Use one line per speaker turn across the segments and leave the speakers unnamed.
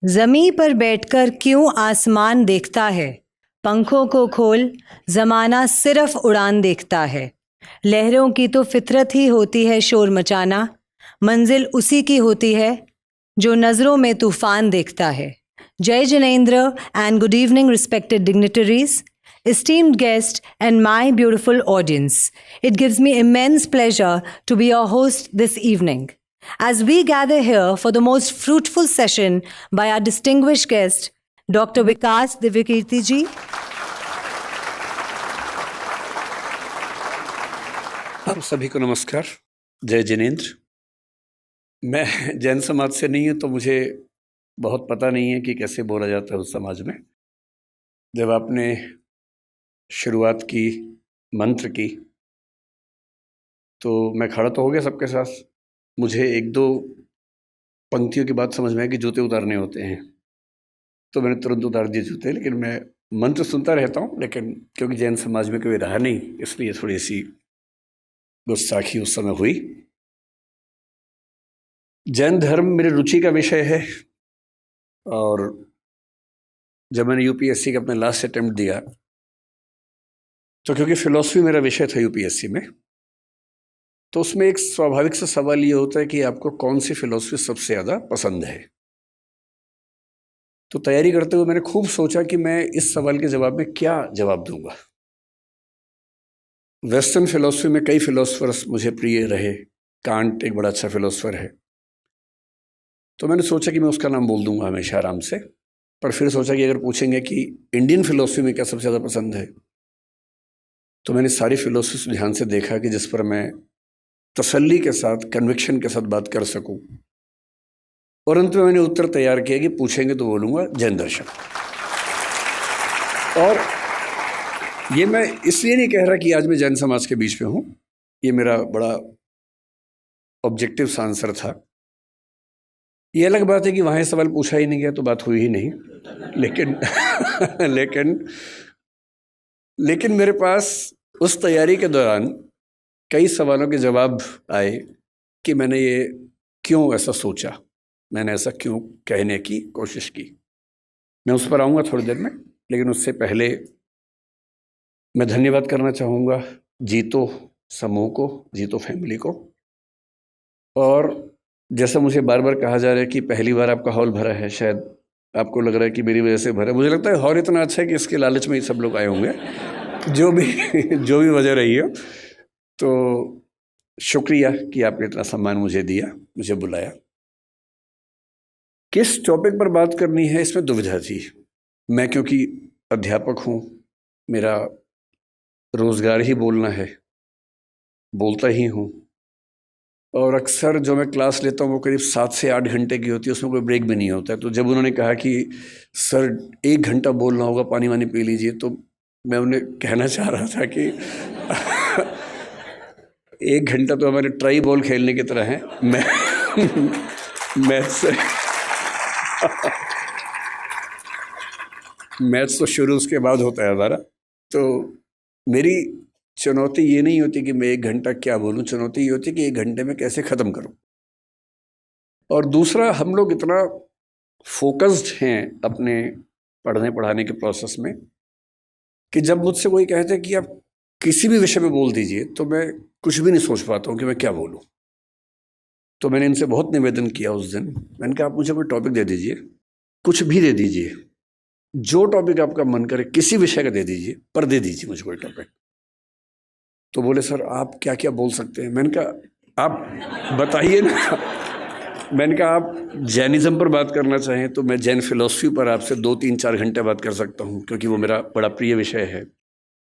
ज़मीं पर बैठकर क्यों आसमान देखता है? पंखों को खोल, ज़माना सिर्फ उड़ान देखता है। लहरों की तो फितरत ही होती है शोर मचाना, मंजिल उसी की होती है जो नज़रों में तूफान देखता है। Jai Janendra and good evening, respected dignitaries, esteemed guest, and my beautiful audience. It gives me immense pleasure to be your host this evening. As we gather here for the most fruitful session by our distinguished guest, Dr. Vikas Divyakirti ji.
आप सभी को नमस्कार, जय जिनेंद्र। मैं जैन समाज से नहीं हूँ तो मुझे बहुत पता नहीं है कि कैसे बोला जाता है उस समाज में। जब आपने शुरुआत की, मंत्र की, तो मैं खड़ा तो हो गया सबके साथ। मुझे एक दो पंक्तियों की बात समझ में आई कि जूते उतारने होते हैं, तो मैंने तुरंत उतार दिए जूते। लेकिन मैं मंत्र सुनता रहता हूँ, लेकिन क्योंकि जैन समाज में कोई रहा नहीं, इसलिए थोड़ी सी गुस्ताखी उस समय हुई। जैन धर्म मेरी रुचि का विषय है, और जब मैंने यूपीएससी का अपना लास्ट अटेम्प्ट दिया, तो क्योंकि फिलॉसफी मेरा विषय था यूपीएससी में, तो उसमें एक स्वाभाविक सा सवाल ये होता है कि आपको कौन सी फिलॉसफी सबसे ज़्यादा पसंद है। तो तैयारी करते हुए मैंने खूब सोचा कि मैं इस सवाल के जवाब में क्या जवाब दूंगा। वेस्टर्न फिलॉसफी में कई फिलोसफर्स मुझे प्रिय रहे। कांट एक बड़ा अच्छा फिलोसफर है, तो मैंने सोचा कि मैं उसका नाम बोल दूंगा हमेशा आराम से। पर फिर सोचा कि अगर पूछेंगे कि इंडियन फिलॉसफी में क्या सबसे ज़्यादा पसंद है, तो मैंने सारी फिलॉसफी ध्यान से देखा कि जिस पर मैं तसल्ली के साथ, कन्विक्शन के साथ बात कर सकूं, और अंत में मैंने उत्तर तैयार किया कि पूछेंगे तो बोलूँगा जैन दर्शन। और ये मैं इसलिए नहीं कह रहा कि आज मैं जैन समाज के बीच में हूँ, ये मेरा बड़ा ऑब्जेक्टिव आंसर था। ये अलग बात है कि वहाँ सवाल पूछा ही नहीं गया तो बात हुई ही नहीं, लेकिन लेकिन मेरे पास उस तैयारी के दौरान कई सवालों के जवाब आए कि मैंने ये क्यों ऐसा सोचा, मैंने ऐसा क्यों कहने की कोशिश की। मैं उस पर आऊँगा थोड़ी देर में, लेकिन उससे पहले मैं धन्यवाद करना चाहूँगा जीतो समूह को, जीतो फैमिली को। और जैसा मुझे बार बार कहा जा रहा है कि पहली बार आपका हॉल भरा है, शायद आपको लग रहा है कि मेरी वजह से भरा। मुझे लगता है हॉल इतना अच्छा है कि इसके लालच में ही सब लोग आए होंगे, जो भी वजह रही हो। तो शुक्रिया कि आपने इतना सम्मान मुझे दिया, मुझे बुलाया। किस टॉपिक पर बात करनी है, इसमें दुविधा थी। मैं क्योंकि अध्यापक हूँ, मेरा रोज़गार ही बोलना है, बोलता ही हूँ, और अक्सर जो मैं क्लास लेता हूँ वो करीब 7 से 8 घंटे की होती है, उसमें कोई ब्रेक भी नहीं होता है। तो जब उन्होंने कहा कि सर 1 घंटा बोलना होगा, पानी वानी पी लीजिए, तो मैं उन्हें कहना चाह रहा था कि 1 घंटा तो हमारे ट्राई बॉल खेलने की तरह है। मैथ्स तो शुरू उसके बाद होता है हमारा। तो मेरी चुनौती ये नहीं होती कि मैं 1 घंटा क्या बोलूं, चुनौती ये होती कि 1 घंटे में कैसे ख़त्म करूं। और दूसरा, हम लोग इतना फोकस्ड हैं अपने पढ़ने पढ़ाने के प्रोसेस में कि जब मुझसे कोई कहते हैं कि आप किसी भी विषय में बोल दीजिए, तो मैं कुछ भी नहीं सोच पाता हूँ कि मैं क्या बोलूँ। तो मैंने इनसे बहुत निवेदन किया उस दिन। मैंने कहा आप मुझे कोई टॉपिक दे दीजिए, कुछ भी दे दीजिए, जो टॉपिक आपका मन करे, किसी विषय का दे दीजिए, पर दे दीजिए मुझे कोई टॉपिक। तो बोले सर आप क्या क्या बोल सकते हैं। मैंने कहा आप बताइए ना। मैंने कहा आप जैनिज़्म पर बात करना चाहें तो मैं जैन फिलॉसफी पर आपसे 2-3-4 घंटे बात कर सकता हूँ, क्योंकि वो मेरा बड़ा प्रिय विषय है।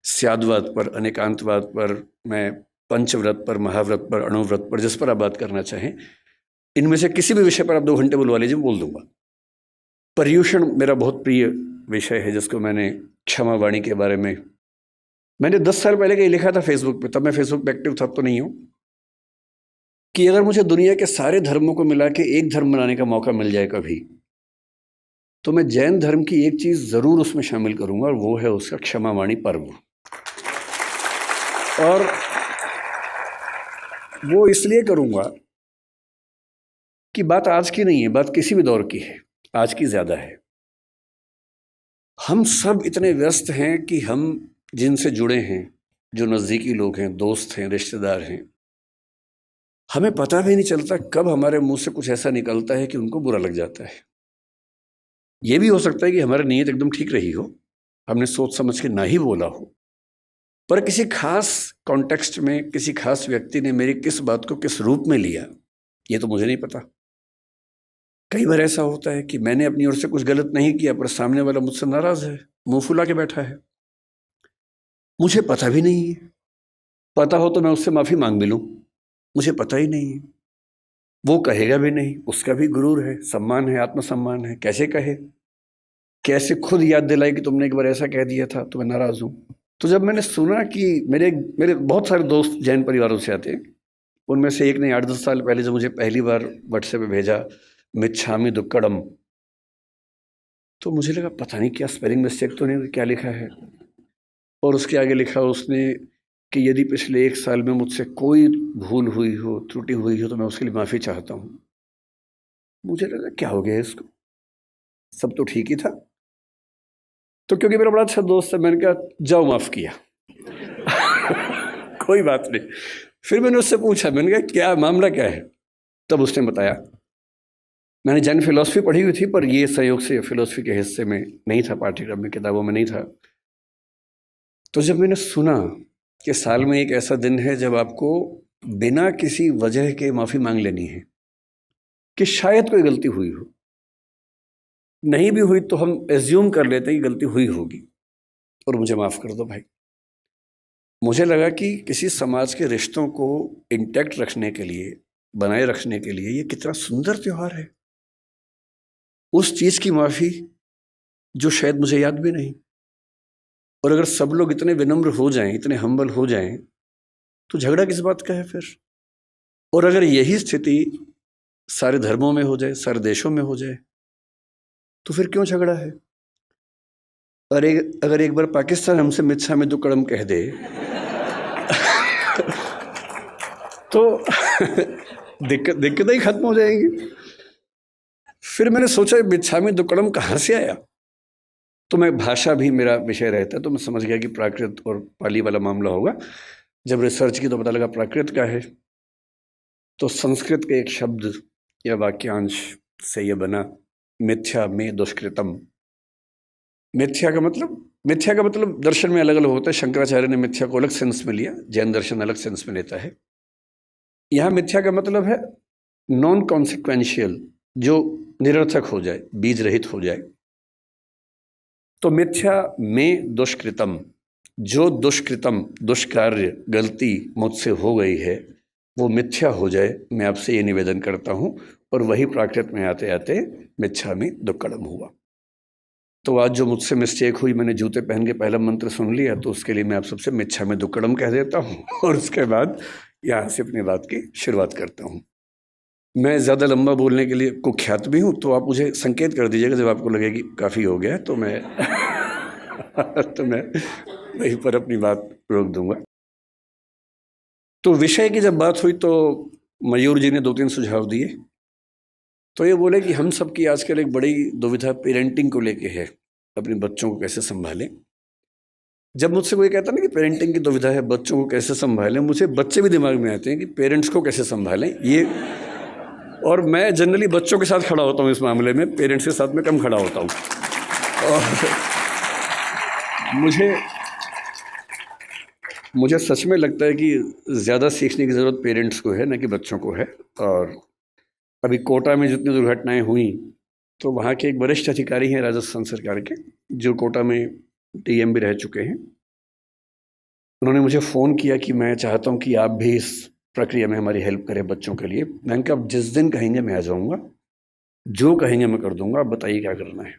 स्यादवाद पर, अनेकांतवाद पर, मैं पंचव्रत पर, महाव्रत पर, अणुव्रत पर, जिस पर आप बात करना चाहें, इनमें से किसी भी विषय पर आप 2 घंटे बुलवा लीजिए, बोल दूंगा। पर्यूषण मेरा बहुत प्रिय विषय है, जिसको मैंने क्षमा वाणी के बारे में मैंने 10 साल पहले कहीं लिखा था फेसबुक पे, तब मैं फेसबुक पे एक्टिव था, अब तो नहीं हूँ, कि अगर मुझे दुनिया के सारे धर्मों को मिला के एक धर्म बनाने का मौका मिल जाए कभी, तो मैं जैन धर्म की एक चीज़ ज़रूर उसमें शामिल करूँगा, और वो है उसका क्षमा वाणी पर्व। और वो इसलिए करूँगा कि बात आज की नहीं है, बात किसी भी दौर की है। आज की ज़्यादा है। हम सब इतने व्यस्त हैं कि हम जिनसे जुड़े हैं, जो नज़दीकी लोग हैं, दोस्त हैं, रिश्तेदार हैं, हमें पता भी नहीं चलता कब हमारे मुंह से कुछ ऐसा निकलता है कि उनको बुरा लग जाता है। ये भी हो सकता है कि हमारी नीयत एकदम ठीक रही हो, हमने सोच समझ के ना ही बोला हो, पर किसी खास कॉन्टेक्स्ट में किसी खास व्यक्ति ने मेरी किस बात को किस रूप में लिया, ये तो मुझे नहीं पता। कई बार ऐसा होता है कि मैंने अपनी ओर से कुछ गलत नहीं किया, पर सामने वाला मुझसे नाराज है, मुंह फुला के बैठा है, मुझे पता भी नहीं है। पता हो तो मैं उससे माफ़ी मांग भी लूँ, मुझे पता ही नहीं है। वो कहेगा भी नहीं, उसका भी गुरूर है, सम्मान है, आत्मसम्मान है, कैसे कहे, कैसे खुद याद दिलाए कि तुमने एक बार ऐसा कह दिया था तो मैं नाराज़ हूँ। तो जब मैंने सुना कि मेरे मेरे बहुत सारे दोस्त जैन परिवारों से आते हैं, उनमें से एक ने 8-10 साल पहले जब मुझे पहली बार व्हाट्सएप पे भेजा मिच्छामी दुक्कड़म, तो मुझे लगा पता नहीं क्या स्पेलिंग मिस्टेक तो नहीं, क्या लिखा है। और उसके आगे लिखा उसने कि यदि पिछले 1 साल में मुझसे कोई भूल हुई हो, त्रुटि हुई हो, तो मैं उसके लिए माफ़ी चाहता हूँ। मुझे लगा क्या हो गया इसको, सब तो ठीक ही था। तो क्योंकि मेरा बड़ा अच्छा दोस्त है, मैंने कहा जाओ माफ़ किया। कोई बात नहीं। फिर मैंने उससे पूछा, मैंने कहा क्या मामला क्या है, तब उसने बताया। मैंने जैन फिलॉसफी पढ़ी हुई थी, पर ये संयोग से फिलॉसफी के हिस्से में नहीं था, पाठ्यक्रम में, किताबों में नहीं था। तो जब मैंने सुना कि साल में एक ऐसा दिन है जब आपको बिना किसी वजह के माफ़ी मांग लेनी है, कि शायद कोई गलती हुई हो, नहीं भी हुई तो हम एज्यूम कर लेते हैं कि गलती हुई होगी, और मुझे माफ़ कर दो भाई। मुझे लगा कि किसी समाज के रिश्तों को इंटैक्ट रखने के लिए, बनाए रखने के लिए, ये कितना सुंदर त्यौहार है। उस चीज़ की माफ़ी जो शायद मुझे याद भी नहीं। और अगर सब लोग इतने विनम्र हो जाएं, इतने हम्बल हो जाएं, तो झगड़ा किस बात का है फिर। और अगर यही स्थिति सारे धर्मों में हो जाए, सारे देशों में हो जाए, तो फिर क्यों झगड़ा है। अगर एक बार पाकिस्तान हमसे मिच्छामी दुक्कड़म कह दे तो दिक्कतें ही खत्म हो जाएंगी। फिर मैंने सोचा मिच्छामी दुक्कड़म कहाँ से आया, तो मैं भाषा भी मेरा विषय रहता है, तो मैं समझ गया कि प्राकृत और पाली वाला मामला होगा। जब रिसर्च की तो पता लगा प्राकृत का है। तो संस्कृत के एक शब्द या वाक्यांश से यह बना मिथ्या में दुष्कृतम। मिथ्या का मतलब दर्शन में अलग अलग होता है। शंकराचार्य ने मिथ्या को अलग सेंस में लिया, जैन दर्शन अलग सेंस में लेता है। यहाँ मिथ्या का मतलब है नॉन कॉन्सिक्वेंशियल, जो निरर्थक हो जाए, बीज रहित हो जाए। तो मिथ्या में दुष्कृतम, जो दुष्कृतम, दुष्कार्य, गलती मुझसे हो गई है, वो मिथ्या हो जाए, मैं आपसे ये निवेदन करता हूँ। और वही प्राकृत में आते आते मिच्छा में दुक्कड़म हुआ। तो आज जो मुझसे मिस्टेक हुई, मैंने जूते पहन के पहला मंत्र सुन लिया, तो उसके लिए मैं आप सबसे मिच्छा में दुक्कड़म कह देता हूँ, और उसके बाद यहाँ से अपनी बात की शुरुआत करता हूँ। मैं ज़्यादा लंबा बोलने के लिए कुख्यात भी हूँ, तो आप मुझे संकेत कर दीजिएगा जब आपको लगे कि काफ़ी हो गया, तो मैं तो मैं वहीं पर अपनी बात रोक दूंगा। तो विषय की जब बात हुई तो मयूर जी ने 2-3 सुझाव दिए। तो ये बोले कि हम सब की आजकल एक बड़ी दुविधा पेरेंटिंग को लेके है, अपने बच्चों को कैसे संभालें। जब मुझसे कोई कहता ना कि पेरेंटिंग की दुविधा है, बच्चों को कैसे संभालें, मुझे बच्चे भी दिमाग में आते हैं कि पेरेंट्स को कैसे संभालें ये। और मैं जनरली बच्चों के साथ खड़ा होता हूँ इस मामले में, पेरेंट्स के साथ में कम खड़ा होता हूँ। और मुझे सच में लगता है कि ज़्यादा सीखने की ज़रूरत पेरेंट्स को है, न कि बच्चों को है। और अभी कोटा में जितनी दुर्घटनाएं हुई, तो वहाँ के एक वरिष्ठ अधिकारी हैं राजस्थान सरकार के, जो कोटा में डीएम भी रह चुके हैं। उन्होंने मुझे फ़ोन किया कि मैं चाहता हूँ कि आप भी इस प्रक्रिया में हमारी हेल्प करें बच्चों के लिए। मैंने कहा आप जिस दिन कहेंगे मैं आ जाऊँगा, जो कहेंगे मैं कर दूँगा, आप बताइए क्या करना है।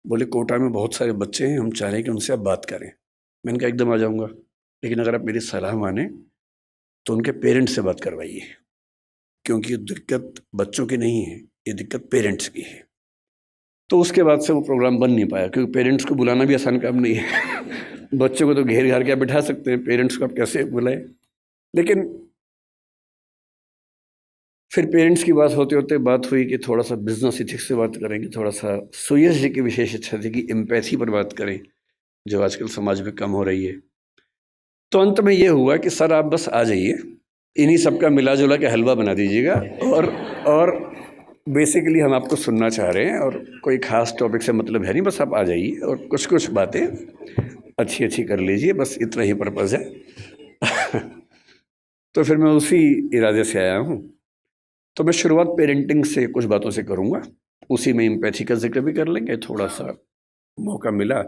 बोले कोटा में बहुत सारे बच्चे हैं, हम चाह रहे हैं कि उनसे आप बात करें। मैंने कहा एकदम आ जाऊँगा, लेकिन अगर आप मेरी सलाह माने तो उनके पेरेंट्स से बात करवाइए, क्योंकि ये दिक्कत बच्चों की नहीं है, ये दिक्कत पेरेंट्स की है। तो उसके बाद से वो प्रोग्राम बन नहीं पाया, क्योंकि पेरेंट्स को बुलाना भी आसान काम नहीं है। बच्चों को तो घेर घार के बिठा सकते हैं, पेरेंट्स को आप कैसे बुलाएं। लेकिन फिर पेरेंट्स की बात होते होते बात हुई कि थोड़ा सा बिजनेस इथिक्स से बात करेंगे, थोड़ा सा सुयश जी की विशेष इच्छा थी कि एम्पैथी पर बात करें जो आजकल समाज में कम हो रही है। तो अंत में ये हुआ कि सर आप बस आ जाइए, इन्हीं सबका मिला जुला के हलवा बना दीजिएगा, और बेसिकली हम आपको सुनना चाह रहे हैं और कोई ख़ास टॉपिक से मतलब है नहीं, बस आप आ जाइए और कुछ कुछ बातें अच्छी अच्छी कर लीजिए, बस इतना ही पर्पज़ है। तो फिर मैं उसी इरादे से आया हूँ। तो मैं शुरुआत पेरेंटिंग से कुछ बातों से करूँगा, उसी में एम्पैथी का जिक्र भी कर लेंगे, थोड़ा सा मौका मिला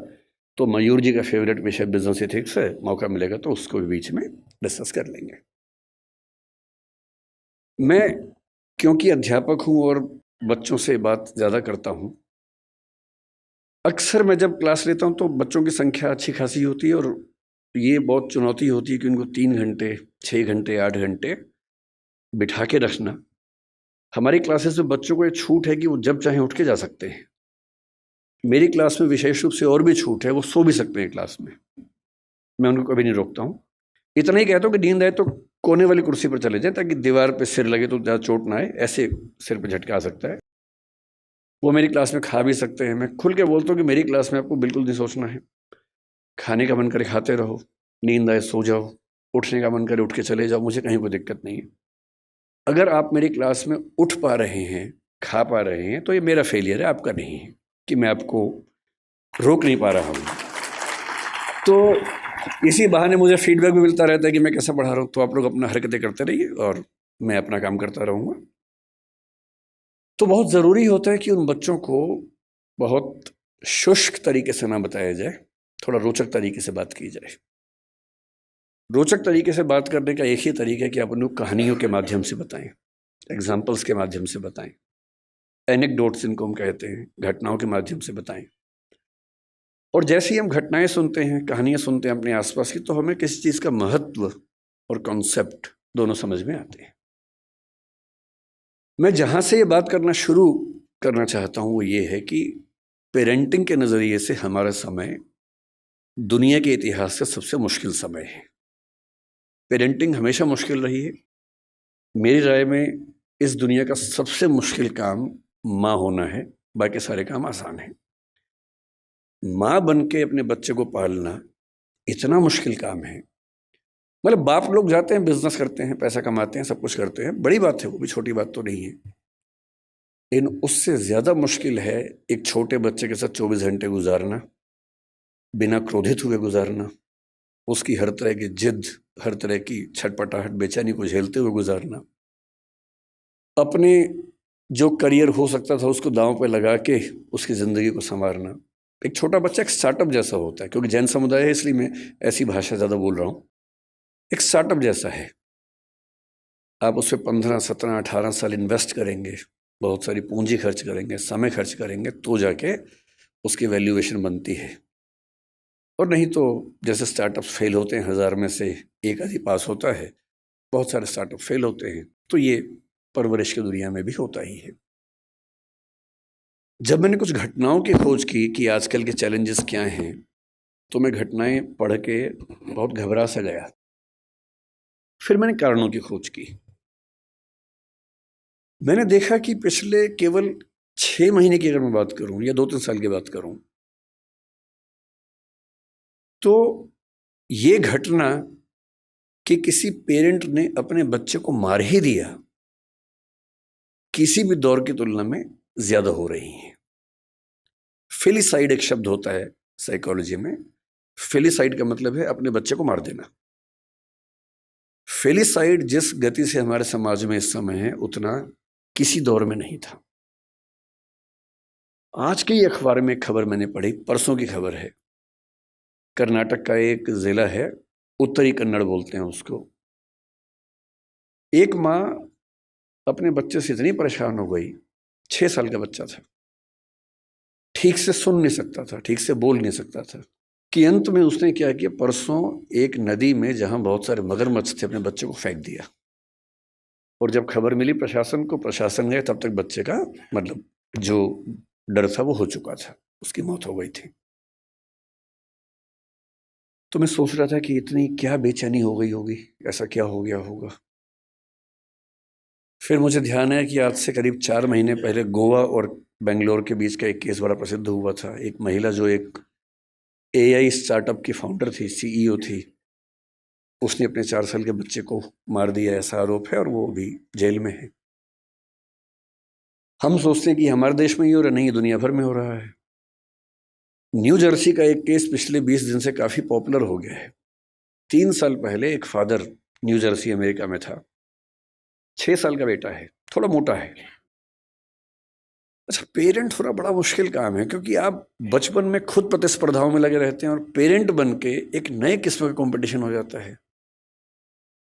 तो मयूर जी का फेवरेट विषय बिजनेस एथिक्स है, मौका मिलेगा तो उसको भी बीच में डिस्कस कर लेंगे। मैं क्योंकि अध्यापक हूँ और बच्चों से बात ज़्यादा करता हूँ, अक्सर मैं जब क्लास लेता हूँ तो बच्चों की संख्या अच्छी खासी होती है और ये बहुत चुनौती होती है कि उनको 3 घंटे 6 घंटे 8 घंटे बिठा के रखना। हमारी क्लासेस में बच्चों को ये छूट है कि वो जब चाहें उठ के जा सकते हैं। मेरी क्लास में विशेष रूप से और भी छूट है, वो सो भी सकते हैं क्लास में, मैं उनको कभी नहीं रोकता हूँ। इतना ही कहता हूँ कि नींद आए तो कोने वाली कुर्सी पर चले जाए ताकि दीवार पे सिर लगे तो ज़्यादा चोट ना आए, ऐसे सिर पे झटका आ सकता है। वो मेरी क्लास में खा भी सकते हैं। मैं खुल के बोलता हूँ कि मेरी क्लास में आपको बिल्कुल नहीं सोचना है, खाने का मन करे खाते रहो, नींद आए सो जाओ, उठने का मन करे उठ के चले जाओ, मुझे कहीं कोई दिक्कत नहीं है। अगर आप मेरी क्लास में उठ पा रहे हैं, खा पा रहे हैं, तो ये मेरा फेलियर है, आपका नहीं है कि मैं आपको रोक नहीं पा रहा हूँ। तो इसी बहाने मुझे फीडबैक भी मिलता रहता है कि मैं कैसा पढ़ा रहा हूँ। तो आप लोग अपना हरकतें करते रहिए और मैं अपना काम करता रहूँगा। तो बहुत ज़रूरी होता है कि उन बच्चों को बहुत शुष्क तरीके से ना बताया जाए, थोड़ा रोचक तरीके से बात की जाए। रोचक तरीके से बात करने का एक ही तरीका है कि आप उनको कहानियों के माध्यम से बताएं, एग्जाम्पल्स के माध्यम से बताएं, एनेक्डोट्स इनको हम कहते हैं, घटनाओं के माध्यम से बताएं। और जैसे ही हम घटनाएं सुनते हैं, कहानियां सुनते हैं अपने आसपास की, तो हमें किसी चीज़ का महत्व और कॉन्सेप्ट दोनों समझ में आते हैं। मैं जहाँ से ये बात करना शुरू करना चाहता हूँ वो ये है कि पेरेंटिंग के नज़रिए से हमारा समय दुनिया के इतिहास का सबसे मुश्किल समय है। पेरेंटिंग हमेशा मुश्किल रही है। मेरी राय में इस दुनिया का सबसे मुश्किल काम माँ होना है, बाकी सारे काम आसान हैं। माँ बन के अपने बच्चे को पालना इतना मुश्किल काम है। मतलब बाप लोग जाते हैं, बिजनेस करते हैं, पैसा कमाते हैं, सब कुछ करते हैं, बड़ी बात है, वो भी छोटी बात तो नहीं है। लेकिन उससे ज़्यादा मुश्किल है एक छोटे बच्चे के साथ 24 घंटे गुजारना, बिना क्रोधित हुए गुजारना, उसकी हर तरह की जिद, हर तरह की छटपटाहट, बेचैनी को झेलते हुए गुजारना, अपने जो करियर हो सकता था उसको दांव पे लगा के उसकी ज़िंदगी को संवारना। एक छोटा बच्चा एक स्टार्टअप जैसा होता है, क्योंकि जैन समुदाय है इसलिए मैं ऐसी भाषा ज़्यादा बोल रहा हूँ। एक स्टार्टअप जैसा है, आप उस पर 15, 17, 18 साल इन्वेस्ट करेंगे, बहुत सारी पूंजी खर्च करेंगे, समय खर्च करेंगे, तो जाके उसकी वैल्यूएशन बनती है। और नहीं तो जैसे स्टार्टअप्स फेल होते हैं, 1000 में से एक आधी पास होता है, बहुत सारे स्टार्टअप फेल होते हैं। तो ये परवरिश की दुनिया में भी होता ही है। जब मैंने कुछ घटनाओं की खोज की कि आजकल के चैलेंजेस क्या हैं, तो मैं घटनाएं पढ़ के बहुत घबरा सा गया। फिर मैंने कारणों की खोज की। मैंने देखा कि पिछले केवल 6 महीने की अगर मैं बात करूं या 2-3 साल की बात करूं, तो ये घटना कि किसी पेरेंट ने अपने बच्चे को मार ही दिया, किसी भी दौर की तुलना में ज्यादा हो रही है। फिलिसाइड एक शब्द होता है साइकोलॉजी में। फिलिसाइड का मतलब है अपने बच्चे को मार देना। फिलिसाइड जिस गति से हमारे समाज में इस समय है, उतना किसी दौर में नहीं था। आज के ही अखबार में एक खबर मैंने पढ़ी, परसों की खबर है। कर्नाटक का एक जिला है, उत्तरी कन्नड़ बोलते हैं उसको। एक माँ अपने बच्चे से इतनी परेशान हो गई, 6 साल का बच्चा था, ठीक से सुन नहीं सकता था, ठीक से बोल नहीं सकता था, कि अंत में उसने क्या किया, परसों एक नदी में जहां बहुत सारे मगरमच्छ थे, अपने बच्चे को फेंक दिया। और जब खबर मिली प्रशासन को, प्रशासन गए, तब तक बच्चे का मतलब जो डर था वो हो चुका था, उसकी मौत हो गई थी। तो मैं सोच रहा था कि इतनी क्या बेचैनी हो गई होगी, ऐसा क्या हो गया होगा। फिर मुझे ध्यान है कि आज से करीब 4 महीने पहले गोवा और बेंगलोर के बीच का एक केस बड़ा प्रसिद्ध हुआ था। एक महिला जो एक एआई स्टार्टअप की फाउंडर थी, सीईओ थी, उसने अपने 4 साल के बच्चे को मार दिया, ऐसा आरोप है, और वो अभी जेल में है। हम सोचते हैं कि हमारे देश में ही हो रहा, नहीं, दुनिया भर में हो रहा है। न्यू जर्सी का एक केस पिछले 20 दिन से काफ़ी पॉपुलर हो गया है। 3 साल पहले एक फादर न्यू जर्सी अमेरिका में था, 6 साल का बेटा है, थोड़ा मोटा है। अच्छा, पेरेंट होना बड़ा मुश्किल काम है, क्योंकि आप बचपन में खुद प्रतिस्पर्धाओं में लगे रहते हैं और पेरेंट बन के एक नए किस्म का कंपटीशन हो जाता है।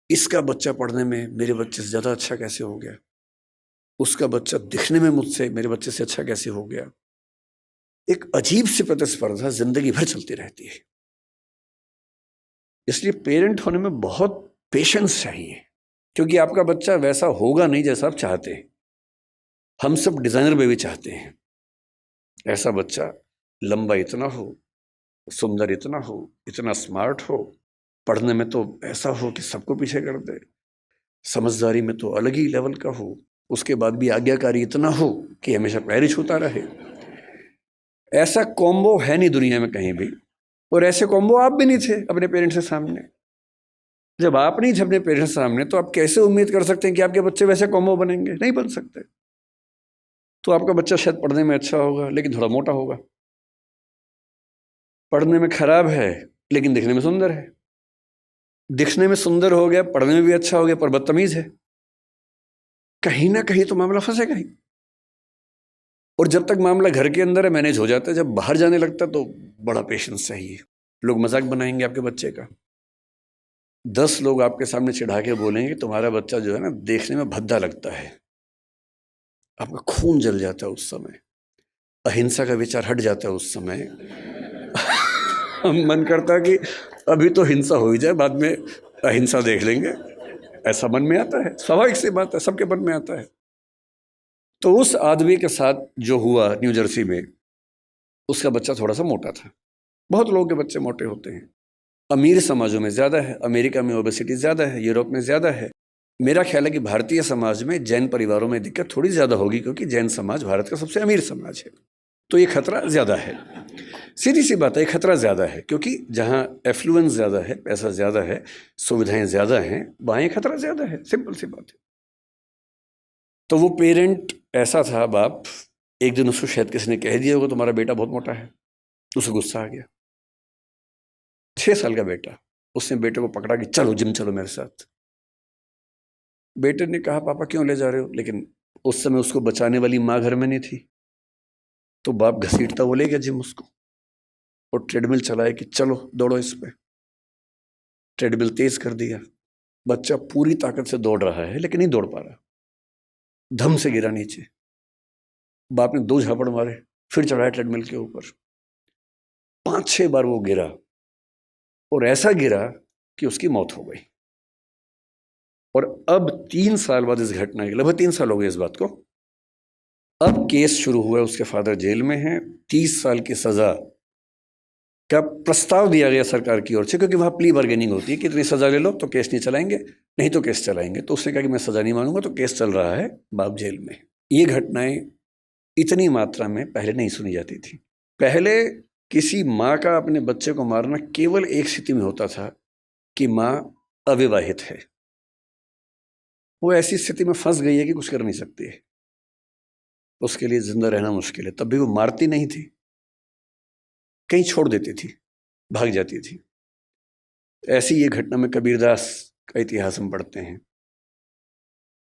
इसका बच्चा पढ़ने में मेरे बच्चे से ज़्यादा अच्छा कैसे हो गया, उसका बच्चा दिखने में मुझसे मेरे बच्चे से अच्छा कैसे हो गया। एक अजीब सी प्रतिस्पर्धा जिंदगी भर चलती रहती है। इसलिए पेरेंट होने में बहुत पेशेंस चाहिए, क्योंकि आपका बच्चा वैसा होगा नहीं जैसा आप चाहते हैं। हम सब डिजाइनर बेबी चाहते हैं, ऐसा बच्चा लंबा इतना हो, सुंदर इतना हो, इतना स्मार्ट हो, पढ़ने में तो ऐसा हो कि सबको पीछे कर दे, समझदारी में तो अलग ही लेवल का हो, उसके बाद भी आज्ञाकारी इतना हो कि हमेशा पैर ही छूता रहे। ऐसा कॉम्बो है नहीं दुनिया में कहीं भी, और ऐसे कॉम्बो आप भी नहीं थे अपने पेरेंट्स के सामने। जब आप नहीं थे अपने पेरेंट्स के सामने, तो आप कैसे उम्मीद कर सकते हैं कि आपके बच्चे वैसे कॉम्बो बनेंगे? नहीं बन सकते। तो आपका बच्चा शायद पढ़ने में अच्छा होगा लेकिन थोड़ा मोटा होगा, पढ़ने में खराब है लेकिन दिखने में सुंदर है, दिखने में सुंदर हो गया, पढ़ने में भी अच्छा हो गया, पर बदतमीज है। कहीं ना कहीं तो मामला फंसेगा ही। और जब तक मामला घर के अंदर है मैनेज हो जाता है, जब बाहर जाने लगता है तो बड़ा पेशेंस चाहिए। लोग मजाक बनाएंगे आपके बच्चे का, 10 लोग आपके सामने चिढ़ा के बोलेंगे तुम्हारा बच्चा जो है ना देखने में भद्दा लगता है, आपका खून जल जाता है उस समय, अहिंसा का विचार हट जाता है उस समय। मन करता है कि अभी तो हिंसा हो ही जाए, बाद में अहिंसा देख लेंगे, ऐसा मन में आता है। स्वाभाविक सी बात है, सबके मन में आता है। तो उस आदमी के साथ जो हुआ न्यू जर्सी में, उसका बच्चा थोड़ा सा मोटा था। बहुत लोगों के बच्चे मोटे होते हैं, अमीर समाजों में ज़्यादा है, अमेरिका में ओबेसिटी ज़्यादा है, यूरोप में ज़्यादा है। मेरा ख्याल है कि भारतीय समाज में जैन परिवारों में दिक्कत थोड़ी ज़्यादा होगी, क्योंकि जैन समाज भारत का सबसे अमीर समाज है, तो ये खतरा ज़्यादा है। सीधी सी बात है, खतरा ज़्यादा है, क्योंकि जहाँ एफ्लुएंस ज़्यादा है, पैसा ज़्यादा है, सुविधाएं ज़्यादा हैं, वहाँ ये खतरा ज़्यादा है। सिंपल सी बात है। तो वो पेरेंट ऐसा था, बाप, एक दिन उसको शायद किसी ने कह दिया होगा तुम्हारा बेटा बहुत मोटा है, उसे गुस्सा आ गया। 6 साल का बेटा, उसने बेटे को पकड़ा कि चलो जिम चलो मेरे साथ। बेटे ने कहा पापा क्यों ले जा रहे हो, लेकिन उस समय उसको बचाने वाली माँ घर में नहीं थी, तो बाप घसीटता वो ले गया जिम उसको, और ट्रेडमिल चलाया कि चलो दौड़ो इस पे। ट्रेडमिल तेज कर दिया, बच्चा पूरी ताकत से दौड़ रहा है लेकिन नहीं दौड़ पा रहा, धम से गिरा नीचे। बाप ने 2 झापड़ मारे, फिर चढ़ाया ट्रेडमिल के ऊपर, 5-6 बार वो गिरा, और ऐसा गिरा कि उसकी मौत हो गई। और अब 3 साल बाद इस घटना के, लगभग 3 साल हो गए इस बात को, अब केस शुरू हुआ है, उसके फादर जेल में हैं, 30 साल की सजा का प्रस्ताव दिया गया सरकार की ओर से, क्योंकि वहाँ प्ली बार्गेनिंग होती है कि इतनी सजा ले लो तो केस नहीं चलाएंगे, नहीं तो केस चलाएंगे। तो उसने कहा कि मैं सजा नहीं मानूंगा, तो केस चल रहा है, बाप जेल में। ये घटनाएं इतनी मात्रा में पहले नहीं सुनी जाती थी। पहले किसी माँ का अपने बच्चे को मारना केवल एक स्थिति में होता था कि माँ अविवाहित है, वो ऐसी स्थिति में फंस गई है कि कुछ कर नहीं सकती है, उसके लिए जिंदा रहना मुश्किल है, तब भी वो मारती नहीं थी, कहीं छोड़ देती थी, भाग जाती थी। ऐसी ये घटना में कबीरदास का इतिहास हम पढ़ते हैं।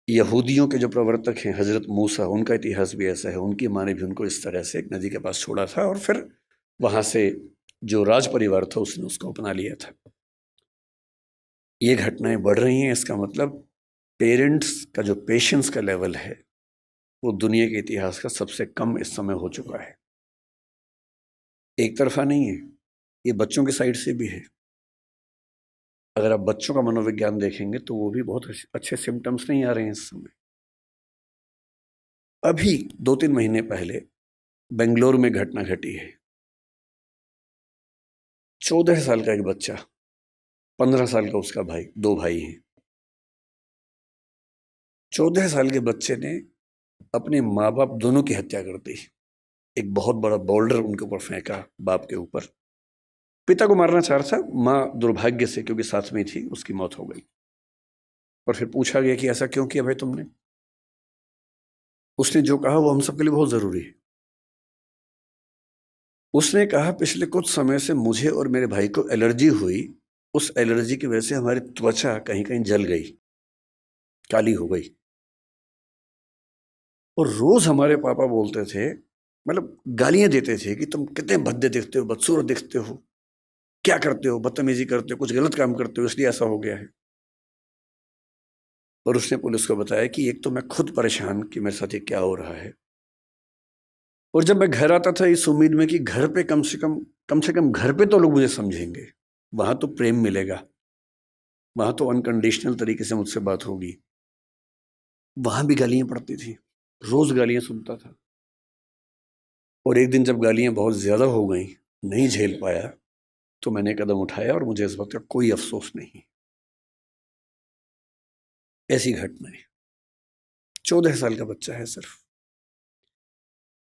यहूदियों के जो प्रवर्तक हैं हजरत मूसा, उनका इतिहास भी ऐसा है। उनकी माँ ने भी उनको इस तरह से एक नदी के पास छोड़ा था, और फिर वहां से जो राज परिवार था उसने उसको अपना लिया था। ये घटनाएं बढ़ रही हैं, इसका मतलब पेरेंट्स का जो पेशेंस का लेवल है वो दुनिया के इतिहास का सबसे कम इस समय हो चुका है। एक तरफा नहीं है, ये बच्चों की साइड से भी है। अगर आप बच्चों का मनोविज्ञान देखेंगे तो वो भी बहुत अच्छे सिम्टम्स नहीं आ रहे हैं इस समय। अभी 2-3 महीने पहले बेंगलोर में घटना घटी है। 14 साल का एक बच्चा, 15 साल का उसका भाई, 2 भाई हैं, 14 साल के बच्चे ने अपने माँ बाप दोनों की हत्या कर दी। एक बहुत बड़ा बोल्डर उनके ऊपर फेंका, बाप के ऊपर। पिता को मारना चाह रहा था, माँ दुर्भाग्य से क्योंकि साथ में थी उसकी मौत हो गई। और फिर पूछा गया कि ऐसा क्यों किया भाई तुमने? उसने जो कहा वो हम सबके लिए बहुत जरूरी है। उसने कहा पिछले कुछ समय से मुझे और मेरे भाई को एलर्जी हुई, उस एलर्जी की वजह से हमारी त्वचा कहीं कहीं जल गई, काली हो गई। और रोज हमारे पापा बोलते थे, मतलब गालियां देते थे कि तुम कितने भद्दे दिखते हो, बदसूरत दिखते हो, क्या करते हो, बदतमीजी करते हो, कुछ गलत काम करते हो, इसलिए ऐसा हो गया है। और उसने पुलिस को बताया कि एक तो मैं खुद परेशान कि मेरे साथ ये क्या हो रहा है, और जब मैं घर आता था इस उम्मीद में कि घर पे कम से कम घर पे तो लोग मुझे समझेंगे, वहां तो प्रेम मिलेगा, वहां तो अनकंडीशनल तरीके से मुझसे बात होगी। वहां भी गालियां पड़ती थी, रोज गालियां सुनता था। और एक दिन जब गालियां बहुत ज्यादा हो गई, नहीं झेल पाया, तो मैंने कदम उठाया और मुझे इस बात का कोई अफसोस नहीं। ऐसी घटना है। 14 साल का बच्चा है सिर्फ।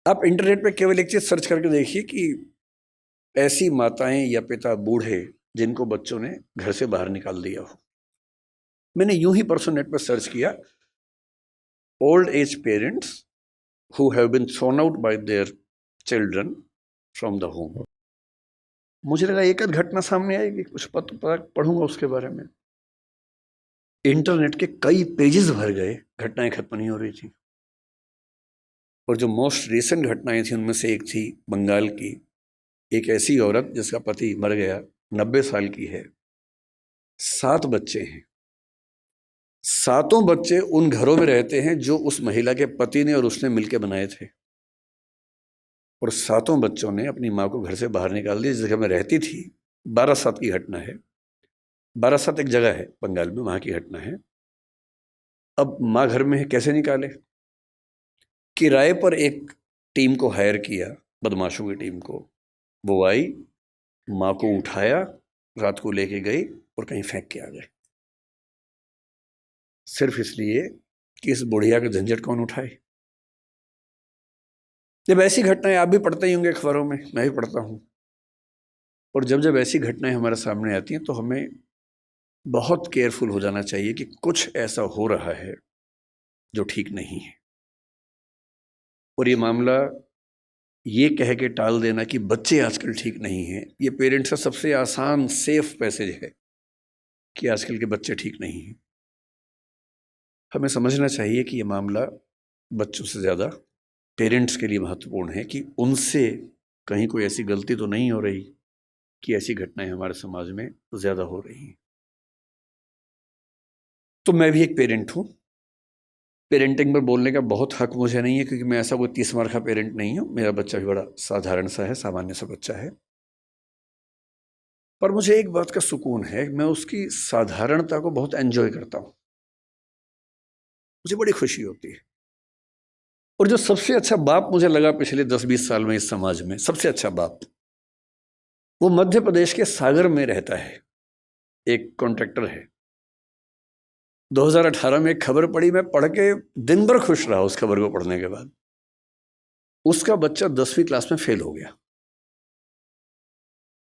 आप इंटरनेट पे केवल एक चीज सर्च करके देखिए कि ऐसी माताएं या पिता बूढ़े जिनको बच्चों ने घर से बाहर निकाल दिया हो। मैंने यूं ही परसों नेट पर सर्च किया, old age parents who have been thrown out by their children from the home. मुझे लगा एक आध घटना सामने आएगी, कुछ पता पढ़ूंगा उसके बारे में। इंटरनेट के कई पेजेस भर गए, घटनाएं खत्म नहीं हो रही थी। और जो मोस्ट रिसेंट घटनाएं थी उनमें से एक थी बंगाल की, एक ऐसी औरत जिसका पति मर गया, 90 साल की है, 7 बच्चे हैं। 7 बच्चे उन घरों में रहते हैं जो उस महिला के पति ने और उसने मिलकर बनाए थे। और 7 बच्चों ने अपनी माँ को घर से बाहर निकाल दिया। जिस जगह में रहती थी, 12/7 की घटना है। 12/7 एक जगह है बंगाल में, वहां की घटना है। अब माँ घर में है, कैसे निकाले? किराए पर एक टीम को हायर किया, बदमाशों की टीम को। वो आई, माँ को उठाया, रात को लेके गई और कहीं फेंक के आ गए, सिर्फ इसलिए कि इस बुढ़िया का झंझट कौन उठाए। जब ऐसी घटनाएं, आप भी पढ़ते ही होंगे अखबारों में, मैं भी पढ़ता हूं, और जब जब ऐसी घटनाएं हमारे सामने आती हैं तो हमें बहुत केयरफुल हो जाना चाहिए कि कुछ ऐसा हो रहा है जो ठीक नहीं है। और ये मामला ये कह के टाल देना कि बच्चे आजकल ठीक नहीं हैं, ये पेरेंट्स का सबसे आसान सेफ मैसेज है कि आजकल के बच्चे ठीक नहीं हैं। हमें समझना चाहिए कि ये मामला बच्चों से ज़्यादा पेरेंट्स के लिए महत्वपूर्ण है कि उनसे कहीं कोई ऐसी गलती तो नहीं हो रही कि ऐसी घटनाएं हमारे समाज में ज़्यादा हो रही हैं। तो मैं भी एक पेरेंट हूँ। पेरेंटिंग पर बोलने का बहुत हक मुझे नहीं है, क्योंकि मैं ऐसा कोई 30 मार का पेरेंट नहीं हूँ। मेरा बच्चा भी बड़ा साधारण सा है, सामान्य सा बच्चा है। पर मुझे एक बात का सुकून है, मैं उसकी साधारणता को बहुत एंजॉय करता हूँ, मुझे बड़ी खुशी होती है। और जो सबसे अच्छा बाप मुझे लगा पिछले 10-20 साल में इस समाज में, सबसे अच्छा बाप, वो मध्य प्रदेश के सागर में रहता है, एक कॉन्ट्रैक्टर है। 2018 में एक खबर पड़ी, मैं पढ़ के दिन भर खुश रहा उस खबर को पढ़ने के बाद। उसका बच्चा 10वीं क्लास में फेल हो गया।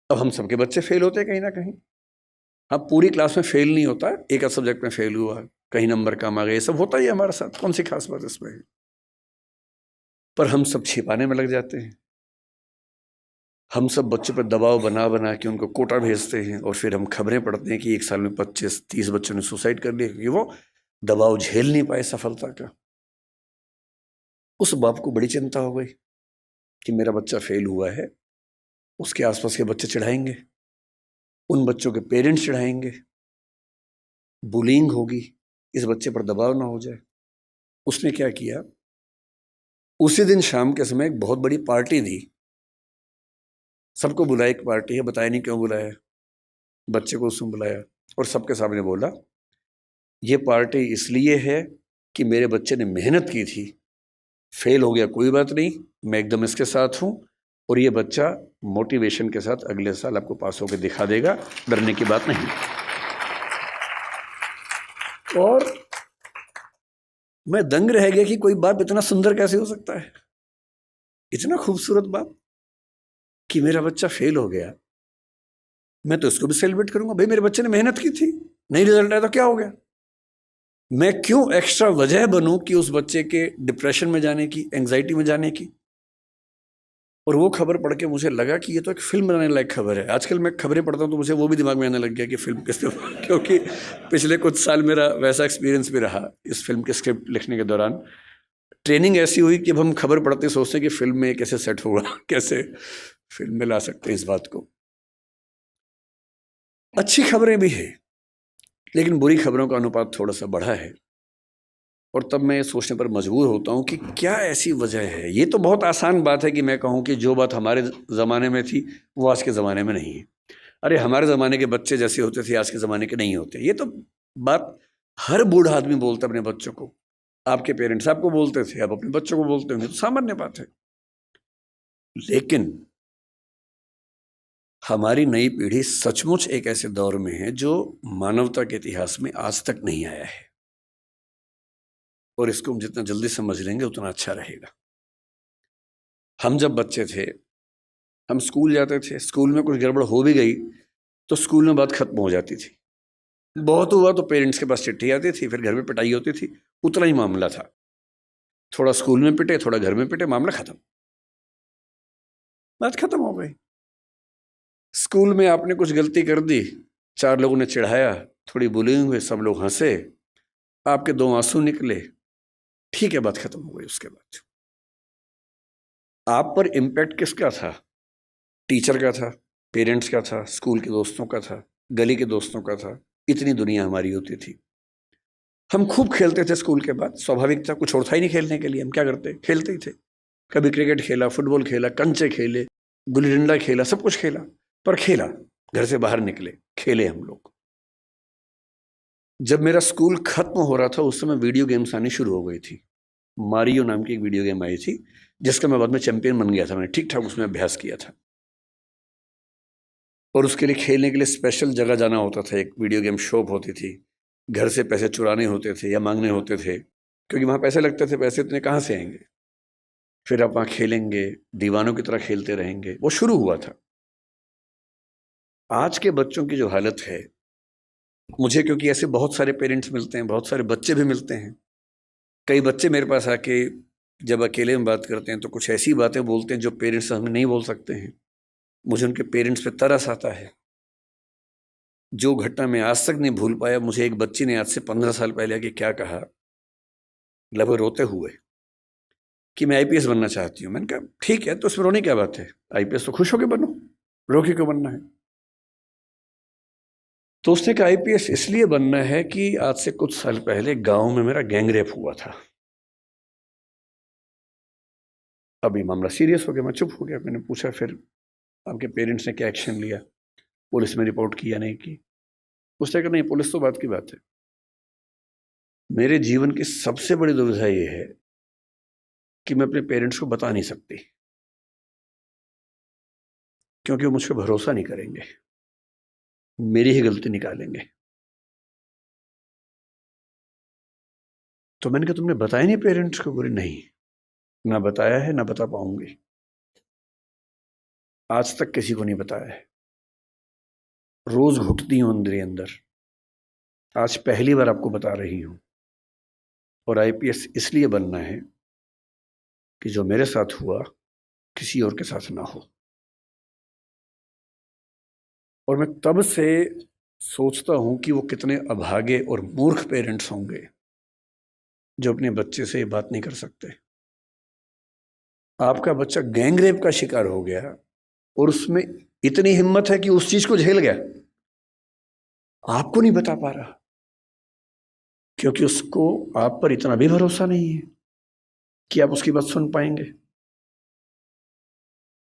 अब हम सबके बच्चे फेल होते हैं कहीं ना कहीं। हाँ, पूरी क्लास में फेल नहीं होता, एक आध सब्जेक्ट में फेल हुआ, कहीं नंबर कम आ गए, सब होता ही है हमारे साथ, कौन सी खास बात इसमें है। पर हम सब छिपाने में लग जाते हैं। हम सब बच्चों पर दबाव बना बना के उनको कोटा भेजते हैं, और फिर हम खबरें पढ़ते हैं कि एक साल में 25-30 बच्चों ने सुसाइड कर लिया, क्योंकि वो दबाव झेल नहीं पाए सफलता का। उस बाप को बड़ी चिंता हो गई कि मेरा बच्चा फेल हुआ है, उसके आसपास के बच्चे चिढ़ाएंगे, उन बच्चों के पेरेंट्स चिढ़ाएंगे, बुलिंग होगी, इस बच्चे पर दबाव ना हो जाए। उसने क्या किया, उसी दिन शाम के समय एक बहुत बड़ी पार्टी दी, सबको बुलाया, एक पार्टी है, बताया नहीं क्यों बुलाया, बच्चे को उसमें बुलाया और सबके सामने बोला, ये पार्टी इसलिए है कि मेरे बच्चे ने मेहनत की थी, फेल हो गया कोई बात नहीं, मैं एकदम इसके साथ हूँ, और ये बच्चा मोटिवेशन के साथ अगले साल आपको पास होकर दिखा देगा, डरने की बात नहीं। और मैं दंग रह गया कि कोई बाप इतना सुंदर कैसे हो सकता है, इतना खूबसूरत बाप, कि मेरा बच्चा फेल हो गया। मैं तो इसको भी सेलिब्रेट करूंगा, भाई मेरे बच्चे ने मेहनत की थी, नहीं रिजल्ट आया तो क्या हो गया। मैं क्यों एक्स्ट्रा वजह बनूं कि उस बच्चे के डिप्रेशन में जाने की, एंग्जाइटी में जाने की। और वो खबर पढ़ के मुझे लगा कि ये तो एक फिल्म बनाने लायक खबर है। आजकल मैं खबरें पढ़ता हूँ तो मुझे वो भी दिमाग में आने लग गया कि फिल्म किस पे क्योंकि पिछले कुछ साल मेरा वैसा एक्सपीरियंस भी रहा इस फिल्म के स्क्रिप्ट लिखने के दौरान। ट्रेनिंग ऐसी हुई कि अब हम खबर पढ़ते सोचते कि फिल्म में कैसे सेट होगा, कैसे फिल्म में ला सकते हैं इस बात को। अच्छी खबरें भी है, लेकिन बुरी खबरों का अनुपात थोड़ा सा बढ़ा है। और तब मैं सोचने पर मजबूर होता हूँ कि क्या ऐसी वजह है। ये तो बहुत आसान बात है कि मैं कहूँ कि जो बात हमारे ज़माने में थी वो आज के ज़माने में नहीं है। अरे हमारे ज़माने के बच्चे जैसे होते थे आज के ज़माने के नहीं होते। ये तो बात हर बूढ़ा आदमी बोलता अपने बच्चों को। आपके पेरेंट्स आपको बोलते थे, आप अपने बच्चों को बोलते होंगे, तो सामान्य बात है। लेकिन हमारी नई पीढ़ी सचमुच एक ऐसे दौर में है जो मानवता के इतिहास में आज तक नहीं आया है, और इसको हम जितना जल्दी समझ लेंगे उतना अच्छा रहेगा। हम जब बच्चे थे, हम स्कूल जाते थे, स्कूल में कुछ गड़बड़ हो भी गई तो स्कूल में बात खत्म हो जाती थी। बहुत हुआ तो पेरेंट्स के पास चिट्ठी आती थी, फिर घर में पिटाई होती थी, उतना ही मामला था। थोड़ा स्कूल में पिटे, थोड़ा घर में पिटे, मामला खत्म, बात खत्म हो गई। स्कूल में आपने कुछ गलती कर दी, 4 लोगों ने चिढ़ाया, थोड़ी बुलिंग हुई, सब लोग हंसे, आपके 2 आंसू निकले, ठीक है, बात खत्म हो गई। उसके बाद आप पर इम्पैक्ट किसका था? टीचर का था, पेरेंट्स का था, स्कूल के दोस्तों का था, गली के दोस्तों का था। इतनी दुनिया हमारी होती थी। हम खूब खेलते थे स्कूल के बाद, स्वाभाविक था, कुछ और था ही नहीं खेलने के लिए। हम क्या करते? खेलते ही थे। कभी क्रिकेट खेला, फुटबॉल खेला, कंचे खेले, गुल्ली डंडा खेला, सब कुछ खेला। पर खेला, घर से बाहर निकले, खेले हम लोग। जब मेरा स्कूल खत्म हो रहा था उस समय वीडियो गेम्स आनी शुरू हो गई थी। मारियो नाम की एक वीडियो गेम आई थी जिसका मैं बाद में चैंपियन बन गया था। मैंने ठीक ठाक उसमें अभ्यास किया था, और उसके लिए खेलने के लिए स्पेशल जगह जाना होता था। एक वीडियो गेम शॉप होती थी, घर से पैसे चुराने होते थे या मांगने होते थे, क्योंकि वहाँ पैसे लगते थे। पैसे इतने कहाँ से आएंगे? फिर आप वहाँ खेलेंगे, दीवानों की तरह खेलते रहेंगे। वो शुरू हुआ था। आज के बच्चों की जो हालत है, मुझे क्योंकि ऐसे बहुत सारे पेरेंट्स मिलते हैं, बहुत सारे बच्चे भी मिलते हैं। कई बच्चे मेरे पास आके जब अकेले में बात करते हैं तो कुछ ऐसी बातें बोलते हैं जो पेरेंट्स हमें नहीं बोल सकते हैं। मुझे उनके पेरेंट्स पे तरस आता है। जो घटना मैं आज तक नहीं भूल पाया, मुझे एक बच्ची ने आज से 15 साल पहले आके क्या कहा, लगभग रोते हुए, कि मैं आईपीएस बनना चाहती हूँ। मैंने कहा ठीक है, तो उसमें रोने क्या बात है? आईपीएस तो खुश होकर बनो, रो के क्यों बनना है? तो उसने कहा आईपीएस इसलिए बनना है कि आज से कुछ साल पहले गांव में मेरा गैंग रेप हुआ था। अभी मामला सीरियस हो गया, मैं चुप हो गया। मैंने पूछा फिर आपके पेरेंट्स ने क्या एक्शन लिया? पुलिस में रिपोर्ट की या नहीं की? उसने कहा नहीं, पुलिस तो बात की बात है। मेरे जीवन की सबसे बड़ी दुविधा ये है कि मैं अपने पेरेंट्स को बता नहीं सकती, क्योंकि वो मुझ पर भरोसा नहीं करेंगे, मेरी ही गलती निकालेंगे। तो मैंने कहा तुमने बताया नहीं पेरेंट्स को? बोले नहीं, ना बताया है, ना बता पाऊंगी, आज तक किसी को नहीं बताया है। रोज घुटती हूं अंदर ही अंदर, आज पहली बार आपको बता रही हूं। और आईपीएस इसलिए बनना है कि जो मेरे साथ हुआ किसी और के साथ ना हो। और मैं तब से सोचता हूं कि वो कितने अभागे और मूर्ख पेरेंट्स होंगे जो अपने बच्चे से ये बात नहीं कर सकते। आपका बच्चा गैंगरेप का शिकार हो गया और उसमें इतनी हिम्मत है कि उस चीज को झेल गया, आपको नहीं बता पा रहा, क्योंकि उसको आप पर इतना भी भरोसा नहीं है कि आप उसकी बात सुन पाएंगे।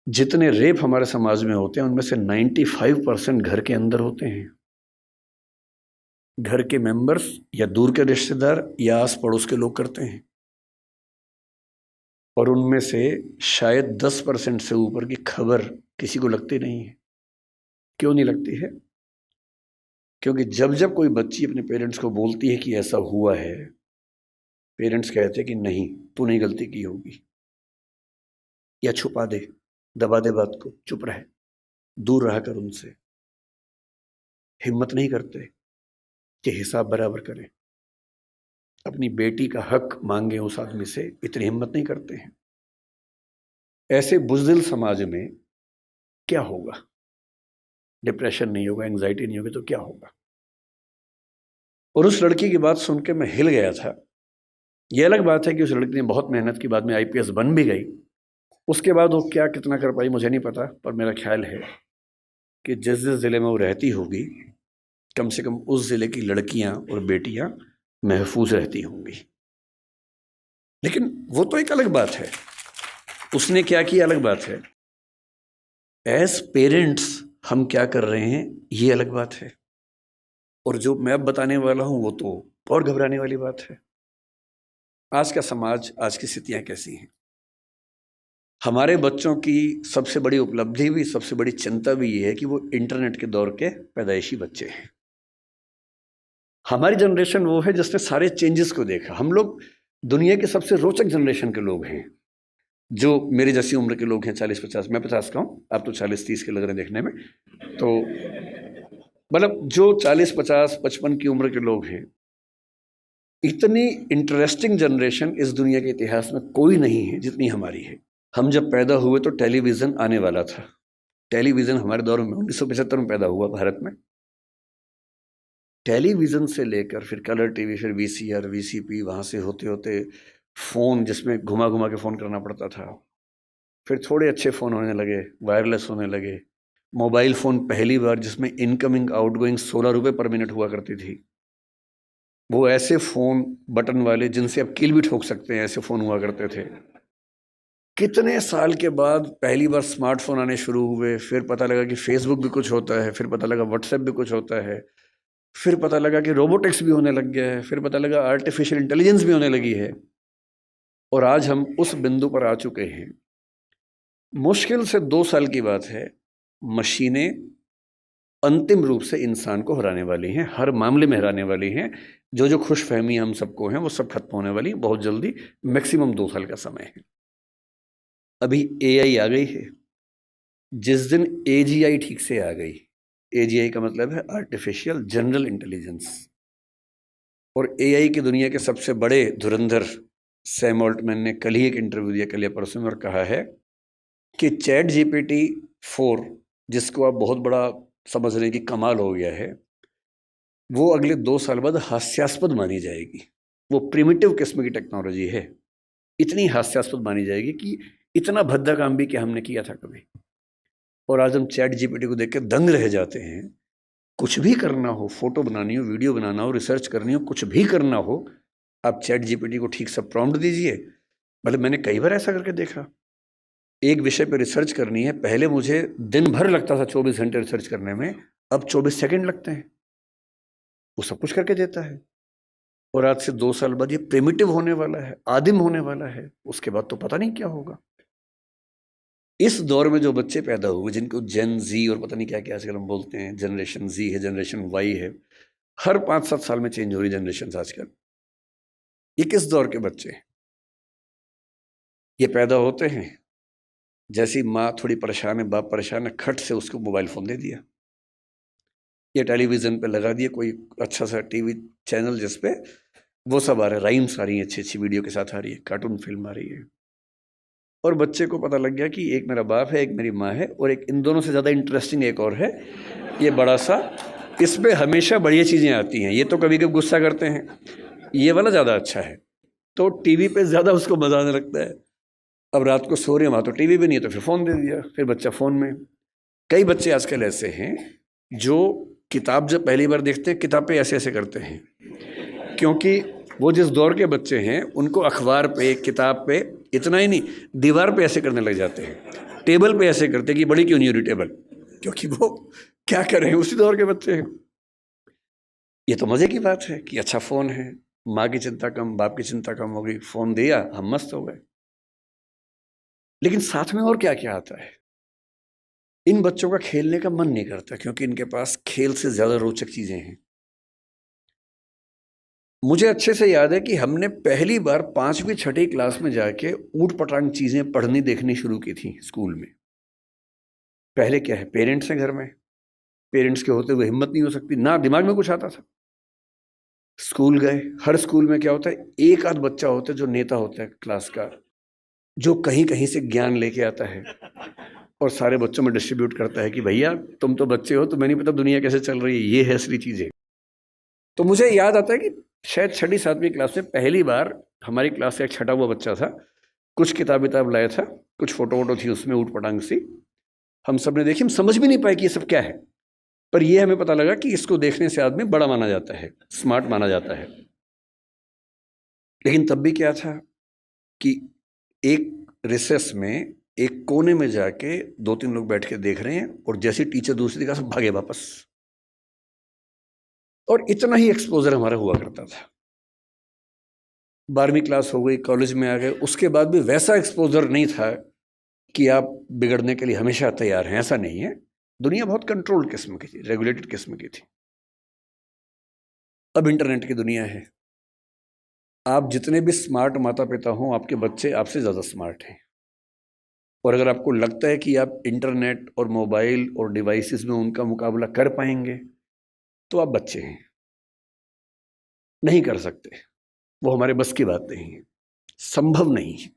जितने रेप हमारे समाज में होते हैं उनमें से 95% घर के अंदर होते हैं। घर के मेंबर्स या दूर के रिश्तेदार या आस पड़ोस के लोग करते हैं। और उनमें से शायद 10% से ऊपर की खबर किसी को लगती नहीं है। क्यों नहीं लगती है? क्योंकि जब जब कोई बच्ची अपने पेरेंट्स को बोलती है कि ऐसा हुआ है, पेरेंट्स कहते कि नहीं, तूने गलती की होगी, या छुपा दे, दबा दे बात को, चुप रहे, दूर रहा कर उनसे। हिम्मत नहीं करते कि हिसाब बराबर करें, अपनी बेटी का हक मांगे उस आदमी से, इतनी हिम्मत नहीं करते हैं। ऐसे बुज़दिल समाज में क्या होगा? डिप्रेशन नहीं होगा, एंजाइटी नहीं होगी तो क्या होगा? और उस लड़की की बात सुन के मैं हिल गया था। यह अलग बात है कि उस लड़की ने बहुत मेहनत की, बाद में आईपीएस बन भी गई। उसके बाद वो क्या कितना कर पाई मुझे नहीं पता, पर मेरा ख्याल है कि जिस जिस ज़िले में वो रहती होगी, कम से कम उस ज़िले की लड़कियां और बेटियां महफूज रहती होंगी। लेकिन वो तो एक अलग बात है, उसने क्या किया अलग बात है। एज पेरेंट्स हम क्या कर रहे हैं ये अलग बात है। और जो मैं अब बताने वाला हूं वो तो और घबराने वाली बात है। आज का समाज, आज की स्थितियां कैसी हैं? हमारे बच्चों की सबसे बड़ी उपलब्धि भी, सबसे बड़ी चिंता भी ये है कि वो इंटरनेट के दौर के पैदाइशी बच्चे हैं। हमारी जनरेशन वो है जिसने सारे चेंजेस को देखा। हम लोग दुनिया के सबसे रोचक जनरेशन के लोग हैं, जो मेरी जैसी उम्र के लोग हैं, 40-50। मैं 50 का हूँ, आप तो 40-30 के लग रहे हैं देखने में। तो मतलब जो 40-50-55 की उम्र के लोग हैं, इतनी इंटरेस्टिंग जनरेशन इस दुनिया के इतिहास में कोई नहीं है जितनी हमारी है। हम जब पैदा हुए तो टेलीविज़न आने वाला था। टेलीविज़न हमारे दौर में 1975 में पैदा हुआ भारत में। टेलीविज़न से लेकर फिर कलर टीवी, फिर वीसीआर, वीसीपी, वहाँ से होते होते फ़ोन जिसमें घुमा घुमा के फ़ोन करना पड़ता था। फिर थोड़े अच्छे फ़ोन होने लगे, वायरलेस होने लगे। मोबाइल फ़ोन पहली बार जिसमें इनकमिंग आउटगोइंग 16 रुपये पर मिनट हुआ करती थी। वो ऐसे फ़ोन बटन वाले जिनसे आप कील भी ठोक सकते हैं, ऐसे फ़ोन हुआ करते थे। कितने साल के बाद पहली बार स्मार्टफोन आने शुरू हुए, फिर पता लगा कि फेसबुक भी कुछ होता है, फिर पता लगा व्हाट्सएप भी कुछ होता है, फिर पता लगा कि रोबोटिक्स भी होने लग गया है, फिर पता लगा आर्टिफिशियल इंटेलिजेंस भी होने लगी है। और आज हम उस बिंदु पर आ चुके हैं, मुश्किल से 2 साल की बात है, मशीनें अंतिम रूप से इंसान को हराने वाली हैं, हर मामले में हराने वाली हैं। जो जो खुशफहमी हम सबको हैं वो सब खत्म होने वाली बहुत जल्दी, मैक्सिमम 2 साल का समय है। अभी एआई आ गई है। जिस दिन एजीआई ठीक से आ गई, एजीआई का मतलब है आर्टिफिशियल जनरल इंटेलिजेंस, और एआई की दुनिया के सबसे बड़े धुरंधर सैम ऑल्टमैन ने कल ही एक इंटरव्यू दिया, कल या परसों में, और कहा है कि चैट जीपीटी 4, जिसको आप बहुत बड़ा समझ रहे हैं कि कमाल हो गया है, वो अगले 2 साल बाद हास्यास्पद मानी जाएगी। वो प्रिमिटिव किस्म की टेक्नोलॉजी है, इतनी हास्यास्पद मानी जाएगी कि इतना भद्दा काम भी क्या हमने किया था कभी। और आज हम चैट जीपीटी को देख के दंग रह जाते हैं। कुछ भी करना हो, फोटो बनानी हो, वीडियो बनाना हो, रिसर्च करनी हो, कुछ भी करना हो, आप चैट जीपीटी को ठीक से प्रॉम्प्ट दीजिए। मतलब मैंने कई बार ऐसा करके देखा, एक विषय पर रिसर्च करनी है, पहले मुझे दिन भर लगता था 24 घंटे रिसर्च करने में, अब 24 सेकंड लगते हैं, वो सब कुछ करके देता है। और आज से 2 साल बाद ये प्रिमिटिव होने वाला है, आदिम होने वाला है, उसके बाद तो पता नहीं क्या होगा। इस दौर में जो बच्चे पैदा हुए, जिनको जेन जी और पता नहीं क्या क्या आजकल हम बोलते हैं, जनरेशन जी है, जनरेशन वाई है, हर 5-7 साल में चेंज हो रही जनरेशन आजकल। ये किस दौर के बच्चे हैं? ये पैदा होते हैं, जैसी माँ थोड़ी परेशान है, बाप परेशान है, खट से उसको मोबाइल फ़ोन दे दिया, ये टेलीविज़न पे लगा दिया कोई अच्छा सा टीवी चैनल जिसपे वो सब आ रहा है, राइम्स आ रही हैं, अच्छी अच्छी वीडियो के साथ आ रही है, कार्टून फिल्म आ रही है। और बच्चे को पता लग गया कि एक मेरा बाप है, एक मेरी माँ है, और एक इन दोनों से ज़्यादा इंटरेस्टिंग एक और है, ये बड़ा सा, इस पर हमेशा बढ़िया चीज़ें आती हैं, ये तो कभी कभी गुस्सा करते हैं, ये वाला ज़्यादा अच्छा है। तो टीवी पे ज़्यादा उसको मज़ा आने लगता है। अब रात को सो रहे हैं, वहाँ तो टीवी भी नहीं है, तो फिर फ़ोन दे दिया, फिर बच्चा फ़ोन में। कई बच्चे आजकल ऐसे हैं जो किताब जब पहली बार देखते हैं, किताब पे ऐसे ऐसे करते हैं, क्योंकि वो जिस दौर के बच्चे हैं उनको अखबार पे, किताब पे, इतना ही नहीं, दीवार पे ऐसे करने लग जाते हैं, टेबल पे ऐसे करते हैं कि बड़ी क्यों नहीं हो रही टेबल, क्योंकि वो क्या करें, उसी दौर के बच्चे हैं। ये तो मज़े की बात है कि अच्छा फ़ोन है, माँ की चिंता कम, बाप की चिंता कम हो गई, फ़ोन दिया, हम मस्त हो गए। लेकिन साथ में और क्या क्या आता है? इन बच्चों का खेलने का मन नहीं करता, क्योंकि इनके पास खेल से ज़्यादा रोचक चीज़ें हैं। मुझे अच्छे से याद है कि हमने पहली बार 5वीं 6वीं क्लास में जाके ऊट पटांग चीजें पढ़नी देखनी शुरू की थी स्कूल में। पहले क्या है, पेरेंट्स हैं घर में, पेरेंट्स के होते हुए हिम्मत नहीं हो सकती, ना दिमाग में कुछ आता था। स्कूल गए, हर स्कूल में क्या होता है, एक आध बच्चा होता है जो नेता होता है क्लास का, जो कहीं कहीं से ज्ञान लेके आता है और सारे बच्चों में डिस्ट्रीब्यूट करता है कि भैया तुम तो बच्चे हो, तुम्हें नहीं पता दुनिया कैसे चल रही है, ये है असली चीजें। तो मुझे याद आता है कि शायद 6वीं 7वीं क्लास में पहली बार हमारी क्लास से एक छठा हुआ बच्चा था, कुछ किताब लाया था, कुछ फोटो वोटो थी उसमें ऊट पटांग सी, हम सब ने देखी, हम समझ भी नहीं पाए कि ये सब क्या है, पर ये हमें पता लगा कि इसको देखने से आदमी बड़ा माना जाता है, स्मार्ट माना जाता है। लेकिन तब भी क्या था कि एक रिसेस में एक कोने में जाके 2-3 लोग बैठ के देख रहे हैं और जैसे टीचर दूसरी जगह से भागे वापस, और इतना ही एक्सपोजर हमारा हुआ करता था। 12वीं क्लास हो गई, कॉलेज में आ गए, उसके बाद भी वैसा एक्सपोजर नहीं था कि आप बिगड़ने के लिए हमेशा तैयार हैं, ऐसा नहीं है। दुनिया बहुत कंट्रोल्ड किस्म की थी, रेगुलेटेड किस्म की थी। अब इंटरनेट की दुनिया है, आप जितने भी स्मार्ट माता पिता हों, आपके बच्चे आपसे ज़्यादा स्मार्ट हैं। और अगर आपको लगता है कि आप इंटरनेट और मोबाइल और डिवाइसेस में उनका मुकाबला कर पाएंगे, तो आप बच्चे हैं, नहीं कर सकते, वो हमारे बस की बात नहीं है, संभव नहीं है।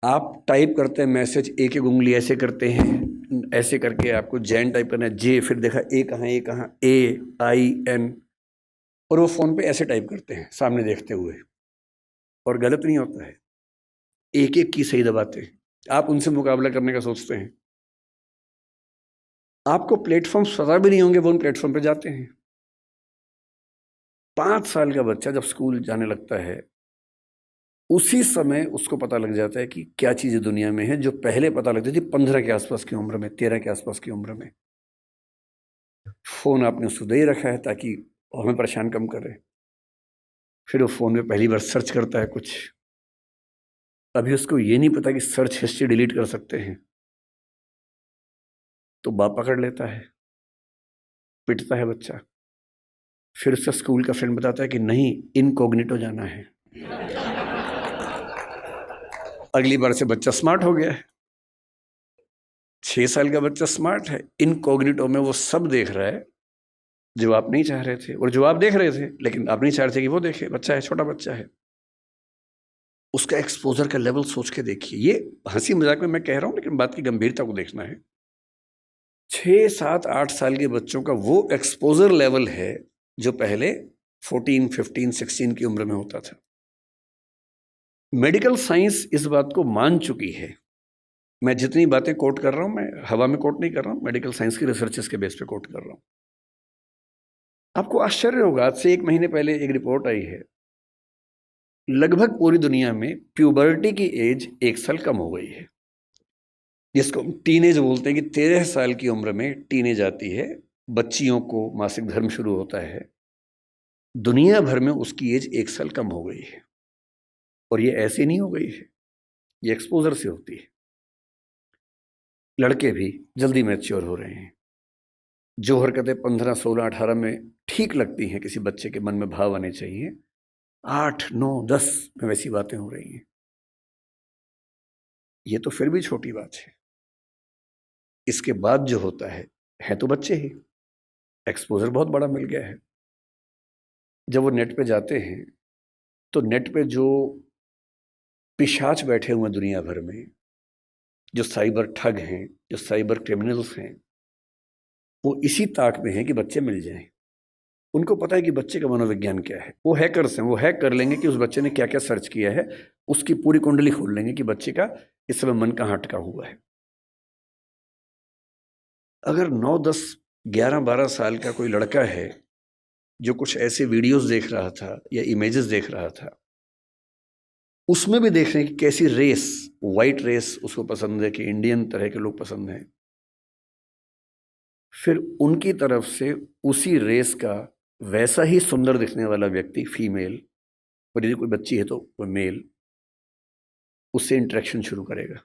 आप टाइप करते हैं मैसेज, एक एक उंगली ऐसे करते हैं, ऐसे करके आपको जैन टाइप करना है, जे, फिर देखा ए कहाँ, AIN, और वो फोन पे ऐसे टाइप करते हैं सामने देखते हुए, और गलत नहीं होता है, एक एक की सही दबाते हैं। आप उनसे मुकाबला करने का सोचते हैं, आपको प्लेटफॉर्म्स पता भी नहीं होंगे, वो उन प्लेटफॉर्म पे जाते हैं। 5 साल का बच्चा जब स्कूल जाने लगता है, उसी समय उसको पता लग जाता है कि क्या चीज़ें दुनिया में है, जो पहले पता लगती थी 15 के आसपास की उम्र में, 13 के आसपास की उम्र में। फ़ोन आपने उसको दे ही रखा है ताकि हमें परेशान कम करे। फिर वो फ़ोन में पहली बार सर्च करता है कुछ, अभी उसको ये नहीं पता कि सर्च हिस्ट्री डिलीट कर सकते हैं, तो बाप पकड़ लेता है, पिटता है बच्चा। फिर उसका स्कूल का फ्रेंड बताता है कि नहीं, इनकॉग्निटो जाना है। अगली बार से बच्चा स्मार्ट हो गया है, 6 साल का बच्चा स्मार्ट है, इनकॉग्निटो में वो सब देख रहा है जो आप नहीं चाह रहे थे, और जो आप देख रहे थे लेकिन आप नहीं चाह रहे थे कि वो देखे। बच्चा है, छोटा बच्चा है, उसका एक्सपोजर का लेवल सोच के देखिए। ये हंसी मजाक में मैं कह रहा हूं, लेकिन बात की गंभीरता को देखना है। 6, 7, 8 साल के बच्चों का वो एक्सपोजर लेवल है जो पहले 14, 15, 16 की उम्र में होता था। मेडिकल साइंस इस बात को मान चुकी है। मैं जितनी बातें कोट कर रहा हूं, मैं हवा में कोट नहीं कर रहा हूं, मेडिकल साइंस की रिसर्चेस के बेस पे कोट कर रहा हूं। आपको आश्चर्य होगा, आज से 1 महीने पहले एक रिपोर्ट आई है, लगभग पूरी दुनिया में प्यूबर्टी की एज 1 साल कम हो गई है, जिसको टीनेज बोलते हैं कि 13 साल की उम्र में टीनेज आती है, बच्चियों को मासिक धर्म शुरू होता है। दुनिया भर में उसकी एज 1 साल कम हो गई है, और ये ऐसे नहीं हो गई है, ये एक्सपोजर से होती है। लड़के भी जल्दी मैच्योर हो रहे हैं। जो हरकतें 15, 16, 18 में ठीक लगती हैं, किसी बच्चे के मन में भाव आने चाहिए, 8, 9, 10 में वैसी बातें हो रही हैं। ये तो फिर भी छोटी बात है, इसके बाद जो होता है तो बच्चे ही, एक्सपोजर बहुत बड़ा मिल गया है। जब वो नेट पे जाते हैं, तो नेट पे जो पिशाच बैठे हुए दुनिया भर में, जो साइबर ठग हैं, जो साइबर क्रिमिनल्स हैं, वो इसी ताक में हैं कि बच्चे मिल जाएं। उनको पता है कि बच्चे का मनोविज्ञान क्या है, वो हैकर्स हैं, वो हैक कर लेंगे कि उस बच्चे ने क्या क्या सर्च किया है, उसकी पूरी कुंडली खोल लेंगे कि बच्चे का इस समय मन कहाँ अटका हुआ है। अगर 9, 10, 11, 12 साल का कोई लड़का है जो कुछ ऐसे वीडियोस देख रहा था या इमेजेस देख रहा था, उसमें भी देख रहे हैं कि कैसी रेस, वाइट रेस उसको पसंद है, कि इंडियन तरह के लोग पसंद हैं, फिर उनकी तरफ से उसी रेस का वैसा ही सुंदर दिखने वाला व्यक्ति, फीमेल, और यदि कोई बच्ची है तो वो मेल, उससे इंटरेक्शन शुरू करेगा,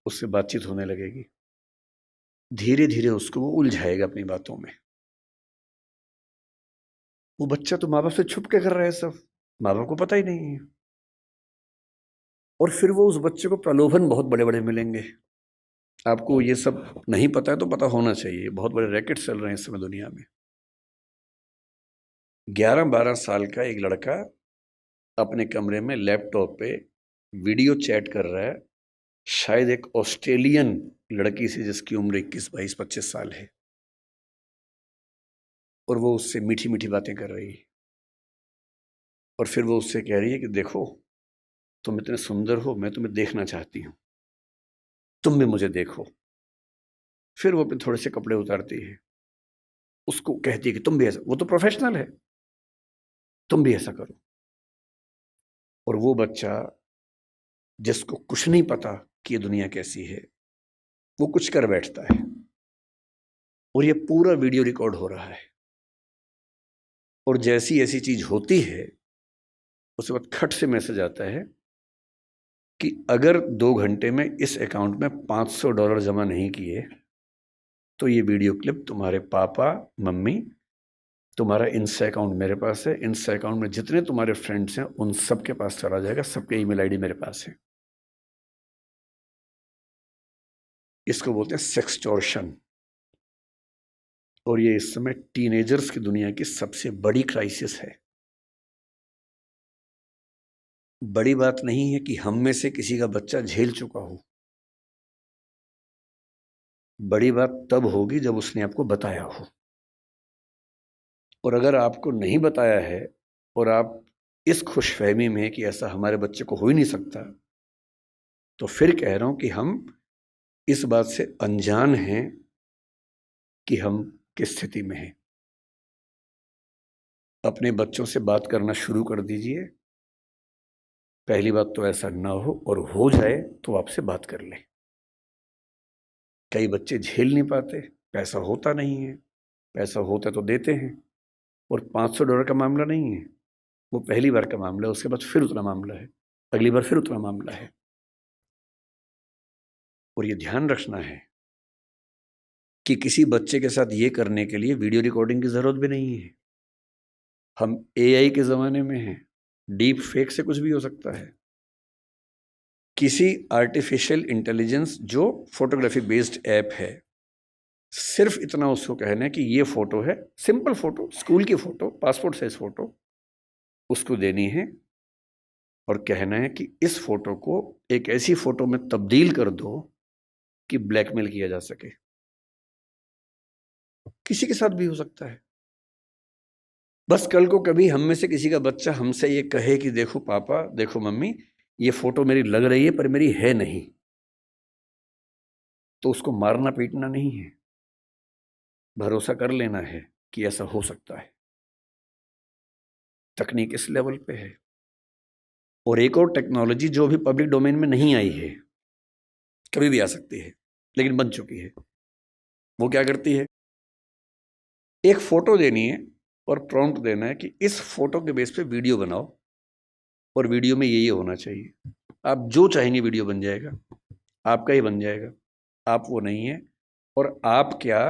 उससे बातचीत होने लगेगी, धीरे धीरे उसको वो उलझाएगा अपनी बातों में। वो बच्चा तो माँ बाप से छुप के कर रहा है सब, माँ बाप को पता ही नहीं है। और फिर वो उस बच्चे को प्रलोभन बहुत बड़े बड़े मिलेंगे। आपको ये सब नहीं पता है तो पता होना चाहिए, बहुत बड़े रैकेट चल रहे हैं इस समय दुनिया में। 11-12 साल का एक लड़का अपने कमरे में लैपटॉप पे वीडियो चैट कर रहा है, शायद एक ऑस्ट्रेलियन लड़की से जिसकी उम्र 21-22-25 साल है, और वो उससे मीठी मीठी बातें कर रही है। और फिर वो उससे कह रही है कि देखो, तुम इतने सुंदर हो, मैं तुम्हें देखना चाहती हूँ, तुम भी मुझे देखो। फिर वो अपने थोड़े से कपड़े उतारती है, उसको कहती है कि तुम भी ऐसा, वो तो प्रोफेशनल है, तुम भी ऐसा करो। और वो बच्चा जिसको कुछ नहीं पता कि ये दुनिया कैसी है, वो कुछ कर बैठता है, और ये पूरा वीडियो रिकॉर्ड हो रहा है। और जैसी ऐसी चीज होती है, उसके बाद खट से मैसेज आता है कि अगर 2 घंटे में इस अकाउंट में $500 जमा नहीं किए तो ये वीडियो क्लिप तुम्हारे पापा मम्मी, तुम्हारा इंस्टा अकाउंट मेरे पास है, इंस्टा अकाउंट में जितने तुम्हारे फ्रेंड्स हैं उन सबके पास चला जाएगा, सबके ईमेल आईडी मेरे पास है। इसको बोलते हैं सेक्सटॉर्शन। और ये इस समय टीनेजर्स की दुनिया की सबसे बड़ी क्राइसिस है। बड़ी बात नहीं है कि हम में से किसी का बच्चा झेल चुका हो, बड़ी बात तब होगी जब उसने आपको बताया हो। और अगर आपको नहीं बताया है और आप इस खुशफहमी में कि ऐसा हमारे बच्चे को हो ही नहीं सकता, तो फिर कह रहा हूं कि हम इस बात से अनजान हैं कि हम किस स्थिति में हैं। अपने बच्चों से बात करना शुरू कर दीजिए। पहली बात तो ऐसा ना हो, और हो जाए तो आपसे बात कर ले। कई बच्चे झेल नहीं पाते, पैसा होता नहीं है, पैसा होता तो देते हैं। और $500 का मामला नहीं है, वो पहली बार का मामला है, उसके बाद फिर उतना मामला है, अगली बार फिर उतना मामला है। और ये ध्यान रखना है कि किसी बच्चे के साथ ये करने के लिए वीडियो रिकॉर्डिंग की जरूरत भी नहीं है। हम एआई के जमाने में हैं, डीप फेक से कुछ भी हो सकता है। किसी आर्टिफिशियल इंटेलिजेंस जो फोटोग्राफी बेस्ड ऐप है, सिर्फ इतना उसको कहना है कि ये फोटो है, सिंपल फोटो, स्कूल की फोटो, पासपोर्ट साइज फोटो, उसको देनी है और कहना है कि इस फोटो को एक ऐसी फोटो में तब्दील कर दो कि ब्लैकमेल किया जा सके। किसी के साथ भी हो सकता है। बस कल को कभी हम में से किसी का बच्चा हमसे ये कहे कि देखो पापा, देखो मम्मी, ये फोटो मेरी लग रही है पर मेरी है नहीं, तो उसको मारना पीटना नहीं है, भरोसा कर लेना है कि ऐसा हो सकता है। तकनीक इस लेवल पे है। और एक और टेक्नोलॉजी जो अभी पब्लिक डोमेन में नहीं आई है, कभी भी आ सकती है लेकिन बन चुकी है। वो क्या करती है, एक फोटो देनी है और प्रॉम्प्ट देना है कि इस फोटो के बेस पे वीडियो बनाओ, और वीडियो में ये होना चाहिए। आप जो चाहेंगे वीडियो बन जाएगा, आपका ही बन जाएगा। आप वो नहीं है। और आप क्या,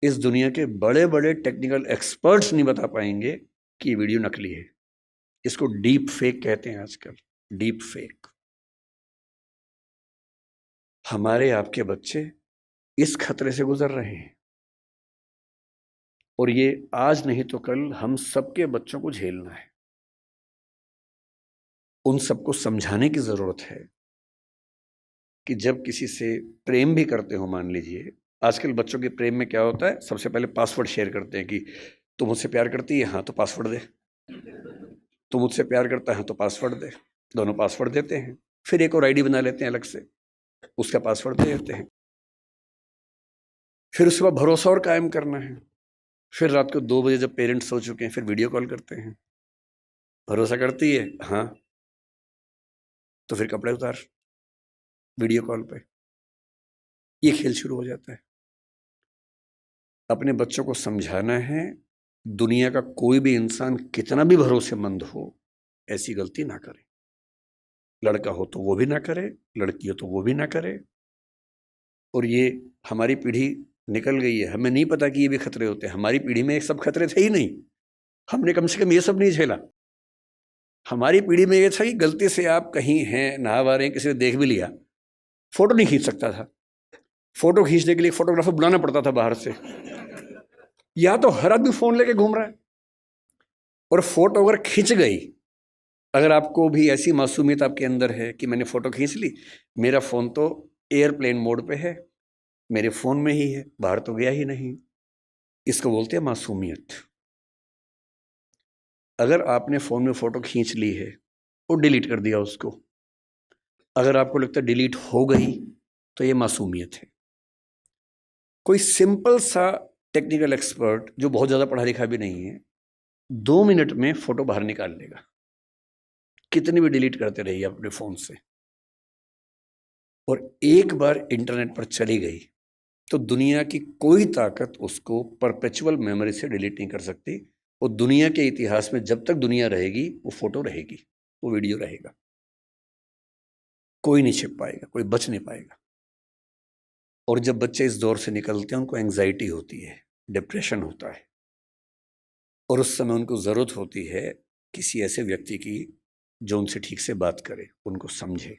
इस दुनिया के बड़े बड़े टेक्निकल एक्सपर्ट्स नहीं बता पाएंगे कि ये वीडियो नकली है। इसको डीप फेक कहते हैं आजकल, डीप फेक। हमारे आपके बच्चे इस खतरे से गुजर रहे हैं, और ये आज नहीं तो कल हम सबके बच्चों को झेलना है। उन सबको समझाने की जरूरत है कि जब किसी से प्रेम भी करते हो, मान लीजिए आजकल बच्चों के प्रेम में क्या होता है, सबसे पहले पासवर्ड शेयर करते हैं कि तुम मुझसे प्यार करती है, हाँ तो पासवर्ड दे, तुम मुझसे प्यार करता है तो पासवर्ड दे। दोनों पासवर्ड देते हैं, फिर एक और आईडी बना लेते हैं अलग से, उसका पासवर्ड दे देते हैं। फिर उसके बाद भरोसा और कायम करना है। फिर रात को 2 बजे जब पेरेंट्स सो चुके हैं, फिर वीडियो कॉल करते हैं। भरोसा करती है, हाँ, तो फिर कपड़े उतार, वीडियो कॉल पे। ये खेल शुरू हो जाता है। अपने बच्चों को समझाना है, दुनिया का कोई भी इंसान कितना भी भरोसेमंद हो, ऐसी गलती ना करे। लड़का हो तो वो भी ना करे, लड़की हो तो वो भी ना करे। और ये हमारी पीढ़ी निकल गई है, हमें नहीं पता कि ये भी खतरे होते हैं। हमारी पीढ़ी में ये सब खतरे थे ही नहीं। हमने कम से कम ये सब नहीं झेला। हमारी पीढ़ी में ये था कि गलती से आप कहीं हैं, नहा रहे हैं, किसी ने देख भी लिया, फोटो नहीं खींच सकता था। फोटो खींचने के लिए फोटोग्राफर बुलाना पड़ता था बाहर से, या तो हर आदमी फोन लेके घूम रहा है। और फोटो अगर खिंच गई, अगर आपको भी ऐसी मासूमियत आपके अंदर है कि मैंने फोटो खींच ली, मेरा फोन तो एयरप्लेन मोड पे है, मेरे फोन में ही है, बाहर तो गया ही नहीं, इसको बोलते हैं मासूमियत। अगर आपने फोन में फोटो खींच ली है और डिलीट कर दिया उसको, अगर आपको लगता है डिलीट हो गई, तो ये मासूमियत है। कोई सिंपल सा टेक्निकल एक्सपर्ट जो बहुत ज्यादा पढ़ा लिखा भी नहीं है, 2 मिनट में फोटो बाहर निकाल लेगा, कितनी भी डिलीट करते रहिए अपने फोन से। और एक बार इंटरनेट पर चली गई तो दुनिया की कोई ताकत उसको परपेचुअल मेमोरी से डिलीट नहीं कर सकती। और दुनिया के इतिहास में जब तक दुनिया रहेगी, वो फोटो रहेगी, वो वीडियो रहेगा, कोई नहीं छिप पाएगा, कोई बच नहीं पाएगा। और जब बच्चे इस दौर से निकलते हैं, उनको एंग्जाइटी होती है, डिप्रेशन होता है, और उस समय उनको ज़रूरत होती है किसी ऐसे व्यक्ति की जो उनसे ठीक से बात करे, उनको समझे।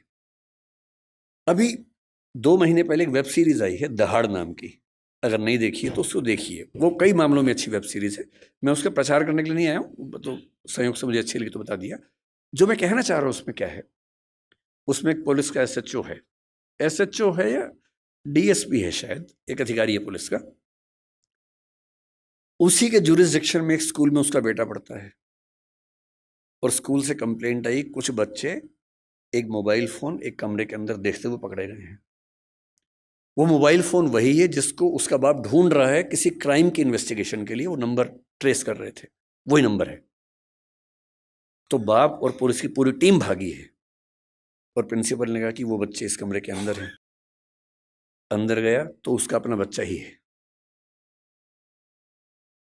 अभी 2 महीने पहले एक वेब सीरीज आई है दहाड़ नाम की, अगर नहीं देखी है तो उसको देखिए, वो कई मामलों में अच्छी वेब सीरीज है। मैं उसका प्रचार करने के लिए नहीं आया हूँ, तो संयोग से मुझे अच्छी लगी तो बता दिया। जो मैं कहना चाह रहा हूँ उसमें क्या है, उसमें एक पुलिस का एसएचओ है, एसएचओ है या डीएसपी है शायद, एक अधिकारी है पुलिस का। उसी के जुरिसडिक्शन में एक स्कूल में उसका बेटा पढ़ता है, और स्कूल से कंप्लेंट आई, कुछ बच्चे एक मोबाइल फोन एक कमरे के अंदर देखते हुए पकड़े गए हैं। वो मोबाइल फोन वही है जिसको उसका बाप ढूंढ रहा है किसी क्राइम की इन्वेस्टिगेशन के लिए, वो नंबर ट्रेस कर रहे थे, वही नंबर है। तो बाप और पुलिस की पूरी टीम भागी है, और प्रिंसिपल ने कहा कि वो बच्चे इस कमरे के अंदर हैं। अंदर गया तो उसका अपना बच्चा ही है।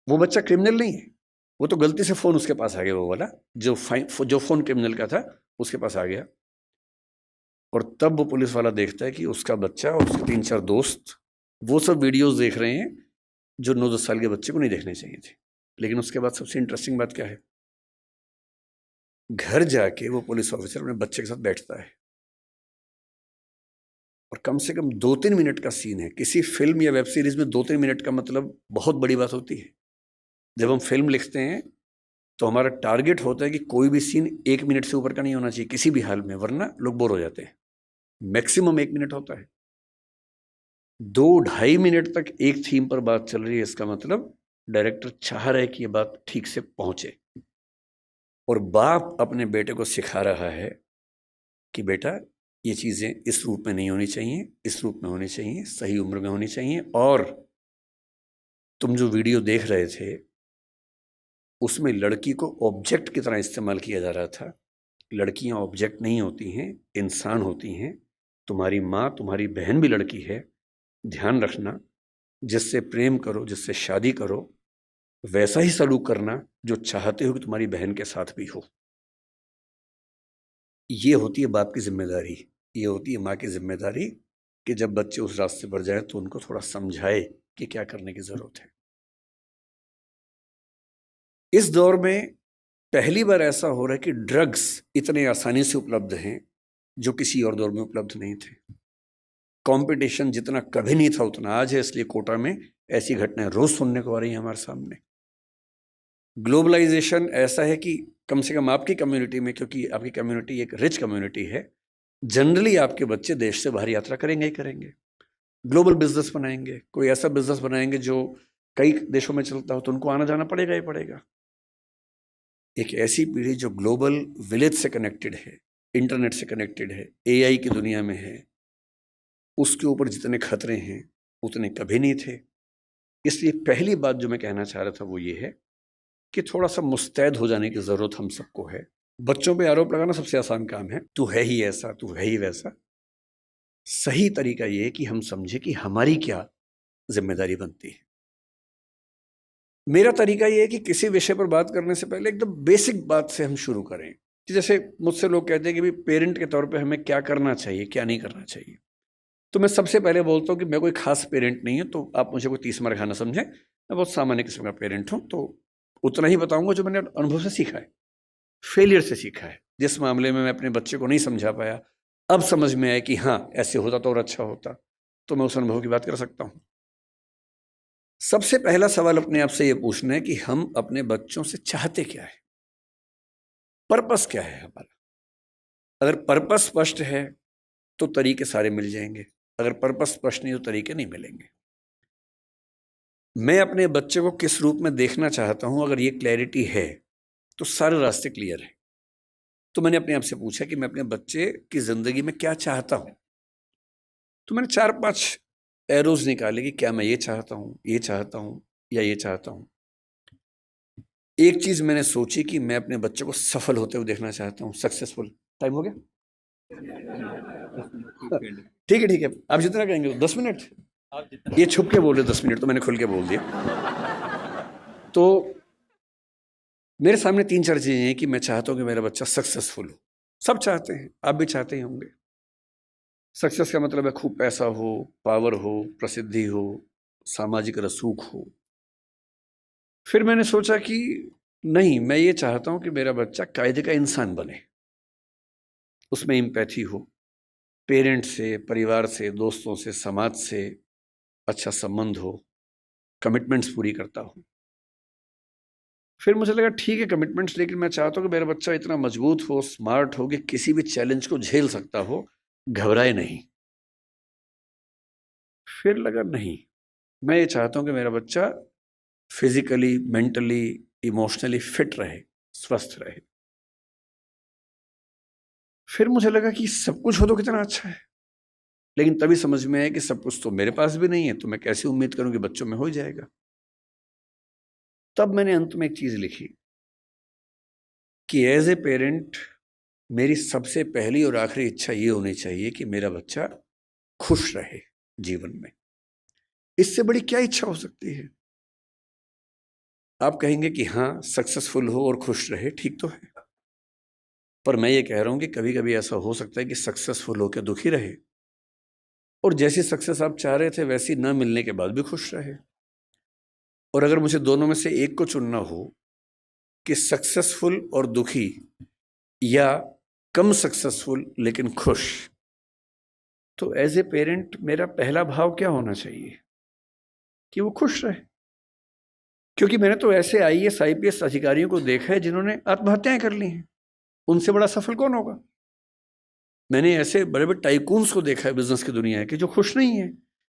वो बच्चा क्रिमिनल नहीं है, वो तो गलती से फोन उसके पास आ गया, वो वाला जो फोन क्रिमिनल का था उसके पास आ गया। और तब वो पुलिस वाला देखता है कि उसका बच्चा और उसके 3-4 दोस्त वो सब वीडियोस देख रहे हैं जो 9-10 साल के बच्चे को नहीं देखने चाहिए थे। लेकिन उसके बाद सबसे इंटरेस्टिंग बात क्या है, घर जाके वो पुलिस ऑफिसर अपने बच्चे के साथ बैठता है, और कम से कम 2-3 मिनट का सीन है। किसी फिल्म या वेब सीरीज में 2-3 मिनट का मतलब बहुत बड़ी बात होती है। जब हम फिल्म लिखते हैं तो हमारा टारगेट होता है कि कोई भी सीन 1 मिनट से ऊपर का नहीं होना चाहिए किसी भी हाल में, वरना लोग बोर हो जाते हैं। मैक्सिमम 1 मिनट होता है। 2-2.5 मिनट तक एक थीम पर बात चल रही है, इसका मतलब डायरेक्टर चाह रहा है कि ये बात ठीक से पहुंचे। और बाप अपने बेटे को सिखा रहा है कि बेटा ये चीजें इस रूप में नहीं होनी चाहिए, इस रूप में होनी चाहिए, सही उम्र में होनी चाहिए। और तुम जो वीडियो देख रहे थे उसमें लड़की को ऑब्जेक्ट की तरह इस्तेमाल किया जा रहा था। लड़कियां ऑब्जेक्ट नहीं होती हैं, इंसान होती हैं। तुम्हारी माँ, तुम्हारी बहन भी लड़की है। ध्यान रखना, जिससे प्रेम करो, जिससे शादी करो, वैसा ही सलूक करना जो चाहते हो कि तुम्हारी बहन के साथ भी हो। ये होती है बाप की जिम्मेदारी, ये होती है माँ की जिम्मेदारी कि जब बच्चे उस रास्ते पर जाए तो उनको थोड़ा समझाए कि क्या करने की जरूरत है। इस दौर में पहली बार ऐसा हो रहा है कि ड्रग्स इतने आसानी से उपलब्ध हैं जो किसी और दौर में उपलब्ध नहीं थे। कंपटीशन जितना कभी नहीं था उतना आज है, इसलिए कोटा में ऐसी घटनाएं रोज सुनने को आ रही हैं हमारे सामने। ग्लोबलाइजेशन ऐसा है कि कम से कम आपकी कम्युनिटी में, क्योंकि आपकी कम्युनिटी एक रिच कम्युनिटी है, जनरली आपके बच्चे देश से बाहर यात्रा करेंगे ही करेंगे, ग्लोबल बिजनेस बनाएंगे, कोई ऐसा बिजनेस बनाएंगे जो कई देशों में चलता हो, तो उनको आना जाना पड़ेगा ही पड़ेगा। एक ऐसी पीढ़ी जो ग्लोबल विलेज से कनेक्टेड है, इंटरनेट से कनेक्टेड है, एआई की दुनिया में है, उसके ऊपर जितने खतरे हैं उतने कभी नहीं थे। इसलिए पहली बात जो मैं कहना चाह रहा था वो ये है कि थोड़ा सा मुस्तैद हो जाने की ज़रूरत हम सबको है। बच्चों पे आरोप लगाना सबसे आसान काम है, तू है ही ऐसा, तू है ही वैसा। सही तरीका ये है कि हम समझे कि हमारी क्या जिम्मेदारी बनती है। मेरा तरीका ये है कि किसी विषय पर बात करने से पहले एकदम बेसिक बात से हम शुरू करें। कि जैसे मुझसे लोग कहते हैं कि भाई पेरेंट के तौर पे हमें क्या करना चाहिए, क्या नहीं करना चाहिए, तो मैं सबसे पहले बोलता हूँ कि मैं कोई खास पेरेंट नहीं हूँ, तो आप मुझे कोई 30 मरखा ना समझें। मैं बहुत सामान्य किस्म का पेरेंट हूँ। तो उतना ही बताऊंगा जो मैंने अनुभव से सीखा है, फेलियर से सीखा है। जिस मामले में मैं अपने बच्चे को नहीं समझा पाया, अब समझ में आया कि हाँ ऐसे होता तो और अच्छा होता, तो मैं उस अनुभव की बात कर सकता हूं। सबसे पहला सवाल अपने आप से यह पूछना है कि हम अपने बच्चों से चाहते क्या है, पर्पस क्या है हमारा। अगर पर्पस स्पष्ट है तो तरीके सारे मिल जाएंगे, अगर पर्पस स्पष्ट नहीं तो तरीके नहीं मिलेंगे। मैं अपने बच्चे को किस रूप में देखना चाहता हूं, अगर ये क्लैरिटी है तो सारे रास्ते क्लियर हैं। तो मैंने अपने आप से पूछा कि मैं अपने बच्चे की जिंदगी में क्या चाहता हूं। तो मैंने 4-5 एरोज निकाले कि क्या मैं ये चाहता हूं, ये चाहता हूं या ये चाहता हूं। एक चीज मैंने सोची कि मैं अपने बच्चे को सफल होते हुए देखना चाहता हूं, सक्सेसफुल। टाइम हो गया? ठीक है ठीक है, आप जितना कहेंगे। 10 मिनट? ये छुप के बोल रहे 10 मिनट, तो मैंने खुल के बोल दिया। तो मेरे सामने 3-4 चीजें हैं कि मैं चाहता हूं कि मेरा बच्चा सक्सेसफुल हो। सब चाहते हैं, आप भी चाहते ही होंगे। सक्सेस का मतलब है खूब पैसा हो, पावर हो, प्रसिद्धि हो, सामाजिक रसूख हो। फिर मैंने सोचा कि नहीं, मैं ये चाहता हूं कि मेरा बच्चा कायदे का इंसान बने, उसमें एम्पैथी हो, पेरेंट्स से, परिवार से, दोस्तों से, समाज से अच्छा संबंध हो, कमिटमेंट्स पूरी करता हो। फिर मुझे लगा ठीक है कमिटमेंट्स, लेकिन मैं चाहता हूं कि मेरा बच्चा इतना मजबूत हो, स्मार्ट हो कि किसी भी चैलेंज को झेल सकता हो, घबराए नहीं। फिर लगा नहीं, मैं ये चाहता हूं कि मेरा बच्चा फिजिकली, मेंटली, इमोशनली फिट रहे, स्वस्थ रहे। फिर मुझे लगा कि सब कुछ हो तो कितना अच्छा है, लेकिन तभी समझ में आया कि सब कुछ तो मेरे पास भी नहीं है, तो मैं कैसे उम्मीद करूं कि बच्चों में हो जाएगा। तब मैंने अंत में एक चीज लिखी कि एज ए पेरेंट मेरी सबसे पहली और आखिरी इच्छा ये होनी चाहिए कि मेरा बच्चा खुश रहे जीवन में। इससे बड़ी क्या इच्छा हो सकती है? आप कहेंगे कि हाँ सक्सेसफुल हो और खुश रहे, ठीक तो है, पर मैं ये कह रहा हूं कि कभी कभी ऐसा हो सकता है कि सक्सेसफुल होकर दुखी रहे, और जैसी सक्सेस आप चाह रहे थे वैसी ना मिलने के बाद भी खुश रहे। और अगर मुझे दोनों में से एक को चुनना हो कि सक्सेसफुल और दुखी, या कम सक्सेसफुल लेकिन खुश, तो एज ए पेरेंट मेरा पहला भाव क्या होना चाहिए? कि वो खुश रहे। क्योंकि मैंने तो ऐसे IAS IPS अधिकारियों को देखा है जिन्होंने आत्महत्याएं कर ली हैं, उनसे बड़ा सफल कौन होगा? मैंने ऐसे बड़े बड़े टाइकून्स को देखा है बिजनेस की दुनिया के, जो खुश नहीं है,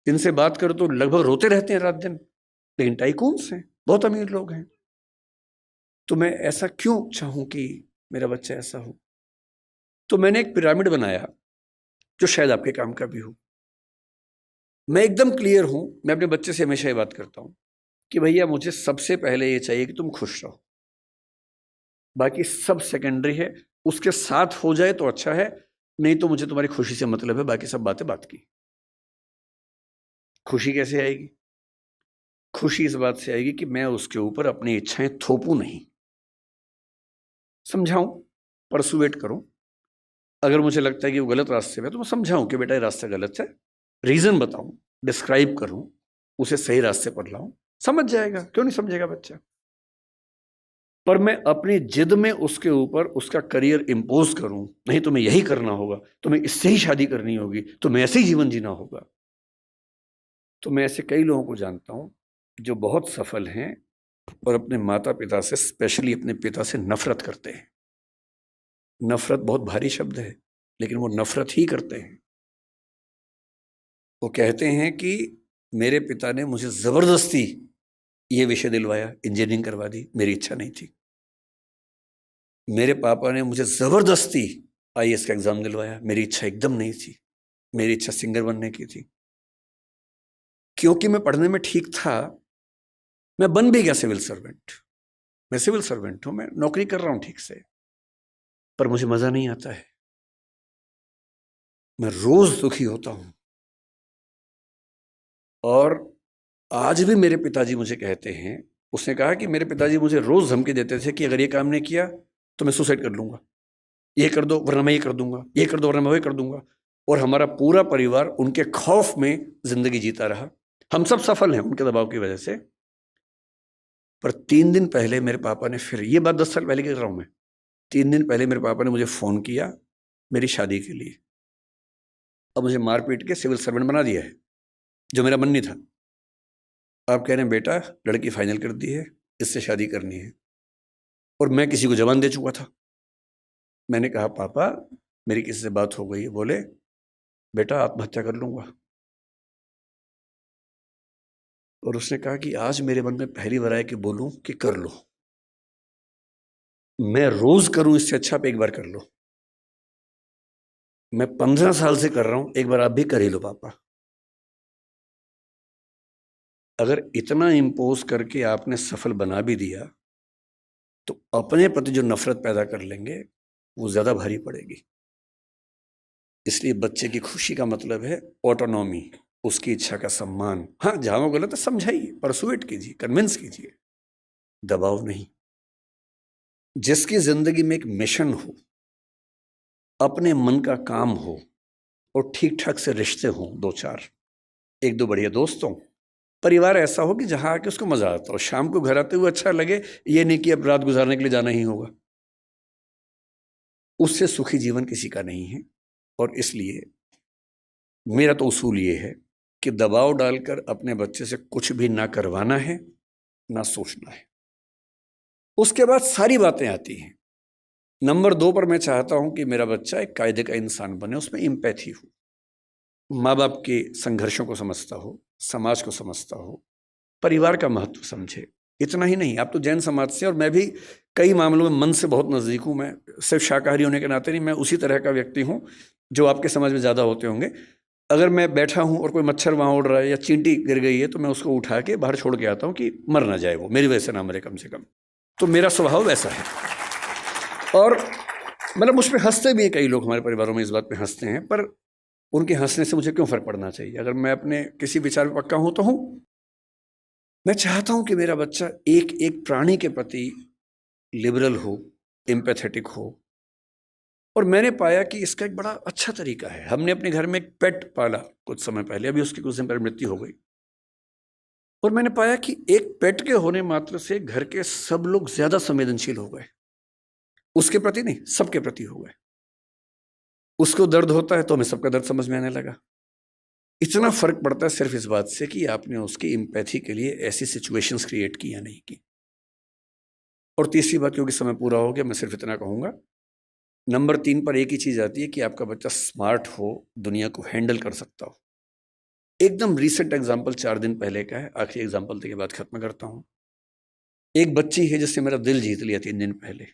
जिनसे बात करो तो लगभग रोते रहते हैं रात दिन, लेकिन टाइकून्स हैं, बहुत अमीर लोग हैं। तो मैं ऐसा क्यों चाहूं कि मेरा बच्चा ऐसा हो? तो मैंने एक पिरामिड बनाया जो शायद आपके काम का भी हो। मैं एकदम क्लियर हूं, मैं अपने बच्चे से हमेशा ये बात करता हूं कि भैया मुझे सबसे पहले ये चाहिए कि तुम खुश रहो, बाकी सब सेकेंडरी है। उसके साथ हो जाए तो अच्छा है, नहीं तो मुझे तुम्हारी खुशी से मतलब है, बाकी सब बातें बात की। खुशी कैसे आएगी? खुशी इस बात से आएगी कि मैं उसके ऊपर अपनी इच्छाएं थोपूं नहीं, समझाऊं, परसुएट करूं। अगर मुझे लगता है कि वो गलत रास्ते में, तो मैं समझाऊं कि बेटा ये रास्ता गलत है, रीजन बताऊं, डिस्क्राइब करूं, उसे सही रास्ते पर लाऊं, समझ जाएगा। क्यों नहीं समझेगा बच्चा? पर मैं अपनी जिद में उसके ऊपर उसका करियर इंपोज करूं, नहीं तुम्हें यही करना होगा, तुम्हें इससे ही शादी करनी होगी, तुम्हें ऐसे ही जीवन जीना होगा। तो मैं ऐसे कई लोगों को जानता हूं जो बहुत सफल हैं और अपने माता पिता से, स्पेशली अपने पिता से नफरत करते हैं। नफरत बहुत भारी शब्द है, लेकिन वो नफरत ही करते हैं। वो कहते हैं कि मेरे पिता ने मुझे जबरदस्ती ये विषय दिलवाया, इंजीनियरिंग करवा दी, मेरी इच्छा नहीं थी। मेरे पापा ने मुझे जबरदस्ती IAS का एग्जाम दिलवाया, मेरी इच्छा एकदम नहीं थी, मेरी इच्छा सिंगर बनने की थी। क्योंकि मैं पढ़ने में ठीक था, मैं बन भी गया सिविल सर्वेंट। मैं सिविल सर्वेंट हूं, मैं नौकरी कर रहा हूं ठीक से, पर मुझे मजा नहीं आता है, मैं रोज दुखी होता हूं। और आज भी मेरे पिताजी मुझे कहते हैं, उसने कहा कि मेरे पिताजी मुझे रोज धमकी देते थे कि अगर ये काम नहीं किया तो मैं सुसाइड कर लूंगा, ये कर दो वरना मैं ये कर दूंगा, ये कर दो वरना मैं वो कर दूंगा। और हमारा पूरा परिवार उनके खौफ में जिंदगी जीता रहा। हम सब सफल हैं उनके दबाव की वजह से, पर 3 दिन पहले मेरे पापा ने फिर, ये बात 10 साल पहले की कर रहा हूँ मैं, 3 दिन पहले मेरे पापा ने मुझे फ़ोन किया मेरी शादी के लिए। अब मुझे मार पीट के सिविल सर्वेंट बना दिया है, जो मेरा मन नहीं था। आप कह रहे हैं बेटा लड़की फाइनल कर दी है, इससे शादी करनी है, और मैं किसी को जवान दे चुका था। मैंने कहा पापा मेरी किसी से बात हो गई है। बोले बेटा आत्महत्या कर लूंगा। और उसने कहा कि आज मेरे मन में पहली बार आया कि बोलूं कि कर लो। मैं रोज करूं इससे अच्छा आप एक बार कर लो। मैं 15 साल से कर रहा हूं, एक बार आप भी कर ही लो पापा। अगर इतना इम्पोज करके आपने सफल बना भी दिया तो अपने प्रति जो नफरत पैदा कर लेंगे वो ज्यादा भारी पड़ेगी। इसलिए बच्चे की खुशी का मतलब है ऑटोनॉमी, उसकी इच्छा का सम्मान। हाँ जहां वो गलत है समझाइए, परसुएट कीजिए, कन्विंस कीजिए, दबाव नहीं। जिसकी जिंदगी में एक मिशन हो, अपने मन का काम हो, और ठीक ठाक से रिश्ते हों, 2-4, 1-2 बढ़िया दोस्त हों, परिवार ऐसा हो कि जहां आके उसको मजा आता हो, शाम को घर आते हुए अच्छा लगे, ये नहीं कि अब रात गुजारने के लिए जाना ही होगा। उससे सुखी जीवन किसी का नहीं है। और इसलिए मेरा तो उसूल ये है कि दबाव डालकर अपने बच्चे से कुछ भी ना करवाना है, ना सोचना है। उसके बाद सारी बातें आती हैं। नंबर 2 पर मैं चाहता हूं कि मेरा बच्चा एक कायदे का इंसान बने, उसमें एम्पैथी हो, माँ बाप के संघर्षों को समझता हो, समाज को समझता हो, परिवार का महत्व समझे। इतना ही नहीं, आप तो जैन समाज से, और मैं भी कई मामलों में मन से बहुत नज़दीक हूँ। मैं सिर्फ शाकाहारी होने के नाते नहीं, मैं उसी तरह का व्यक्ति हूँ जो आपके समाज में ज़्यादा होते होंगे। अगर मैं बैठा हूँ और कोई मच्छर वहाँ उड़ रहा है या चींटी गिर गई है तो मैं उसको उठा के बाहर छोड़ के आता हूँ कि मर ना जाए, वो मेरी वजह से ना मरे कम से कम। तो मेरा स्वभाव वैसा है। और मतलब मुझ पर हंसते भी हैं कई लोग, हमारे परिवारों में इस बात पे हंसते हैं, पर उनके हंसने से मुझे क्यों फ़र्क पड़ना चाहिए? अगर मैं अपने किसी विचार में पक्का हूँ तो हूँ। मैं चाहता हूं कि मेरा बच्चा एक एक प्राणी के प्रति लिबरल हो, एम्पैथेटिक हो। और मैंने पाया कि इसका एक बड़ा अच्छा तरीका है। हमने अपने घर में एक पेट पाला कुछ समय पहले, अभी उसकी कुछ दिन पहले मृत्यु हो गई। और मैंने पाया कि एक पेट के होने मात्र से घर के सब लोग ज्यादा संवेदनशील हो गए, उसके प्रति नहीं, सबके प्रति हो गए। उसको दर्द होता है तो हमें सबका दर्द समझ में आने लगा। इतना फर्क पड़ता है सिर्फ इस बात से कि आपने उसकी एम्पैथी के लिए ऐसी सिचुएशंस क्रिएट की या नहीं की। और तीसरी बात, क्योंकि समय पूरा हो गया, मैं सिर्फ इतना कहूंगा, नंबर 3 पर एक ही चीज आती है कि आपका बच्चा स्मार्ट हो, दुनिया को हैंडल कर सकता हो। एकदम रीसेंट एग्जांपल 4 दिन पहले का है, आखिरी एग्जांपल के बाद खत्म करता हूं। एक बच्ची है जिसने मेरा दिल जीत लिया 3 दिन पहले।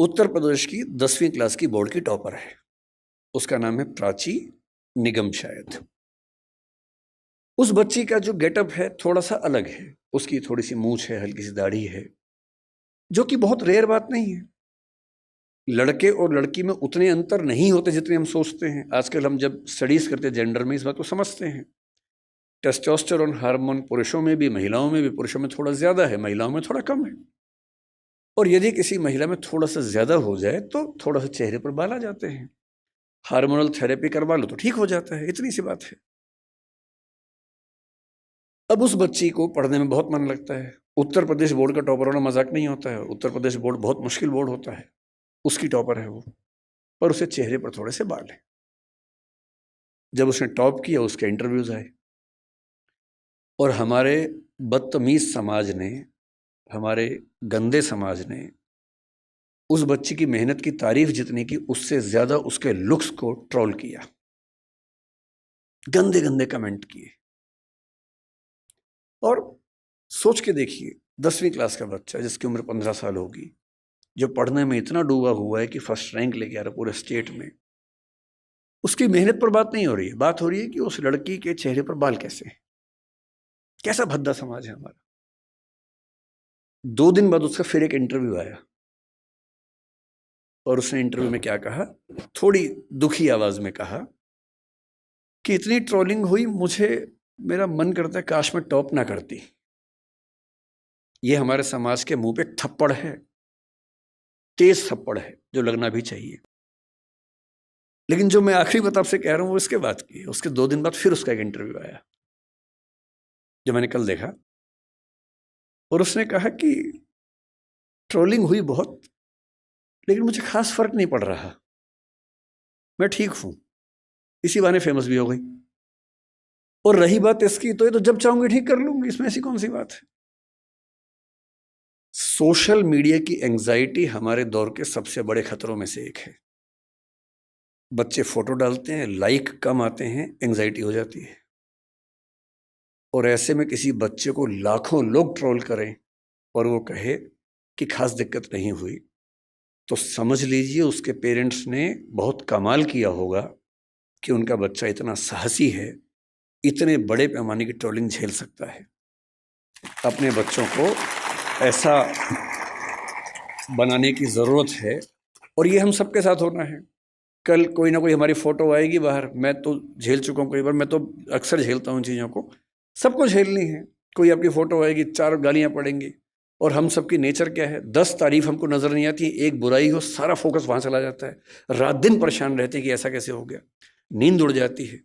उत्तर प्रदेश की 10वीं क्लास की बोर्ड की टॉपर है। उसका नाम है प्राची निगम शायद। उस बच्ची का जो गेटअप है थोड़ा सा अलग है। उसकी थोड़ी सी मूंछ है, हल्की सी दाढ़ी है, जो कि बहुत रेयर बात नहीं है। लड़के और लड़की में उतने अंतर नहीं होते जितने हम सोचते हैं। आजकल हम जब स्टडीज करते हैं जेंडर में, इस बात को समझते हैं। टेस्टोस्टेरोन हार्मोन पुरुषों में भी महिलाओं में भी, पुरुषों में थोड़ा ज्यादा है, महिलाओं में थोड़ा कम है। और यदि किसी महिला में थोड़ा सा ज्यादा हो जाए तो थोड़ा सा चेहरे पर बाल आ जाते हैं, हार्मोनल थेरेपी करवा लो तो ठीक हो जाता है। इतनी सी बात है। अब उस बच्ची को पढ़ने में बहुत मन लगता है। उत्तर प्रदेश बोर्ड का टॉपर होना मजाक नहीं होता है। उत्तर प्रदेश बोर्ड बहुत मुश्किल बोर्ड होता है। उसकी टॉपर है वो, पर उसे चेहरे पर थोड़े से बाल हैं। जब उसने टॉप किया उसके इंटरव्यूज आए, और हमारे बदतमीज समाज ने, हमारे गंदे समाज ने उस बच्ची की मेहनत की तारीफ जितनी की, उससे ज्यादा उसके लुक्स को ट्रोल किया, गंदे गंदे कमेंट किए। और सोच के देखिए, 10वीं क्लास का बच्चा जिसकी उम्र 15 साल होगी, जो पढ़ने में इतना डूबा हुआ है कि फर्स्ट रैंक लेके आ रहा पूरे स्टेट में, उसकी मेहनत पर बात नहीं हो रही है। बात हो रही है कि उस लड़की के चेहरे पर बाल कैसे हैं। कैसा भद्दा समाज है हमारा। 2 दिन बाद उसका फिर एक इंटरव्यू आया, और उसने इंटरव्यू में क्या कहा, थोड़ी दुखी आवाज में कहा कि इतनी ट्रोलिंग हुई, मुझे, मेरा मन करता है काश मैं टॉप ना करती। ये हमारे समाज के मुंह पे थप्पड़ है, तेज थप्पड़ है, जो लगना भी चाहिए। लेकिन जो मैं आखिरी बात आपसे कह रहा हूं वो इसके बाद की है। उसके 2 दिन बाद फिर उसका एक इंटरव्यू आया, जो मैंने कल देखा। और उसने कहा कि ट्रोलिंग हुई बहुत, लेकिन मुझे खास फर्क नहीं पड़ रहा, मैं ठीक हूं, इसी बहाने फेमस भी हो गई। और रही बात इसकी, तो ये तो जब चाहूंगी ठीक कर लूंगी, इसमें ऐसी कौन सी बात है। सोशल मीडिया की एंजाइटी हमारे दौर के सबसे बड़े खतरों में से एक है। बच्चे फोटो डालते हैं, लाइक कम आते हैं, एंजाइटी हो जाती है। और ऐसे में किसी बच्चे को लाखों लोग ट्रोल करें और वो कहे कि खास दिक्कत नहीं हुई, तो समझ लीजिए उसके पेरेंट्स ने बहुत कमाल किया होगा कि उनका बच्चा इतना साहसी है, इतने बड़े पैमाने की ट्रोलिंग झेल सकता है। अपने बच्चों को ऐसा बनाने की ज़रूरत है, और ये हम सबके साथ होना है। कल कोई ना कोई हमारी फ़ोटो आएगी बाहर, मैं तो झेल चुका हूँ कई बार, मैं तो अक्सर झेलता हूँ चीज़ों को, सबको झेलनी है। कोई आपकी फ़ोटो आएगी, 4 गालियाँ पड़ेंगी, और हम सबकी नेचर क्या है, 10 तारीफ हमको नज़र नहीं आती, एक बुराई हो सारा फोकस वहाँ चला जाता है। रात दिन परेशान रहते हैं कि ऐसा कैसे हो गया, नींद उड़ जाती है।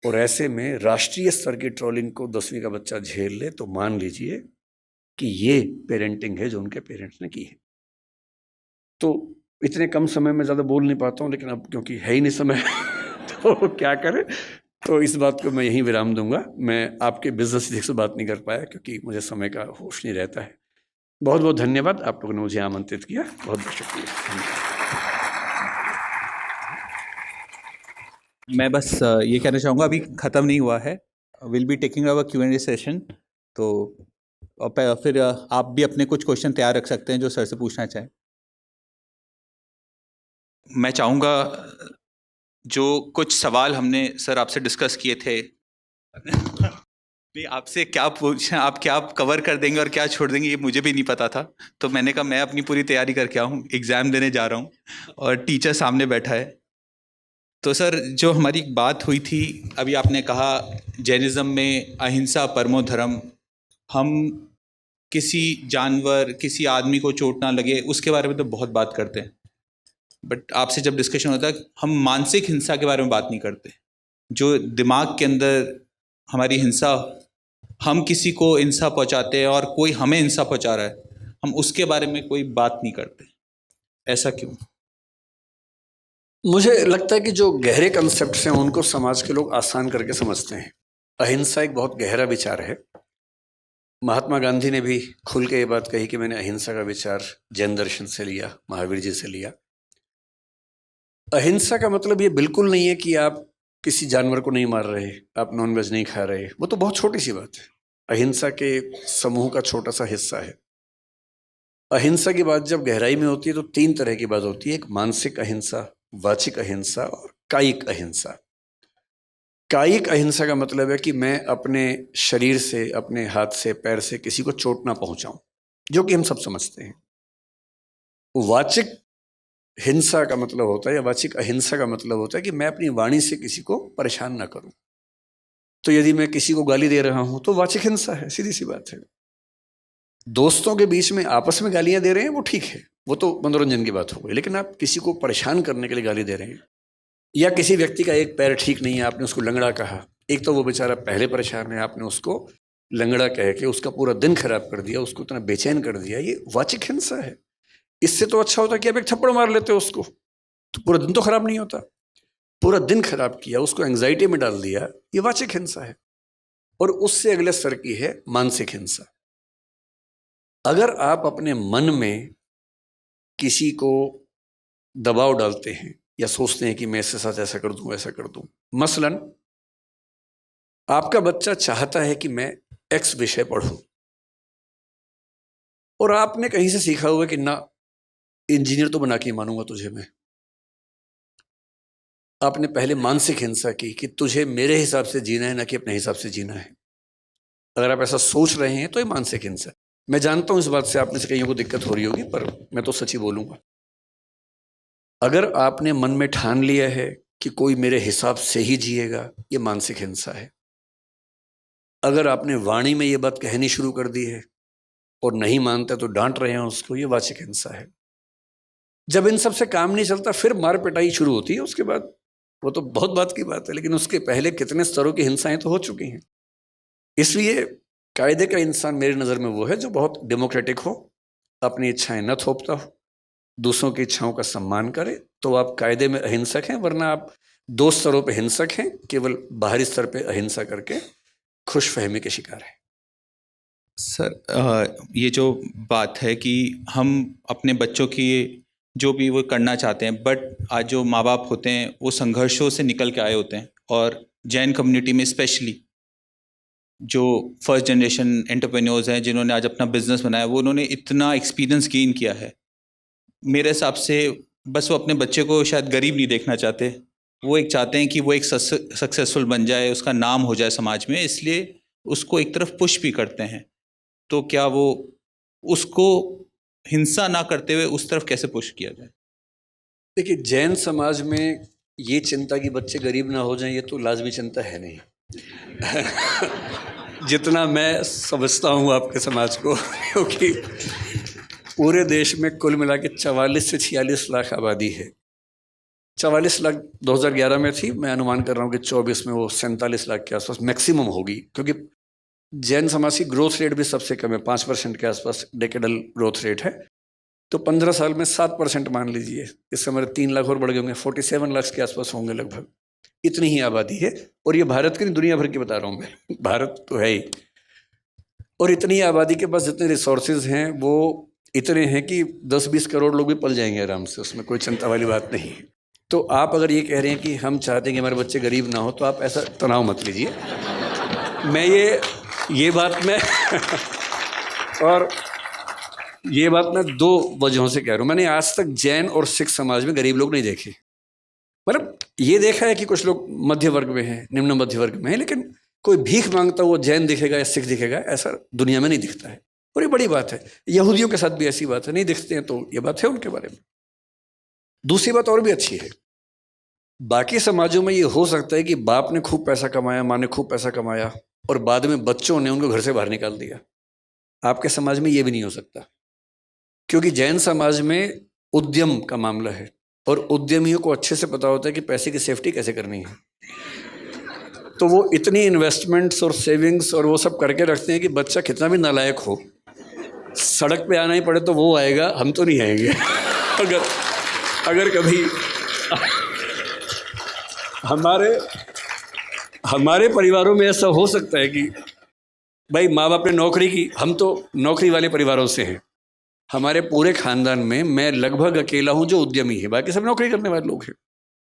और ऐसे में राष्ट्रीय स्तर की ट्रोलिंग को 10वीं का बच्चा झेल ले, तो मान लीजिए कि ये पेरेंटिंग है जो उनके पेरेंट्स ने की है। तो इतने कम समय में ज़्यादा बोल नहीं पाता हूँ, लेकिन अब क्योंकि है ही नहीं समय तो क्या करें, तो इस बात को मैं यहीं विराम दूंगा। मैं आपके बिजनेस से बात नहीं कर पाया क्योंकि मुझे समय का होश नहीं रहता है। बहुत बहुत धन्यवाद, आप लोगों ने मुझे आमंत्रित किया, बहुत बहुत शुक्रिया।
मैं बस ये कहना चाहूँगा, अभी ख़त्म नहीं हुआ है, will be taking our Q&A session. तो फिर आप भी अपने कुछ क्वेश्चन तैयार रख सकते हैं जो सर से पूछना चाहें। मैं चाहूँगा जो कुछ सवाल हमने सर आपसे डिस्कस किए थे नहीं, आपसे क्या पूछें, आप क्या कवर कर देंगे और क्या छोड़ देंगे ये मुझे भी नहीं पता था। तो मैंने कहा मैं अपनी पूरी तैयारी करके आऊँ, एग्ज़ाम देने जा रहा हूँ और टीचर सामने बैठा है। तो सर जो हमारी बात हुई थी, अभी आपने कहा जैनिज़्म में अहिंसा परमो धर्म, हम किसी जानवर, किसी आदमी को चोट ना लगे उसके बारे में तो बहुत बात करते हैं, बट आपसे जब डिस्कशन होता है हम मानसिक हिंसा के बारे में बात नहीं करते। जो दिमाग के अंदर हमारी हिंसा, हम किसी को हिंसा पहुंचाते हैं और कोई हमें हिंसा पहुंचा रहा है, हम उसके बारे में कोई बात नहीं करते, ऐसा क्यों?
मुझे लगता है कि जो गहरे कंसेप्ट्स हैं उनको समाज के लोग आसान करके समझते हैं। अहिंसा एक बहुत गहरा विचार है। महात्मा गांधी ने भी खुल के ये बात कही कि मैंने अहिंसा का विचार जैन दर्शन से लिया, महावीर जी से लिया। अहिंसा का मतलब ये बिल्कुल नहीं है कि आप किसी जानवर को नहीं मार रहे, आप नॉनवेज नहीं खा रहे, वो तो बहुत छोटी सी बात है, अहिंसा के समूह का छोटा सा हिस्सा है। अहिंसा की बात जब गहराई में होती है तो 3 तरह की बात होती है, एक मानसिक अहिंसा, वाचिक अहिंसा और कायिक अहिंसा। कायिक अहिंसा का मतलब है कि मैं अपने शरीर से, अपने हाथ से, पैर से किसी को चोट ना पहुंचाऊं, जो कि हम सब समझते हैं। वाचिक हिंसा का मतलब होता है, या वाचिक अहिंसा का मतलब होता है कि मैं अपनी वाणी से किसी को परेशान ना करूं। तो यदि मैं किसी को गाली दे रहा हूं तो वाचिक हिंसा है, सीधी सी बात है। दोस्तों के बीच में आपस में गालियां दे रहे हैं वो ठीक है, वो तो मनोरंजन की बात हो गई, लेकिन आप किसी को परेशान करने के लिए गाली दे रहे हैं, या किसी व्यक्ति का एक पैर ठीक नहीं है, आपने उसको लंगड़ा कहा, एक तो वो बेचारा पहले परेशान है, आपने उसको लंगड़ा कह के उसका पूरा दिन खराब कर दिया, उसको इतना बेचैन कर दिया, ये वाचिक हिंसा है। इससे तो अच्छा होता कि आप एक थप्पड़ मार लेते हो उसको, तो पूरा दिन तो खराब नहीं होता। पूरा दिन खराब किया, उसको एंग्जाइटी में डाल दिया, ये वाचिक हिंसा है। और उससे अगले स्तर की है मानसिक हिंसा। अगर आप अपने मन में किसी को दबाव डालते हैं या सोचते हैं कि मैं इसके साथ ऐसा कर दूं, ऐसा कर दूं, मसलन आपका बच्चा चाहता है कि मैं एक्स विषय पढ़ूं, और आपने कहीं से सीखा हुआ कि ना, इंजीनियर तो बना के मानूंगा तुझे मैं। आपने पहले मानसिक हिंसा की कि तुझे मेरे हिसाब से जीना है, ना कि अपने हिसाब से जीना है। अगर आप ऐसा सोच रहे हैं तो ये मानसिक हिंसा। मैं जानता हूं इस बात से आप में से कईयों को दिक्कत हो रही होगी, पर मैं तो सच ही बोलूंगा। अगर आपने मन में ठान लिया है कि कोई मेरे हिसाब से ही जिएगा, ये मानसिक हिंसा है। अगर आपने वाणी में ये बात कहनी शुरू कर दी है और नहीं मानता तो डांट रहे हैं उसको, ये वाचिक हिंसा है। जब इन सब से काम नहीं चलता फिर मार पिटाई शुरू होती है, उसके बाद वो तो बहुत बात की बात है, लेकिन उसके पहले कितने स्तरों की हिंसाएं तो हो चुकी हैं। इसलिए कायदे का इंसान मेरी नज़र में वो है जो बहुत डेमोक्रेटिक हो, अपनी इच्छाएं न थोपता हो, दूसरों की इच्छाओं का सम्मान करे, तो आप कायदे में अहिंसक हैं। वरना आप दो स्तरों पे हिंसक हैं, केवल बाहरी स्तर पे अहिंसा करके खुशफहमी के शिकार हैं।
सर ये जो बात है कि हम अपने बच्चों की जो भी वो करना चाहते हैं, बट आज जो माँ बाप होते हैं वो संघर्षों से निकल के आए होते हैं, और जैन कम्युनिटी में स्पेशली जो फर्स्ट जनरेशन एंटरप्रेन्योर्स हैं जिन्होंने आज अपना बिजनेस बनाया, वो उन्होंने इतना एक्सपीरियंस गेन किया है। मेरे हिसाब से बस वो अपने बच्चे को शायद गरीब नहीं देखना चाहते, वो एक चाहते हैं कि वो एक सक्सेसफुल बन जाए, उसका नाम हो जाए समाज में, इसलिए उसको एक तरफ पुश भी करते हैं। तो क्या वो उसको हिंसा ना करते हुए उस तरफ कैसे पुश किया जाए?
देखिए, जैन समाज में ये चिंता कि बच्चे गरीब ना हो जाएं, ये तो लाजमी चिंता है नहीं। जितना मैं समझता हूँ आपके समाज को, क्योंकि पूरे देश में कुल मिला के 44 से 46 लाख आबादी है। 44 लाख 2011 में थी, मैं अनुमान कर रहा हूँ कि 24 में वो 47 लाख के आसपास मैक्सिमम होगी, क्योंकि जैन समाज की ग्रोथ रेट भी सबसे कम है, 5% के आसपास डेकेडल ग्रोथ रेट है। तो 15 साल में 7% मान लीजिए, इस समय 3 लाख और बढ़ गए होंगे, 47 लाख के आसपास होंगे लगभग। इतनी ही आबादी है, और ये भारत की नहीं, दुनिया भर की बता रहा हूँ मैं, भारत तो है ही। और इतनी आबादी के पास जितने रिसोर्सेज हैं वो इतने हैं कि 10-20 करोड़ लोग भी पल जाएंगे आराम से, उसमें कोई चिंता वाली बात नहीं है। तो आप अगर ये कह रहे हैं कि हम चाहते हैं कि हमारे बच्चे गरीब ना हो, तो आप ऐसा तनाव मत लीजिए। मैं ये बात मैं और ये बात मैं 2 वजहों से कह रहा हूँ। मैंने आज तक जैन और सिख समाज में गरीब लोग नहीं देखे। मतलब ये देखा है कि कुछ लोग मध्य वर्ग में हैं, निम्न मध्य वर्ग में हैं, लेकिन कोई भीख मांगता वो जैन दिखेगा या सिख दिखेगा, ऐसा दुनिया में नहीं दिखता है। और ये बड़ी बात है। यहूदियों के साथ भी ऐसी बात है, नहीं दिखते हैं, तो ये बात है उनके बारे में। दूसरी बात और भी अच्छी है, बाकी समाजों में ये हो सकता है कि बाप ने खूब पैसा कमाया, माँ ने खूब पैसा कमाया, और बाद में बच्चों ने उनको घर से बाहर निकाल दिया। आपके समाज में ये भी नहीं हो सकता, क्योंकि जैन समाज में उद्यम का मामला है, और उद्यमियों को अच्छे से पता होता है कि पैसे की सेफ्टी कैसे करनी है। तो वो इतनी इन्वेस्टमेंट्स और सेविंग्स और वो सब करके रखते हैं कि बच्चा कितना भी नालायक हो, सड़क पे आना ही पड़े तो वो आएगा, हम तो नहीं आएंगे। अगर कभी हमारे परिवारों में ऐसा हो सकता है कि भाई माँ बाप ने नौकरी की, हम तो नौकरी वाले परिवारों से हैं, हमारे पूरे खानदान में मैं लगभग अकेला हूं जो उद्यमी है, बाकी सब नौकरी करने वाले लोग हैं।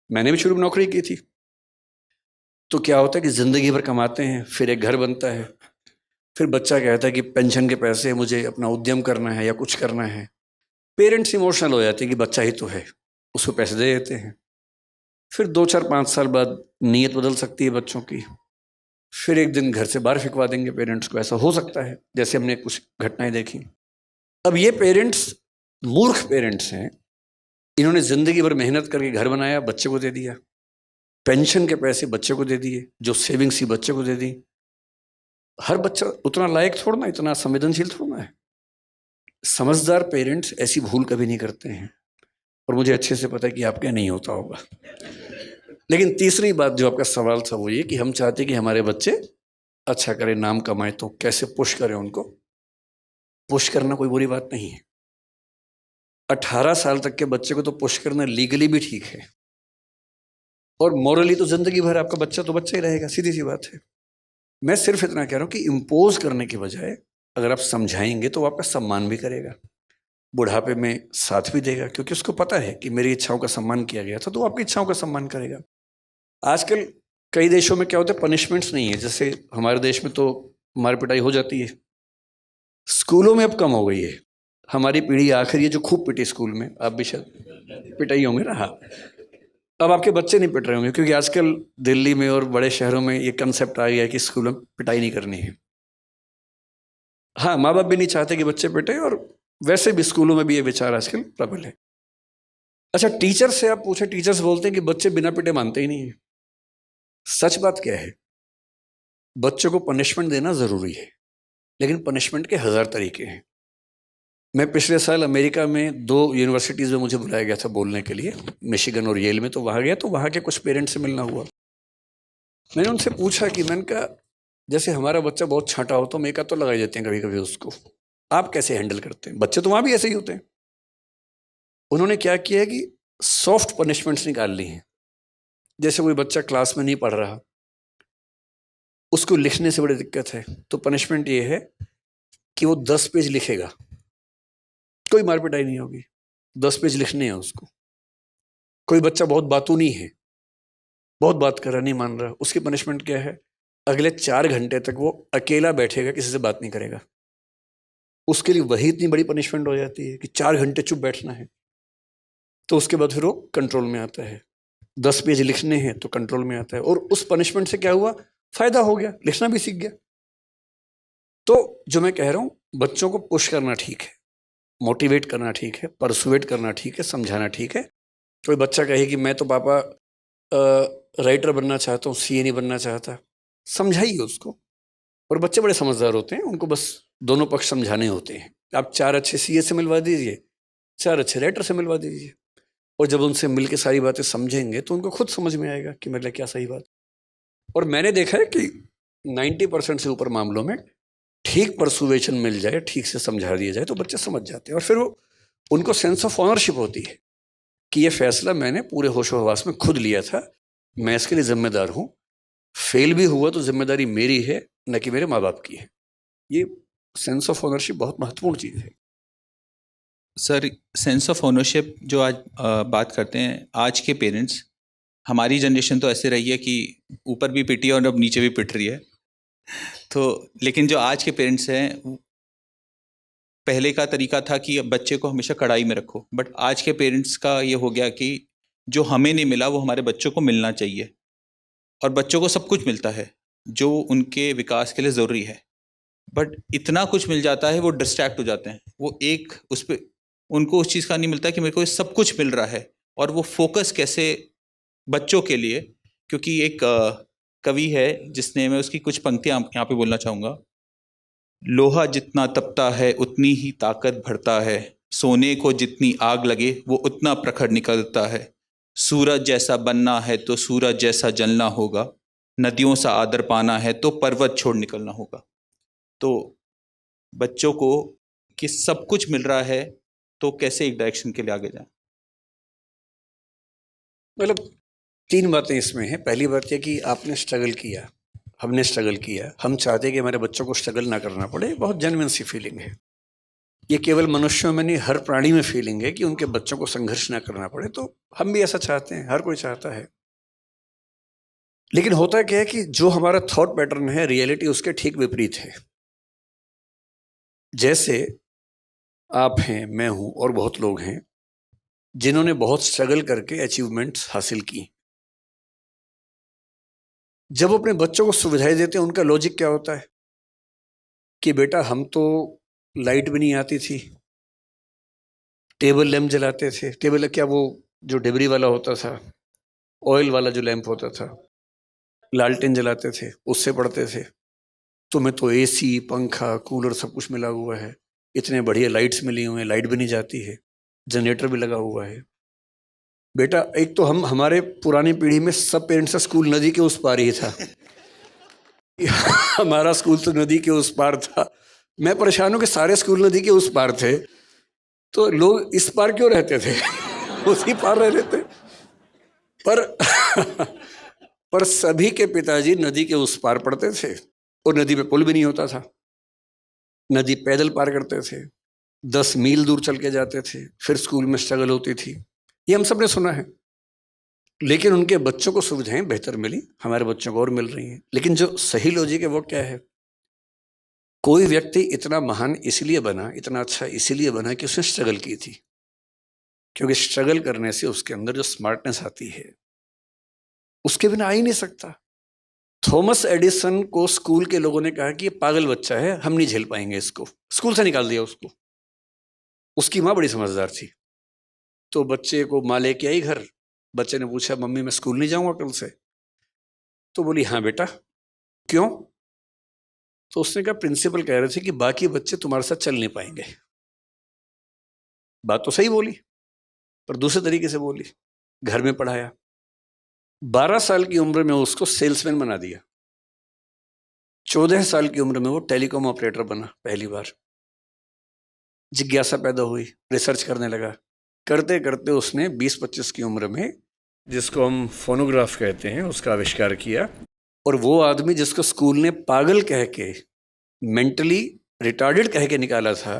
मैंने भी शुरू में नौकरी की थी। तो क्या होता है कि जिंदगी भर कमाते हैं, फिर एक घर बनता है, फिर बच्चा कहता है कि पेंशन के पैसे मुझे अपना उद्यम करना है या कुछ करना है। पेरेंट्स इमोशनल हो जाते हैं कि बच्चा ही तो है, उसको पैसे दे देते हैं। फिर 2-4-5 साल बाद नीयत बदल सकती है बच्चों की, फिर एक दिन घर से बाहर फिकवा देंगे पेरेंट्स को। ऐसा हो सकता है, जैसे हमने कुछ घटनाएं देखी। अब ये पेरेंट्स मूर्ख पेरेंट्स हैं, इन्होंने जिंदगी भर मेहनत करके घर बनाया, बच्चे को दे दिया, पेंशन के पैसे बच्चे को दे दिए, जो सेविंग्स थी बच्चे को दे दी। हर बच्चा उतना लायक थोड़ा ना, इतना संवेदनशील थोड़ा है। समझदार पेरेंट्स ऐसी भूल कभी नहीं करते हैं, और मुझे अच्छे से पता है कि आपके नहीं होता होगा। लेकिन तीसरी बात जो आपका सवाल था वो ये कि हम चाहते कि हमारे बच्चे अच्छा करें, नाम कमाएं, तो कैसे पुश करें उनको। पुश करना कोई बुरी बात नहीं है। 18 साल तक के बच्चे को तो पुश करना लीगली भी ठीक है, और मॉरली तो जिंदगी भर आपका बच्चा तो बच्चा ही रहेगा, सीधी सी बात है। मैं सिर्फ इतना कह रहा हूँ कि इम्पोज करने के बजाय अगर आप समझाएंगे तो वो आपका सम्मान भी करेगा, बुढ़ापे में साथ भी देगा, क्योंकि उसको पता है कि मेरी इच्छाओं का सम्मान किया गया था, तो वो आपकी इच्छाओं का सम्मान करेगा। आजकल कई देशों में क्या होता है, पनिशमेंट्स नहीं है। जैसे हमारे देश में तो मार पिटाई हो जाती है, स्कूलों में अब कम हो गई है। हमारी पीढ़ी आखिरी है जो खूब पिटी स्कूल में, आप भी शायद पिटाई होंगे ना। हाँ, अब आपके बच्चे नहीं पिट रहे होंगे, क्योंकि आजकल दिल्ली में और बड़े शहरों में ये कंसेप्ट आ गया है कि स्कूलों में पिटाई नहीं करनी है। हाँ, माँ बाप भी नहीं चाहते कि बच्चे पिटे, और वैसे भी स्कूलों में भी ये विचार आजकल प्रबल है। अच्छा, टीचर से आप पूछे, टीचर्स बोलते हैं कि बच्चे बिना पिटे मानते ही नहीं है। सच बात क्या है, बच्चों को पनिशमेंट देना जरूरी है, लेकिन पनिशमेंट के 1000 तरीके हैं। मैं पिछले साल अमेरिका में 2 यूनिवर्सिटीज़ में मुझे बुलाया गया था बोलने के लिए, मिशिगन और येल में। तो वहाँ गया, तो वहाँ के कुछ पेरेंट्स से मिलना हुआ। मैंने उनसे पूछा कि मैंने कहा जैसे हमारा बच्चा बहुत छांटा हो तो मेका तो लगाई देते हैं कभी कभी उसको। आप कैसे हैंडल करते हैं? बच्चे तो वहां भी ऐसे ही होते हैं। उन्होंने क्या किया है कि सॉफ्ट पनिशमेंट्स निकाल ली हैं। जैसे कोई बच्चा क्लास में नहीं पढ़ रहा, उसको लिखने से बड़ी दिक्कत है, तो पनिशमेंट ये है कि वो 10 पेज लिखेगा, कोई मार पिटाई नहीं होगी, 10 पेज लिखने हैं उसको। कोई बच्चा बहुत बातूनी है, बहुत बात कर रहा, नहीं मान रहा, उसकी पनिशमेंट क्या है? अगले 4 घंटे तक वो अकेला बैठेगा, किसी से बात नहीं करेगा। उसके लिए वही इतनी बड़ी पनिशमेंट हो जाती है कि 4 घंटे चुप बैठना है। तो उसके बाद फिर वो कंट्रोल में आता है। 10 पेज लिखने हैं तो कंट्रोल में आता है। और उस पनिशमेंट से क्या हुआ? फायदा हो गया, लिखना भी सीख गया। तो जो मैं कह रहा हूं, बच्चों को पुश करना ठीक है, मोटिवेट करना ठीक है, परसुएट करना ठीक है, समझाना ठीक है। कोई बच्चा कहे कि मैं तो पापा राइटर बनना चाहता हूँ, सीए नहीं बनना चाहता, समझाइए उसको। और बच्चे बड़े समझदार होते हैं, उनको बस दोनों पक्ष समझाने होते हैं। आप 4 अच्छे सीए से मिलवा दीजिए, 4 अच्छे राइटर से मिलवा दीजिए, और जब उनसे मिल के सारी बातें समझेंगे तो उनको खुद समझ में आएगा कि मेरे लिए क्या सही बात। और मैंने देखा है कि 90% से ऊपर मामलों में ठीक परसुएशन मिल जाए, ठीक से समझा दिया जाए तो बच्चे समझ जाते हैं। और फिर वो उनको सेंस ऑफ ऑनरशिप होती है कि ये फैसला मैंने पूरे होशो हवास में खुद लिया था, मैं इसके लिए जिम्मेदार हूँ। फेल भी हुआ तो जिम्मेदारी मेरी है, न कि मेरे माँ बाप की है। ये सेंस ऑफ ओनरशिप बहुत महत्वपूर्ण चीज़ है।
सर, सेंस ऑफ ओनरशिप जो आज बात करते हैं, आज के पेरेंट्स, हमारी जनरेशन तो ऐसे रही है कि ऊपर भी पिटी और अब नीचे भी पिट रही है। तो लेकिन जो आज के पेरेंट्स हैं, पहले का तरीका था कि बच्चे को हमेशा कड़ाई में रखो, बट आज के पेरेंट्स का ये हो गया कि जो हमें नहीं मिला वो हमारे बच्चों को मिलना चाहिए। और बच्चों को सब कुछ मिलता है जो उनके विकास के लिए ज़रूरी है, बट इतना कुछ मिल जाता है वो डिस्ट्रैक्ट हो जाते हैं। वो एक उस पर उनको उस चीज़ का नहीं मिलता कि मेरे को ये सब कुछ मिल रहा है, और वो फोकस कैसे बच्चों के लिए। क्योंकि एक कवि है जिसने, मैं उसकी कुछ पंक्तियाँ यहाँ पे बोलना चाहूँगा। लोहा जितना तपता है उतनी ही ताकत भरता है, सोने को जितनी आग लगे वो उतना प्रखर निकलता है। सूरज जैसा बनना है तो सूरज जैसा जलना होगा, नदियों सा आदर पाना है तो पर्वत छोड़ निकलना होगा। तो बच्चों को कि सब कुछ मिल रहा है तो कैसे एक डायरेक्शन के लिए आगे जाएं?
मतलब 3 बातें इसमें हैं। पहली बात यह कि आपने स्ट्रगल किया, हमने स्ट्रगल किया, हम चाहते हैं कि हमारे बच्चों को स्ट्रगल ना करना पड़े। बहुत जेन्युइन सी फीलिंग है। ये केवल मनुष्यों में नहीं, हर प्राणी में फीलिंग है कि उनके बच्चों को संघर्ष ना करना पड़े। तो हम भी ऐसा चाहते हैं, हर कोई चाहता है। लेकिन होता क्या है कि जो हमारा थॉट पैटर्न है, रियलिटी उसके ठीक विपरीत है। जैसे आप हैं, मैं हूं, और बहुत लोग हैं जिन्होंने बहुत स्ट्रगल करके अचीवमेंट्स हासिल की। जब अपने बच्चों को सुविधाएं देते हैं, उनका लॉजिक क्या होता है कि बेटा हम तो लाइट भी नहीं आती थी, टेबल लैंप जलाते थे। टेबल क्या, वो जो डिबरी वाला होता था, ऑयल वाला जो लैंप होता था, लालटेन जलाते थे, उससे पढ़ते थे। तुम्हें तो एसी, पंखा, कूलर सब कुछ मिला हुआ है, इतने बढ़िया लाइट्स मिली हुई हैं, लाइट भी नहीं जाती है, जनरेटर भी लगा हुआ है। बेटा एक तो हमारे पुरानी पीढ़ी में सब पेरेंट्स का स्कूल नदी के उस पार ही था। हमारा स्कूल तो नदी के उस पार था। मैं परेशान हूं कि सारे स्कूल नदी के उस पार थे, तो लोग इस पार क्यों रहते थे? उसी पार रह लेते। पर सभी के पिताजी नदी के उस पार पढ़ते थे, और नदी पे पुल भी नहीं होता था। नदी पैदल पार करते थे, 10 मील दूर चल के जाते थे, फिर स्कूल में स्ट्रगल होती थी। ये हम सब ने सुना है। लेकिन उनके बच्चों को सुविधाएं बेहतर मिली, हमारे बच्चों को और मिल रही हैं। लेकिन जो सही लॉजिक है वो क्या है? कोई व्यक्ति इतना महान इसलिए बना, इतना अच्छा इसलिए बना कि उसने स्ट्रगल की थी। क्योंकि स्ट्रगल करने से उसके अंदर जो स्मार्टनेस आती है, उसके बिना आ ही नहीं सकता। थॉमस एडिसन को स्कूल के लोगों ने कहा कि ये पागल बच्चा है, हम नहीं झेल पाएंगे इसको, स्कूल से निकाल दिया उसको। उसकी माँ बड़ी समझदार थी, तो बच्चे को माँ लेके आई घर। बच्चे ने पूछा, मम्मी मैं स्कूल नहीं जाऊंगा कल से? तो बोली, हाँ बेटा, क्यों? तो उसने कहा, प्रिंसिपल कह रहे थे कि बाकी बच्चे तुम्हारे साथ चल नहीं पाएंगे। बात तो सही बोली, पर दूसरे तरीके से बोली। घर में पढ़ाया, 12 साल की उम्र में उसको सेल्समैन बना दिया। 14 साल की उम्र में वो टेलीकॉम ऑपरेटर बना पहली बार। जिज्ञासा पैदा हुई, रिसर्च करने लगा। करते करते उसने 20-25 की उम्र में, जिसको हम फोनोग्राफ कहते हैं, उसका आविष्कार किया। और वो आदमी जिसको स्कूल ने पागल कह के, मेंटली रिटार्डेड कह के निकाला था,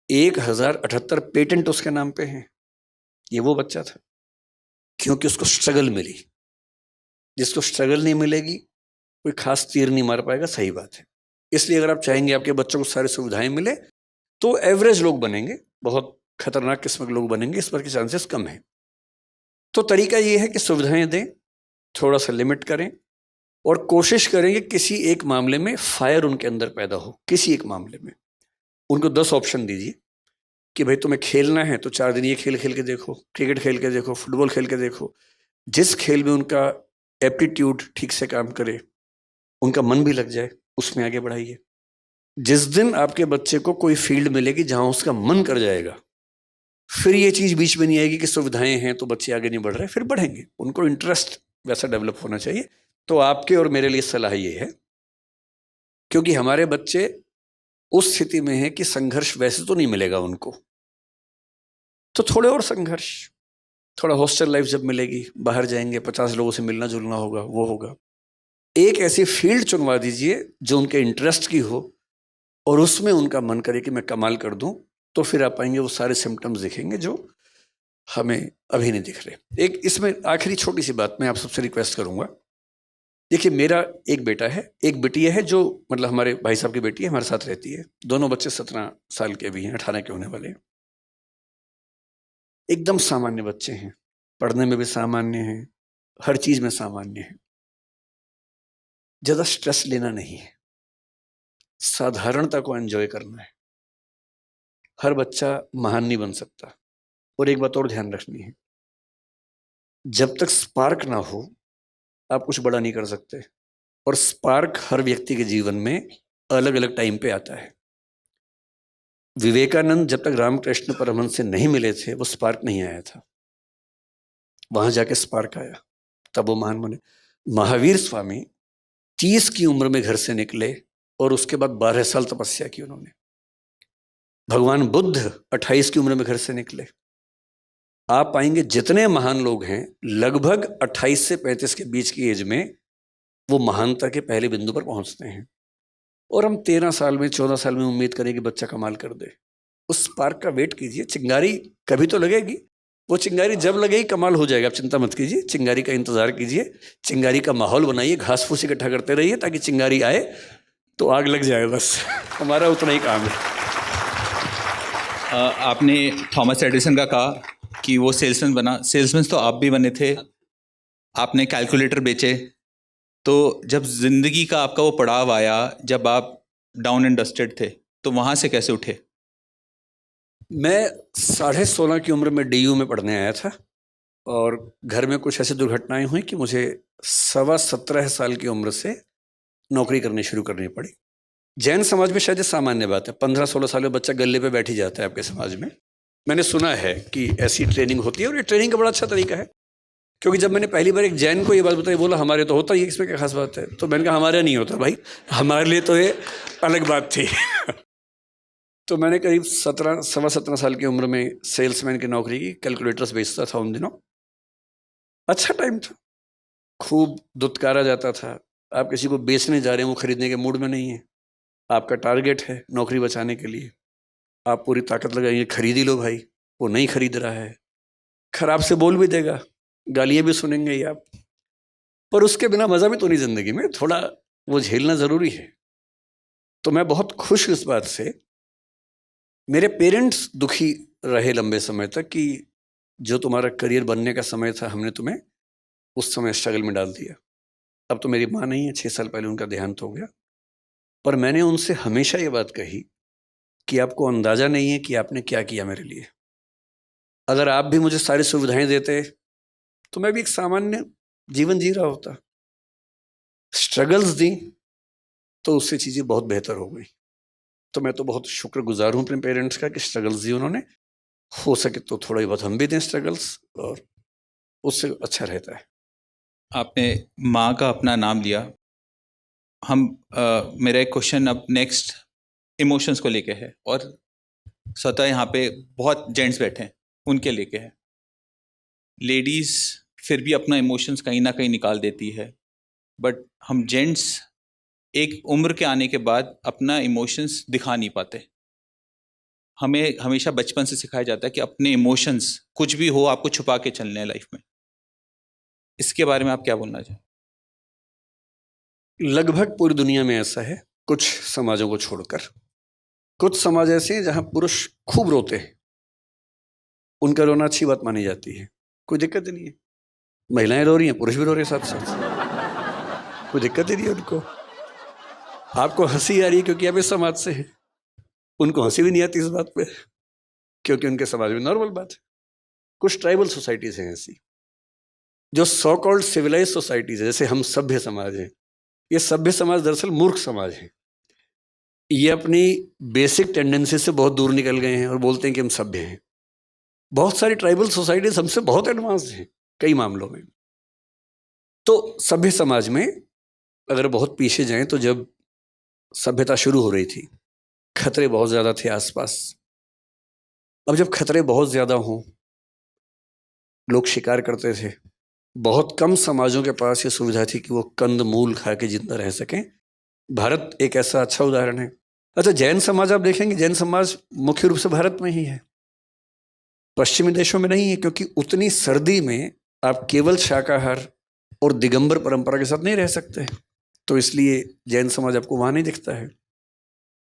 1078 पेटेंट उसके नाम पे हैं। ये वो बच्चा था, क्योंकि उसको स्ट्रगल मिली। जिसको स्ट्रगल नहीं मिलेगी कोई खास तीर नहीं मार पाएगा। सही बात है। इसलिए अगर आप चाहेंगे आपके बच्चों को सारी सुविधाएं मिले तो एवरेज लोग बनेंगे, बहुत खतरनाक किस्म के लोग बनेंगे इस पर के चांसेस कम है। तो तरीका ये है कि सुविधाएं दें, थोड़ा सा लिमिट करें, और कोशिश करें कि किसी एक मामले में फायर उनके अंदर पैदा हो। किसी एक मामले में उनको 10 ऑप्शन दीजिए कि भाई तुम्हें खेलना है तो 4 दिन ये खेल खेल के देखो, क्रिकेट खेल के देखो, फुटबॉल खेल के देखो। जिस खेल में उनका एप्टीट्यूड ठीक से काम करे, उनका मन भी लग जाए, उसमें आगे बढ़ाइए। जिस दिन आपके बच्चे को कोई फील्ड मिलेगी जहां उसका मन कर जाएगा, फिर ये चीज बीच में नहीं आएगी कि सुविधाएं हैं तो बच्चे आगे नहीं बढ़ रहे, फिर बढ़ेंगे। उनको इंटरेस्ट वैसा डेवलप होना चाहिए। तो आपके और मेरे लिए सलाह ये है, क्योंकि हमारे बच्चे उस स्थिति में है कि संघर्ष वैसे तो नहीं मिलेगा उनको, तो थोड़े और संघर्ष, थोड़ा हॉस्टल लाइफ जब मिलेगी, बाहर जाएंगे, 50 लोगों से मिलना जुलना होगा, वो होगा। एक ऐसी फील्ड चुनवा दीजिए जो उनके इंटरेस्ट की हो और उसमें उनका मन करे कि मैं कमाल कर दूं, तो फिर आप पाएंगे वो सारे सिम्टम्स दिखेंगे जो हमें अभी नहीं दिख रहे। एक इसमें आखिरी छोटी सी बात मैं आप सबसे रिक्वेस्ट करूंगा। देखिए, मेरा एक बेटा है, एक बिटिया है, जो मतलब हमारे भाई साहब की बेटी है, हमारे साथ रहती है। दोनों बच्चे 17 साल के भी हैं, 18 के होने वाले हैं। एकदम सामान्य बच्चे हैं, पढ़ने में भी सामान्य हैं, हर चीज में सामान्य है। ज्यादा स्ट्रेस लेना नहीं है, साधारणता को एंजॉय करना है। हर बच्चा महान नहीं बन सकता। और एक बात और ध्यान रखनी है, जब तक स्पार्क ना हो आप कुछ बड़ा नहीं कर सकते। और स्पार्क हर व्यक्ति के जीवन में अलग अलग टाइम पे आता है। विवेकानंद जब तक रामकृष्ण परमहंस से नहीं मिले थे, वो स्पार्क नहीं आया था। वहां जाके स्पार्क आया, तब वो महान बने। महावीर स्वामी 30 की उम्र में घर से निकले और उसके बाद 12 साल तपस्या की उन्होंने। भगवान बुद्ध 28 की उम्र में घर से निकले। आप पाएंगे जितने महान लोग हैं, लगभग 28 से 35 के बीच की एज में वो महानता के पहले बिंदु पर पहुंचते हैं। और हम 13 साल में, 14 साल में उम्मीद करें कि बच्चा कमाल कर दे। उस स्पार्क का वेट कीजिए, चिंगारी कभी तो लगेगी। वो चिंगारी जब लगेगी कमाल हो जाएगा, आप चिंता मत कीजिए। चिंगारी का इंतजार कीजिए, चिंगारी का माहौल बनाइए, घास फूस इकट्ठा करते रहिए ताकि चिंगारी आए तो आग लग जाए। बस हमारा उतना ही काम है।
आपने थॉमस एडिसन का कहा कि वो सेल्समैन बना। सेल्समैन तो आप भी बने थे, आपने कैलकुलेटर बेचे। तो जब जिंदगी का आपका वो पड़ाव आया, जब आप डाउन एंड डस्टेड थे, तो वहां से कैसे उठे?
मैं 16.5 की उम्र में DU में पढ़ने आया था और घर में कुछ ऐसी दुर्घटनाएं हुई कि मुझे 17.25 साल की उम्र से नौकरी करनी शुरू करनी पड़ी। जैन समाज में शायद ये सामान्य बात है, 15-16 साल में बच्चा गले पे बैठ ही जाता है आपके समाज में। मैंने सुना है कि ऐसी ट्रेनिंग होती है और ये ट्रेनिंग का बड़ा अच्छा तरीका है। क्योंकि जब मैंने पहली बार एक जैन को ये बात बताई, बोला हमारे तो होता ही है, इसमें क्या खास बात है। तो मैंने कहा हमारे नहीं होता भाई, हमारे लिए तो ये अलग बात थी। तो मैंने करीब 17 साल की उम्र में सेल्समैन की नौकरी की, कैलकुलेटर्स बेचता था उन दिनों। अच्छा टाइम था, खूब दुत्कारा जाता था। आप किसी को बेचने जा रहे हैं, वो खरीदने के मूड में नहीं है, आपका टारगेट है नौकरी बचाने के लिए, आप पूरी ताकत लगाएंगे, खरीद ही लो भाई। वो नहीं खरीद रहा है, खराब से बोल भी देगा, गालियां भी सुनेंगे ही आप। पर उसके बिना मजा भी तो नहीं जिंदगी में, थोड़ा वो झेलना जरूरी है। तो मैं बहुत खुश इस बात से, मेरे पेरेंट्स दुखी रहे लंबे समय तक कि जो तुम्हारा करियर बनने का समय था, हमने तुम्हें उस समय स्ट्रगल में डाल दिया। अब तो मेरी माँ नहीं है, 6 साल पहले उनका देहांत हो गया। पर मैंने उनसे हमेशा ये बात कही कि आपको अंदाजा नहीं है कि आपने क्या किया मेरे लिए। अगर आप भी मुझे सारी सुविधाएं देते तो मैं भी एक सामान्य जीवन जी रहा होता। स्ट्रगल्स दी तो उससे चीजें बहुत बेहतर हो गई। तो मैं तो बहुत शुक्रगुजार हूं अपने पेरेंट्स का कि स्ट्रगल्स दी उन्होंने। हो सके तो थोड़ा बहुत हम भी दें स्ट्रगल्स, और उससे अच्छा रहता है।
आपने माँ का अपना नाम लिया, मेरा एक क्वेश्चन अब नेक्स्ट इमोशंस को लेके है, और स्वतः यहाँ पे बहुत जेंट्स बैठे हैं उनके लेके है। लेडीज़ फिर भी अपना इमोशंस कहीं ना कहीं निकाल देती है, बट हम जेंट्स एक उम्र के आने के बाद अपना इमोशंस दिखा नहीं पाते। हमें हमेशा बचपन से सिखाया जाता है कि अपने इमोशंस कुछ भी हो आपको छुपा के चलने हैं लाइफ में। इसके बारे में आप क्या बोलना चाहें?
लगभग पूरी दुनिया में ऐसा है, कुछ समाजों को छोड़कर। कुछ समाज ऐसे हैं जहां पुरुष खूब रोते हैं, उनका रोना अच्छी बात मानी जाती है, कोई दिक्कत ही नहीं है। महिलाएं रो रही हैं, पुरुष भी रो रहे हैं साथ साथ, कोई दिक्कत ही नहीं है उनको। आपको हंसी आ रही है क्योंकि आप इस समाज से हैं, उनको हंसी भी नहीं आती इस बात पे क्योंकि उनके समाज में नॉर्मल बात है। कुछ ट्राइबल सोसाइटीज हैं ऐसी, जो सो कॉल्ड सिविलाइज सोसाइटीज है, जैसे हम सभ्य समाज हैं। ये सभ्य समाज दरअसल मूर्ख समाज है। ये अपनी बेसिक टेंडेंसी से बहुत दूर निकल गए हैं और बोलते हैं कि हम सभ्य हैं। बहुत सारी ट्राइबल सोसाइटीज हमसे बहुत एडवांस हैं कई मामलों में। तो सभ्य समाज में अगर बहुत पीछे जाएं तो जब सभ्यता शुरू हो रही थी, खतरे बहुत ज़्यादा थे आसपास। अब जब खतरे बहुत ज़्यादा हों, लोग शिकार करते थे। बहुत कम समाजों के पास ये सुविधा थी कि वो कंद मूल खा के जिंदा रह सकें। भारत एक ऐसा अच्छा उदाहरण है। अच्छा, जैन समाज आप देखेंगे, जैन समाज मुख्य रूप से भारत में ही है, पश्चिमी देशों में नहीं है, क्योंकि उतनी सर्दी में आप केवल शाकाहार और दिगंबर परंपरा के साथ नहीं रह सकते, तो इसलिए जैन समाज आपको वहाँ नहीं दिखता है।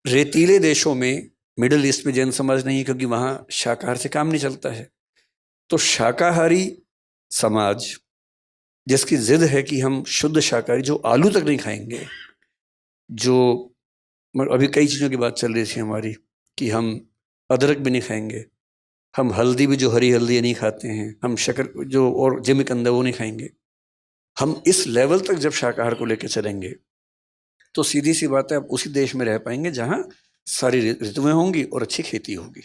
रेतीले देशों में, मिडिल ईस्ट में जैन समाज नहीं है क्योंकि वहाँ शाकाहार से काम नहीं चलता है। तो शाकाहारी समाज जिसकी जिद है कि हम शुद्ध शाकाहारी, जो आलू तक नहीं खाएंगे, जो अभी कई चीज़ों की बात चल रही थी हमारी कि हम अदरक भी नहीं खाएंगे, हम हल्दी भी, जो हरी हल्दी नहीं खाते हैं, हम शक्कर जो और जिमिकंद वो नहीं खाएंगे। हम इस लेवल तक जब शाकाहार को लेकर चलेंगे तो सीधी सी बात है, आप उसी देश में रह पाएंगे जहाँ सारी ऋतुएं होंगी और अच्छी खेती होगी।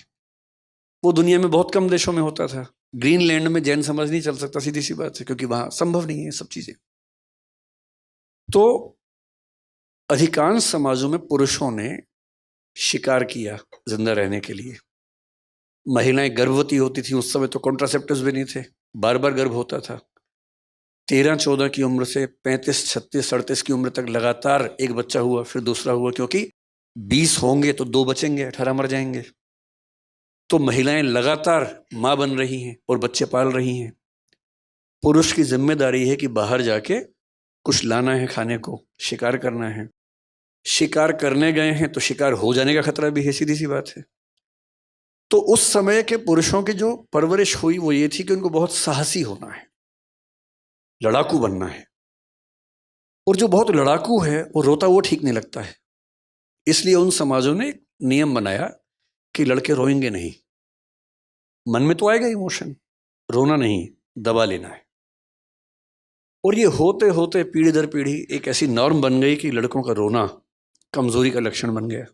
वो दुनिया में बहुत कम देशों में होता था। ग्रीनलैंड में जैन समाज नहीं चल सकता, सीधी सी बात है, क्योंकि वहाँ संभव नहीं है सब चीज़ें। तो अधिकांश समाजों में पुरुषों ने शिकार किया जिंदा रहने के लिए। महिलाएं गर्भवती होती थी, उस समय तो कॉन्ट्रासेप्टिव्स भी नहीं थे, बार बार गर्भ होता था। 13-14 की उम्र से 35, 36, 38 की उम्र तक लगातार एक बच्चा हुआ, फिर दूसरा हुआ, क्योंकि 20 होंगे तो 2 बचेंगे, 18 मर जाएंगे। तो महिलाएं लगातार माँ बन रही हैं और बच्चे पाल रही हैं। पुरुष की जिम्मेदारी है कि बाहर जाके कुछ लाना है खाने को, शिकार करना है। शिकार करने गए हैं तो शिकार हो जाने का खतरा भी है, सीधी सी बात है। तो उस समय के पुरुषों की जो परवरिश हुई वो ये थी कि उनको बहुत साहसी होना है, लड़ाकू बनना है। और जो बहुत लड़ाकू है वो रोता वो ठीक नहीं लगता है। इसलिए उन समाजों ने एक नियम बनाया कि लड़के रोएंगे नहीं। मन में तो आएगा इमोशन, रोना नहीं, दबा लेना है। और ये होते होते पीढ़ी दर पीढ़ी एक ऐसी नॉर्म बन गई कि लड़कों का रोना कमजोरी का लक्षण बन गया।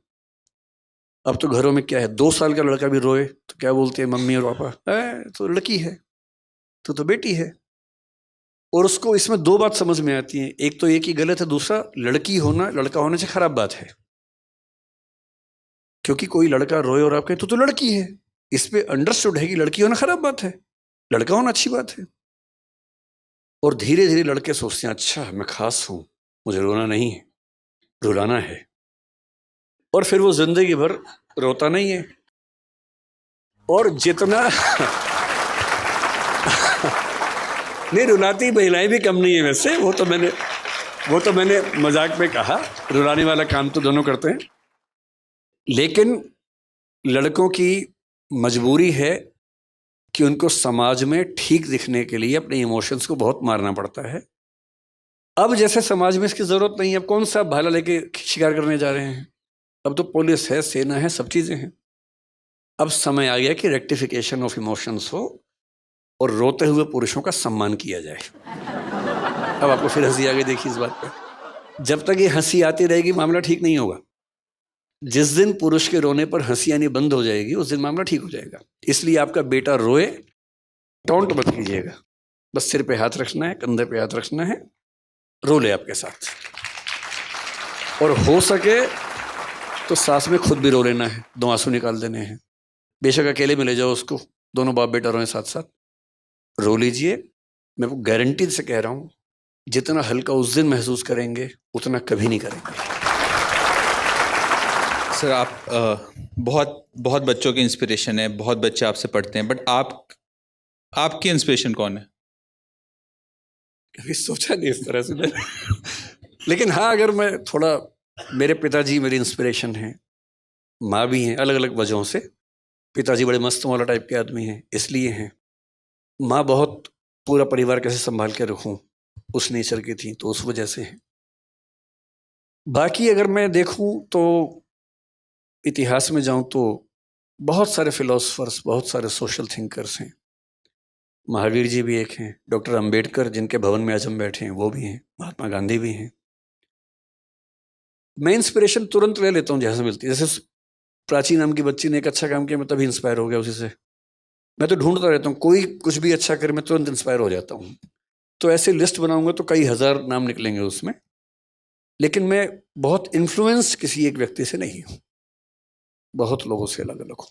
अब तो घरों में क्या है, 2 साल का लड़का भी रोए तो क्या बोलते हैं मम्मी और पापा, तो लड़की है, तो बेटी है। और उसको इसमें 2 बात समझ में आती है, एक तो एक ही गलत है, दूसरा लड़की होना लड़का होने से खराब बात है। क्योंकि कोई लड़का रोए और आप कहें तो लड़की है, इस पे अंडरस्टूड है कि लड़की होना खराब बात है, लड़का होना अच्छी बात है। और धीरे धीरे लड़के सोचते हैं अच्छा मैं खास हूं, मुझे रोना नहीं है, रुलाना है। और फिर वो जिंदगी भर रोता नहीं है। और जितना नहीं, रुलाती महिलाएं भी कम नहीं है वैसे, वो तो मैंने मजाक में कहा, रुलाने वाला काम तो दोनों करते हैं। लेकिन लड़कों की मजबूरी है कि उनको समाज में ठीक दिखने के लिए अपने इमोशंस को बहुत मारना पड़ता है। अब जैसे समाज में इसकी जरूरत नहीं है, अब कौन सा भाला लेके शिकार करने जा रहे हैं, अब तो पुलिस है, सेना है, सब चीजें हैं। अब समय आ गया कि रेक्टिफिकेशन ऑफ इमोशंस हो और रोते हुए पुरुषों का सम्मान किया जाए। अब आपको फिर हंसी आ गई, देखिए इस बात पर। जब तक ये हंसी आती रहेगी मामला ठीक नहीं होगा। जिस दिन पुरुष के रोने पर हंसी आनी बंद हो जाएगी उस दिन मामला ठीक हो जाएगा। इसलिए आपका बेटा रोए, टॉन्ट मत कीजिएगा, बस सिर पे हाथ रखना है, कंधे पे हाथ रखना है, रो ले आपके साथ। और हो सके तो साथ में खुद भी रो लेना है, 2 आंसू निकाल देने हैं। बेशक अकेले में ले जाओ उसको, दोनों बाप बेटा रोए साथ साथ, रो लीजिए। मैं वो गारंटी से कह रहा हूँ, जितना हल्का उस दिन महसूस करेंगे उतना कभी नहीं करेंगे।
सर आप बहुत बहुत बच्चों की इंस्पिरेशन है, बहुत बच्चे आपसे पढ़ते हैं, बट आपकी इंस्पिरेशन कौन है?
कभी सोचा नहीं इस तरह से मैंने। लेकिन हाँ, अगर मैं थोड़ा, मेरे पिताजी मेरी इंस्पिरेशन हैं, माँ भी हैं, अलग अलग वजहों से। पिताजी बड़े मस्त वाला टाइप के आदमी हैं, इसलिए हैं। माँ बहुत पूरा परिवार कैसे संभाल के रखूं उस नेचर की थी, तो उस वजह से है। बाकी अगर मैं देखूं तो इतिहास में जाऊं तो बहुत सारे फिलोसफर्स, बहुत सारे सोशल थिंकर्स हैं। महावीर जी भी एक हैं, डॉक्टर अंबेडकर जिनके भवन में आज हम बैठे हैं वो भी हैं, महात्मा गांधी भी हैं। मैं इंस्पिरेशन तुरंत ले लेता हूँ जैसे मिलती है। जैसे प्राची नाम की बच्ची ने एक अच्छा काम किया, मैं तभी इंस्पायर हो गया उसी से। मैं तो ढूंढता रहता हूँ, कोई कुछ भी अच्छा करे मैं तुरंत इंस्पायर हो जाता हूँ। तो ऐसे लिस्ट बनाऊंगा तो कई हजार नाम निकलेंगे उसमें, लेकिन मैं बहुत इन्फ्लुएंस किसी एक व्यक्ति से नहीं हूँ, बहुत लोगों से अलग अलग हूँ।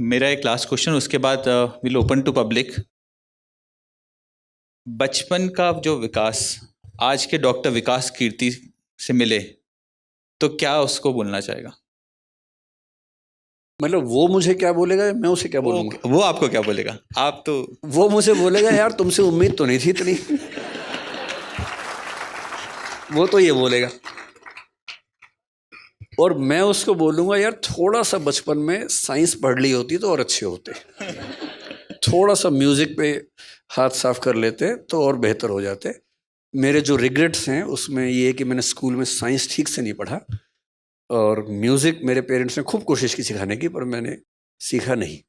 मेरा एक लास्ट क्वेश्चन, उसके बाद विल ओपन टू पब्लिक। बचपन का जो विकास आज के डॉक्टर विकास कीर्ति से मिले तो क्या उसको बोलना चाहेगा?
मतलब वो मुझे क्या बोलेगा, मैं उसे क्या बोलूंगा?
वो आपको क्या बोलेगा? आप तो,
वो मुझे बोलेगा यार तुमसे उम्मीद तो नहीं थी इतनी। वो तो ये बोलेगा। और मैं उसको बोलूंगा यार थोड़ा सा बचपन में साइंस पढ़ ली होती तो और अच्छे होते, थोड़ा सा म्यूजिक पे हाथ साफ कर लेते तो और बेहतर हो जाते। मेरे जो रिग्रेट्स हैं उसमें ये है कि मैंने स्कूल में साइंस ठीक से नहीं पढ़ा, और म्यूजिक मेरे पेरेंट्स ने खूब कोशिश की सिखाने की, पर मैंने सीखा नहीं।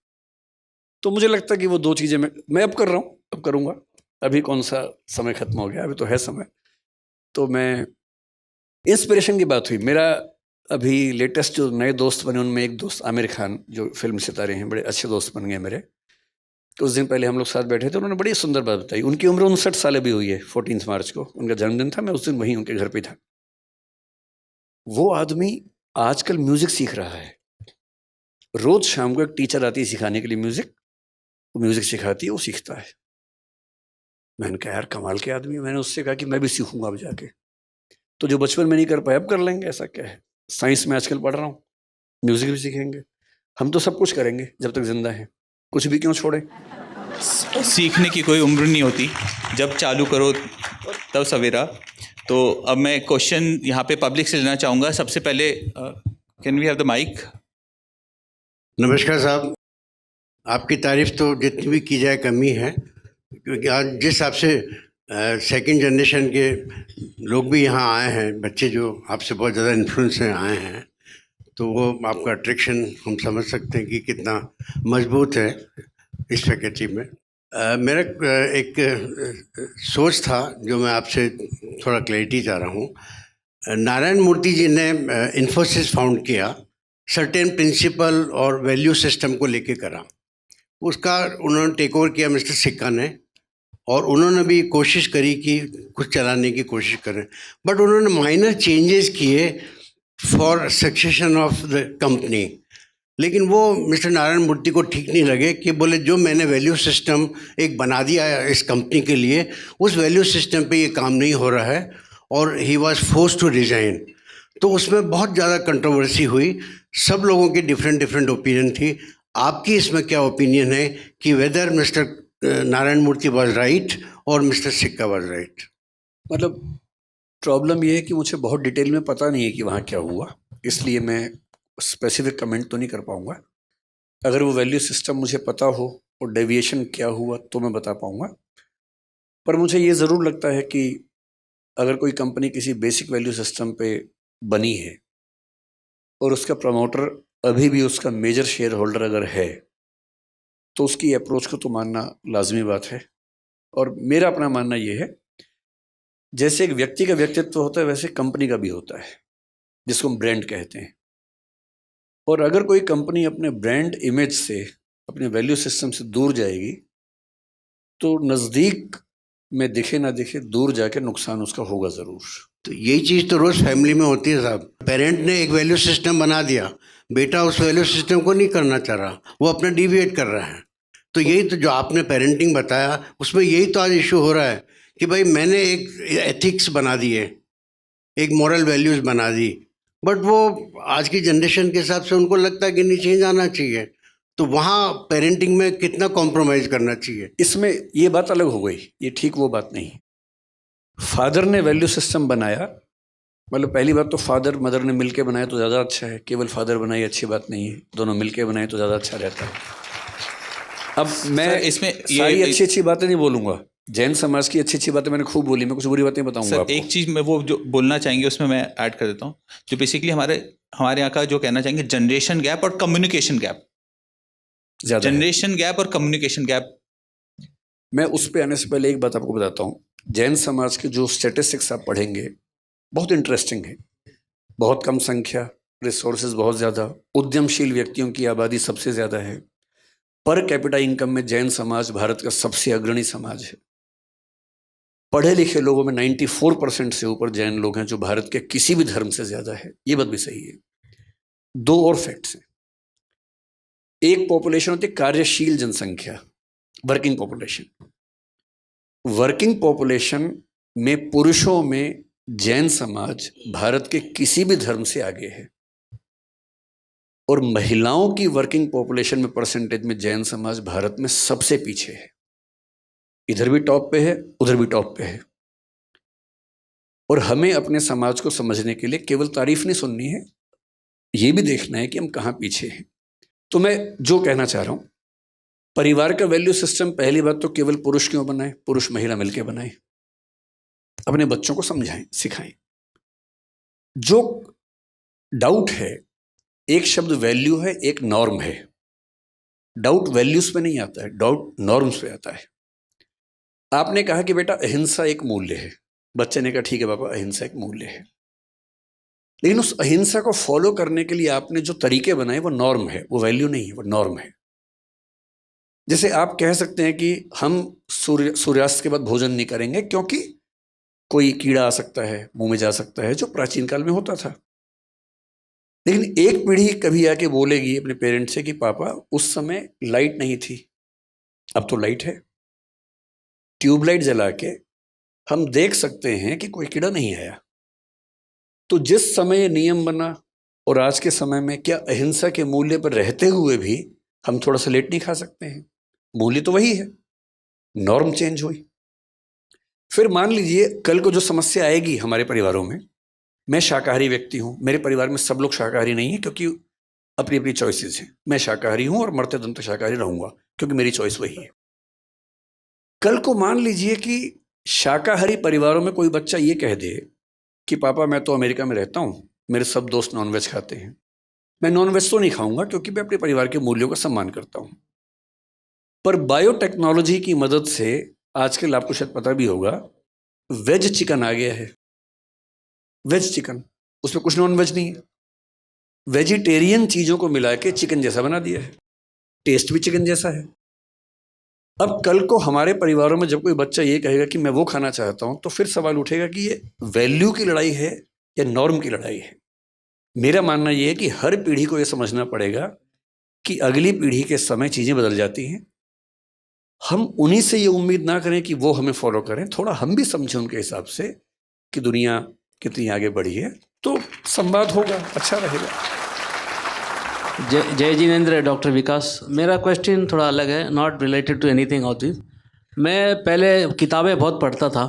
तो मुझे लगता है कि वो 2 चीज़ें मैं अब कर रहा हूँ, अब करूँगा। अभी कौन सा समय खत्म हो गया, अभी तो है समय। तो मैं, इंस्पिरेशन की बात हुई, मेरा अभी लेटेस्ट जो नए दोस्त बने उनमें एक दोस्त आमिर खान, जो फिल्म सितारे हैं, बड़े अच्छे दोस्त बन गए मेरे। कुछ दिन पहले हम लोग साथ बैठे थे, उन्होंने बड़ी सुंदर बात बताई। उनकी उम्र 59 साल अभी हुई है, 14 मार्च को उनका जन्मदिन था। मैं उस दिन वहीं उनके घर पे था। वो आदमी आजकल म्यूजिक सीख रहा है। रोज शाम को एक टीचर आती है सिखाने के लिए म्यूजिक, वो म्यूजिक सिखाती है, वो सीखता है। मैंने कहा यार कमाल के आदमी है। मैंने उससे कहा कि मैं भी सीखूंगा अब जाके। तो जो बचपन में नहीं कर पाए अब कर लेंगे, ऐसा क्या है। साइंस में आजकल पढ़ रहा हूँ, म्यूजिक भी सीखेंगे। हम तो सब कुछ करेंगे जब तक जिंदा है, कुछ भी क्यों छोड़े।
सीखने की कोई उम्र नहीं होती, जब चालू करो तब सवेरा। तो अब मैं क्वेश्चन यहाँ पे पब्लिक से लेना चाहूँगा। सबसे पहले can we have the mic?
नमस्कार साहब, आपकी तारीफ तो जितनी भी की जाए कमी है, क्योंकि आज जिस हिसाब से सेकंड जनरेशन के लोग भी यहाँ आए हैं, बच्चे जो आपसे बहुत ज़्यादा इन्फ्लुएंस हैं आए हैं, तो वो आपका अट्रैक्शन हम समझ सकते हैं कि कितना मजबूत है इस फैकल्टी में। मेरा एक सोच था जो मैं आपसे थोड़ा क्लैरिटी चाह रहा हूँ। नारायण मूर्ति जी ने इन्फोसिस फाउंड किया, सर्टेन प्रिंसिपल और वैल्यू सिस्टम को लेके करा। उसका उन्होंने टेक ओवर किया मिस्टर सिक्का ने, और उन्होंने भी कोशिश करी कि कुछ चलाने की कोशिश करें, बट उन्होंने माइनर चेंजेस किए for succession of the company. लेकिन वो मिस्टर नारायण मूर्ति को ठीक नहीं लगे कि बोले जो मैंने वैल्यू सिस्टम एक बना दिया है इस कंपनी के लिए, उस वैल्यू सिस्टम पे ये काम नहीं हो रहा है, और he was force to resign. तो उसमें बहुत ज़्यादा कंट्रोवर्सी हुई, सब लोगों की डिफरेंट ओपिनियन थी। आपकी इसमें क्या ओपिनियन है कि whether mister Narayan Murthy was right और मिस्टर सिक्का वॉज राइट?
मतलब प्रॉब्लम ये है कि मुझे बहुत डिटेल में पता नहीं है कि वहाँ क्या हुआ, इसलिए मैं स्पेसिफिक कमेंट तो नहीं कर पाऊँगा। अगर वो वैल्यू सिस्टम मुझे पता हो और डेविएशन क्या हुआ तो मैं बता पाऊँगा। पर मुझे ये ज़रूर लगता है कि अगर कोई कंपनी किसी बेसिक वैल्यू सिस्टम पे बनी है और उसका प्रमोटर अभी भी उसका मेजर शेयर होल्डर अगर है, तो उसकी अप्रोच को तो मानना लाजमी बात है। और मेरा अपना मानना ये है, जैसे एक व्यक्ति का व्यक्तित्व होता है वैसे कंपनी का भी होता है, जिसको हम ब्रांड कहते हैं। और अगर कोई कंपनी अपने ब्रांड इमेज से, अपने वैल्यू सिस्टम से दूर जाएगी, तो नज़दीक में दिखे ना दिखे दूर जाके नुकसान उसका होगा ज़रूर।
तो यही चीज़ तो रोज़ फैमिली में होती है साहब। पेरेंट ने एक वैल्यू सिस्टम बना दिया, बेटा उस वैल्यू सिस्टम को नहीं करना चाह रहा, वो अपना डिविएट कर रहा है। तो यही तो जो आपने पेरेंटिंग बताया उसमें यही तो आज इशू हो रहा है कि भाई मैंने एक एथिक्स बना दिए, एक मॉरल वैल्यूज़ बना दी, बट वो आज की जनरेशन के हिसाब से उनको लगता है कि नहीं चेंज आना चाहिए। तो वहाँ पेरेंटिंग में कितना कॉम्प्रोमाइज़ करना चाहिए?
इसमें ये बात अलग हो गई, ये ठीक वो बात नहीं। फादर ने वैल्यू सिस्टम बनाया, मतलब पहली बात तो फादर मदर ने मिलके बनाया तो ज़्यादा अच्छा है, केवल फादर बनाई अच्छी बात नहीं है, दोनों मिलके बनाए तो ज़्यादा अच्छा रहता है। अब मैं
इसमें
सारी अच्छी अच्छी बातें नहीं बोलूँगा, जैन समाज की अच्छी अच्छी बातें मैंने खूब बोली, मैं कुछ बुरी बातें बताऊंगा
सर
आपको।
एक चीज़ मैं वो जो बोलना चाहेंगे उसमें मैं ऐड कर देता हूँ, जो बेसिकली हमारे यहाँ का जो कहना चाहेंगे जनरेशन गैप और कम्युनिकेशन गैप,
ज़्यादा है।
जनरेशन गैप और कम्युनिकेशन गैप।
मैं उस पर आने से पहले एक बात आपको बताता हूँ। जैन समाज के जो स्टैटिस्टिक्स आप पढ़ेंगे बहुत इंटरेस्टिंग है। बहुत कम संख्या, रिसोर्सेज बहुत ज़्यादा, उद्यमशील व्यक्तियों की आबादी सबसे ज़्यादा है, पर कैपिटा इनकम में जैन समाज भारत का सबसे अग्रणी समाज है। पढ़े लिखे लोगों में 94% से ऊपर जैन लोग हैं, जो भारत के किसी भी धर्म से ज़्यादा है। ये बात भी सही है। दो और फैक्ट्स हैं। एक पॉपुलेशन होती है कार्यशील जनसंख्या, वर्किंग पॉपुलेशन। वर्किंग पॉपुलेशन में पुरुषों में जैन समाज भारत के किसी भी धर्म से आगे है, और महिलाओं की वर्किंग पॉपुलेशन में परसेंटेज में जैन समाज भारत में सबसे पीछे है। इधर भी टॉप पे है, उधर भी टॉप पे है। और हमें अपने समाज को समझने के लिए केवल तारीफ नहीं सुननी है, ये भी देखना है कि हम कहाँ पीछे हैं। तो मैं जो कहना चाह रहा हूँ, परिवार का वैल्यू सिस्टम पहली बात तो केवल पुरुष क्यों बनाए, पुरुष महिला मिलकर बनाए, अपने बच्चों को समझाएं, सिखाएं। जो डाउट है, एक शब्द वैल्यू है, एक नॉर्म है। डाउट वैल्यूज पे नहीं आता है, डाउट नॉर्म्स पे आता है। आपने कहा कि बेटा अहिंसा एक मूल्य है, बच्चे ने कहा ठीक है पापा अहिंसा एक मूल्य है, लेकिन उस अहिंसा को फॉलो करने के लिए आपने जो तरीके बनाए वो नॉर्म है, वो वैल्यू नहीं है, वो नॉर्म है। जैसे आप कह सकते हैं कि हम सूर्यास्त के बाद भोजन नहीं करेंगे क्योंकि कोई कीड़ा आ सकता है, मुंह में जा सकता है, जो प्राचीन काल में होता था। लेकिन एक पीढ़ी कभी आके बोलेगी अपने पेरेंट्स से कि पापा उस समय लाइट नहीं थी, अब तो लाइट है, ट्यूबलाइट जला के हम देख सकते हैं कि कोई कीड़ा नहीं आया। तो जिस समय ये नियम बना और आज के समय में, क्या अहिंसा के मूल्य पर रहते हुए भी हम थोड़ा सा लेट नहीं खा सकते हैं? मूल्य तो वही है, नॉर्म चेंज हुई। फिर मान लीजिए कल को जो समस्या आएगी हमारे परिवारों में, मैं शाकाहारी व्यक्ति हूं, मेरे परिवार में सब लोग शाकाहारी नहीं है क्योंकि अपनी अपनी चॉइसेस हैं। मैं शाकाहारी हूं और मरते दम तक शाकाहारी रहूंगा क्योंकि मेरी चॉइस वही है। कल को मान लीजिए कि शाकाहारी परिवारों में कोई बच्चा ये कह दे कि पापा मैं तो अमेरिका में रहता हूं, मेरे सब दोस्त नॉनवेज खाते हैं, मैं नॉनवेज तो नहीं खाऊंगा क्योंकि मैं अपने परिवार के मूल्यों का सम्मान करता हूं। पर बायोटेक्नोलॉजी की मदद से आजकल आपको शायद पता भी होगा, वेज चिकन आ गया है। वेज चिकन, उसमें कुछ नॉन वेज नहीं है, वेजिटेरियन चीज़ों को मिला के चिकन जैसा बना दिया है, टेस्ट भी चिकन जैसा है। अब कल को हमारे परिवारों में जब कोई बच्चा ये कहेगा कि मैं वो खाना चाहता हूं, तो फिर सवाल उठेगा कि ये वैल्यू की लड़ाई है या नॉर्म की लड़ाई है। मेरा मानना ये है कि हर पीढ़ी को ये समझना पड़ेगा कि अगली पीढ़ी के समय चीज़ें बदल जाती हैं। हम उन्हीं से ये उम्मीद ना करें कि वो हमें फॉलो करें, थोड़ा हम भी समझें उनके हिसाब से कि दुनिया कितनी आगे बढ़ी है, तो संवाद होगा, अच्छा रहेगा।
जय जिनेंद्र, डॉक्टर विकास। मेरा क्वेश्चन थोड़ा अलग है, not related to anything of this. मैं पहले किताबें बहुत पढ़ता था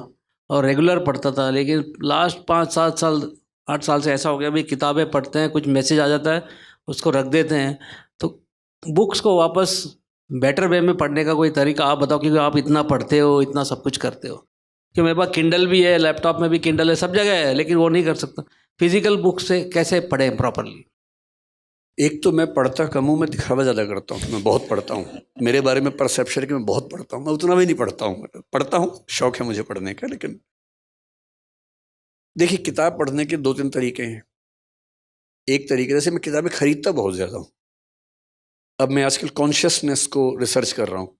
और रेगुलर पढ़ता था, लेकिन लास्ट 5-7 साल 8 साल से ऐसा हो गया भाई किताबें पढ़ते हैं, कुछ मैसेज आ जाता है उसको रख देते हैं। तो बुक्स को वापस बेटर वे में पढ़ने का कोई तरीका आप बताओ, क्योंकि आप इतना पढ़ते हो, इतना सब कुछ करते हो। कि मेरे पास किंडल भी है, लैपटॉप में भी किंडल है, सब जगह है, लेकिन वो नहीं कर सकता। फिजिकल बुक से कैसे पढ़ें प्रॉपरली?
एक तो मैं पढ़ता कम हूँ, मैं दिखावा ज़्यादा करता हूँ, मैं बहुत पढ़ता हूँ। मेरे बारे में परसेप्शन कि मैं बहुत पढ़ता हूँ, मैं उतना भी नहीं पढ़ता हूँ, शौक है मुझे पढ़ने का। लेकिन देखिए, किताब पढ़ने के 2-3 तरीके हैं। एक तरीके से मैं किताबें खरीदता बहुत ज़्यादा हूँ। अब मैं आजकल कॉन्शियसनेस को रिसर्च कर रहा हूँ,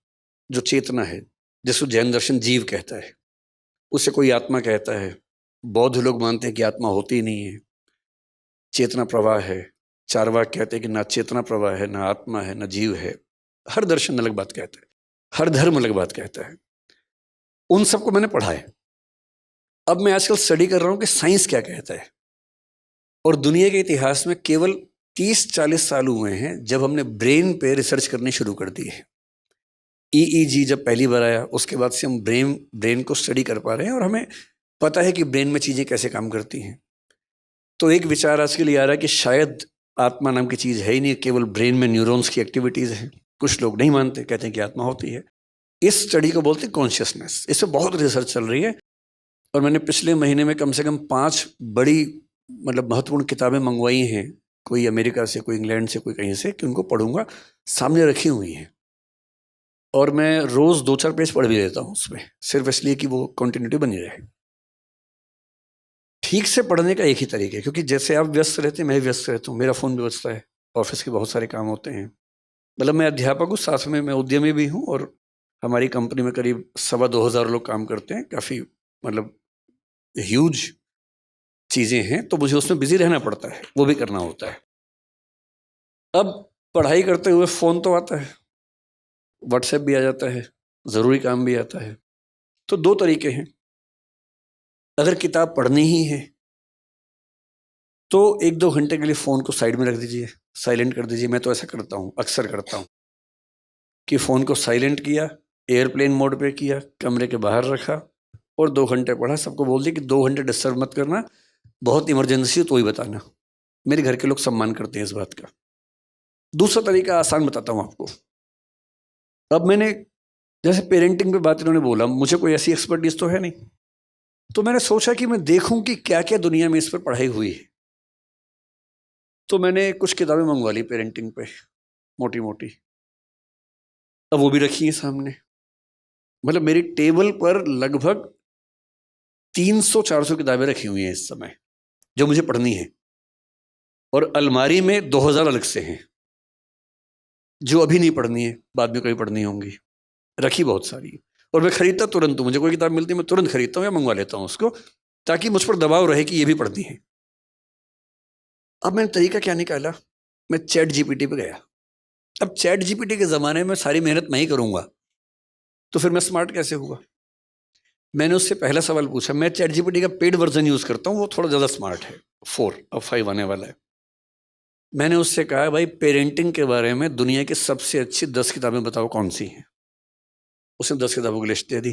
जो चेतना है, जिसको जैन दर्शन जीव कहता है, उसे कोई आत्मा कहता है, बौद्ध लोग मानते हैं कि आत्मा होती ही नहीं है, चेतना प्रवाह है। चार्वाक कहते हैं कि ना चेतना प्रवाह है, ना आत्मा है, ना जीव है। हर दर्शन अलग बात कहता है, हर धर्म अलग बात कहता है। उन सबको मैंने पढ़ा है। अब मैं आजकल स्टडी कर रहा हूं कि साइंस क्या कहता है। और दुनिया के इतिहास में केवल 30-40 साल हुए हैं जब हमने ब्रेन पे रिसर्च करनी शुरू कर दी है। EEG जब पहली बार आया, उसके बाद से हम ब्रेन को स्टडी कर पा रहे हैं और हमें पता है कि ब्रेन में चीज़ें कैसे काम करती हैं। तो एक विचार आज के लिए आ रहा है कि शायद आत्मा नाम की चीज़ है ही नहीं, केवल ब्रेन में न्यूरॉन्स की एक्टिविटीज़ हैं। कुछ लोग नहीं मानते, कहते हैं कि आत्मा होती है। इस स्टडी को बोलते हैं कॉन्शियसनेस। इस पर बहुत रिसर्च चल रही है और मैंने पिछले महीने में कम से कम 5 बड़ी महत्वपूर्ण किताबें मंगवाई हैं, कोई अमेरिका से, कोई इंग्लैंड से, कोई कहीं से, कि उनको पढ़ूंगा। सामने रखी हुई हैं और मैं रोज़ 2-4 पेज पढ़ भी लेता हूँ उसमें, सिर्फ इसलिए कि वो कंटिन्यूटी बनी रहे। ठीक से पढ़ने का एक ही तरीका है, क्योंकि जैसे आप व्यस्त रहते हैं, मैं भी व्यस्त रहता हूँ, मेरा फ़ोन भी बजता है, ऑफिस के बहुत सारे काम होते हैं। मैं अध्यापक हूँ, साथ में मैं उद्यमी भी हूँ और हमारी कंपनी में करीब 2,500 लोग काम करते हैं। काफ़ी ह्यूज चीज़ें हैं, तो मुझे उसमें बिजी रहना पड़ता है, वो भी करना होता है। अब पढ़ाई करते हुए फ़ोन तो आता है, व्हाट्सएप भी आ जाता है, ज़रूरी काम भी आता है। तो 2 तरीके हैं। अगर किताब पढ़नी ही है तो 1-2 घंटे के लिए फ़ोन को साइड में रख दीजिए, साइलेंट कर दीजिए। मैं तो ऐसा करता हूँ, अक्सर करता हूँ कि फ़ोन को साइलेंट किया, एयरप्लेन मोड पे किया, कमरे के बाहर रखा और 2 घंटे पढ़ा। सबको बोल दिया कि 2 घंटे डिस्टर्ब मत करना, बहुत इमरजेंसी हो तो ही बताना। मेरे घर के लोग सम्मान करते हैं इस बात का। दूसरा तरीका आसान बताता हूँ आपको। अब मैंने जैसे पेरेंटिंग पे बात इन्होंने बोला, मुझे कोई ऐसी एक्सपर्टीज तो है नहीं, तो मैंने सोचा कि मैं देखूं कि क्या क्या दुनिया में इस पर पढ़ाई हुई है। तो मैंने कुछ किताबें मंगवा ली पेरेंटिंग पे, मोटी मोटी। अब वो भी रखी है सामने। मेरी टेबल पर लगभग 300-400 किताबें रखी हुई हैं इस समय, जो मुझे पढ़नी है। और अलमारी में 2000 अलग से हैं, जो अभी नहीं पढ़नी है, बाद में कभी पढ़नी होंगी। रखी बहुत सारी। और मैं खरीदता तुरंत हूँ, मुझे कोई किताब मिलती है मैं तुरंत खरीदता हूँ या मंगवा लेता हूँ उसको, ताकि मुझ पर दबाव रहे कि ये भी पढ़नी है। अब मैंने तरीका क्या निकाला, मैं ChatGPT पे गया। अब ChatGPT के ज़माने में सारी मेहनत मैं ही करूँगा तो फिर मैं स्मार्ट कैसे हुआ। मैंने उससे पहला सवाल पूछा। मैं ChatGPT का पेड वर्जन यूज़ करता हूँ, वो थोड़ा ज़्यादा स्मार्ट है, 4 अब 5 आने वाला है। मैंने उससे कहा, भाई पेरेंटिंग के बारे में दुनिया की सबसे अच्छी 10 किताबें बताओ कौन सी हैं। उसने 10 किताबों की लिस्ट दे दी।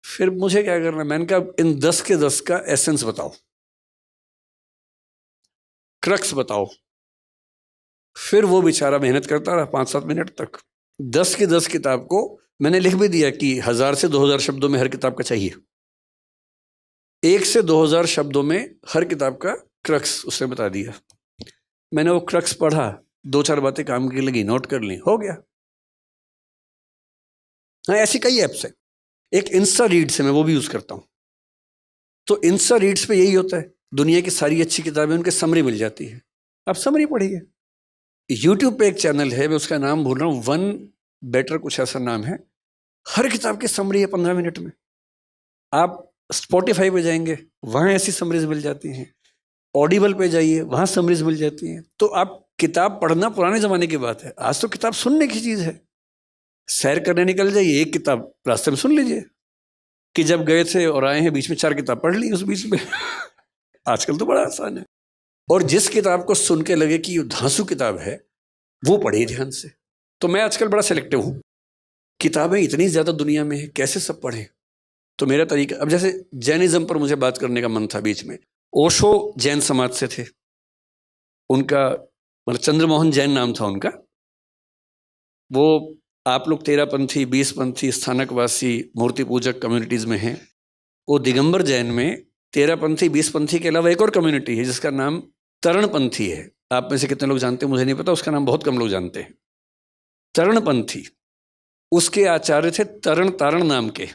फिर मुझे क्या करना, मैंने कहा इन 10 के 10 का एसेंस बताओ, क्रक्स बताओ। फिर वो बेचारा मेहनत करता रहा 5-7 मिनट तक। 10 की 10 किताब को मैंने लिख भी दिया कि 1000 से 2000 शब्दों में हर किताब का चाहिए। 1 से 2000 शब्दों में हर किताब का क्रक्स उसने बता दिया। मैंने वो क्रक्स पढ़ा, 2-4 बातें काम की लगी, नोट कर ली, हो गया। हाँ, ऐसी कई ऐप्स है। एक इंस्टा रीड्स है, मैं वो भी यूज़ करता हूँ। तो इंस्टा रीड्स पे यही होता है, दुनिया की सारी अच्छी किताबें उनके समरी मिल जाती है, आप समरी पढ़िए। यूट्यूब पे एक चैनल है, मैं उसका नाम भूल रहा हूँ, वन बेटर कुछ ऐसा नाम है। हर किताब की समरी है 15 मिनट में। आप स्पॉटिफाई पे जाएंगे, वहाँ ऐसी समरीज मिल जाती हैं। ऑडिबल पे जाइए, वहाँ समरीज मिल जाती हैं। तो आप किताब पढ़ना पुराने ज़माने की बात है, आज तो किताब सुनने की चीज़ है। सैर करने निकल जाइए, एक किताब रास्ते में सुन लीजिए कि जब गए थे और आए हैं, बीच में 4 किताब पढ़ ली उस बीच में। आजकल तो बड़ा आसान है। और जिस किताब को सुन के लगे कि ये धांसू किताब है, वो पढ़िए ध्यान से। तो मैं आजकल बड़ा सेलेक्टिव हूँ, किताबें इतनी ज़्यादा दुनिया में है, कैसे सब पढ़ें। तो मेरा तरीका, अब जैसे जैनिज्म पर मुझे बात करने का मन था बीच में। ओशो जैन समाज से थे, उनका चंद्रमोहन जैन नाम था उनका। वो आप लोग 13पंथी, 20पंथी, स्थानकवासी, मूर्ति पूजक कम्युनिटीज़ में हैं। वो दिगंबर जैन में 13पंथी, 20पंथी के अलावा एक और कम्युनिटी है जिसका नाम तरणपंथी है। आप में से कितने लोग जानते हैं मुझे नहीं पता, उसका नाम बहुत कम लोग जानते हैं। तरणपंथी, उसके आचार्य थे तरण तारण नाम के।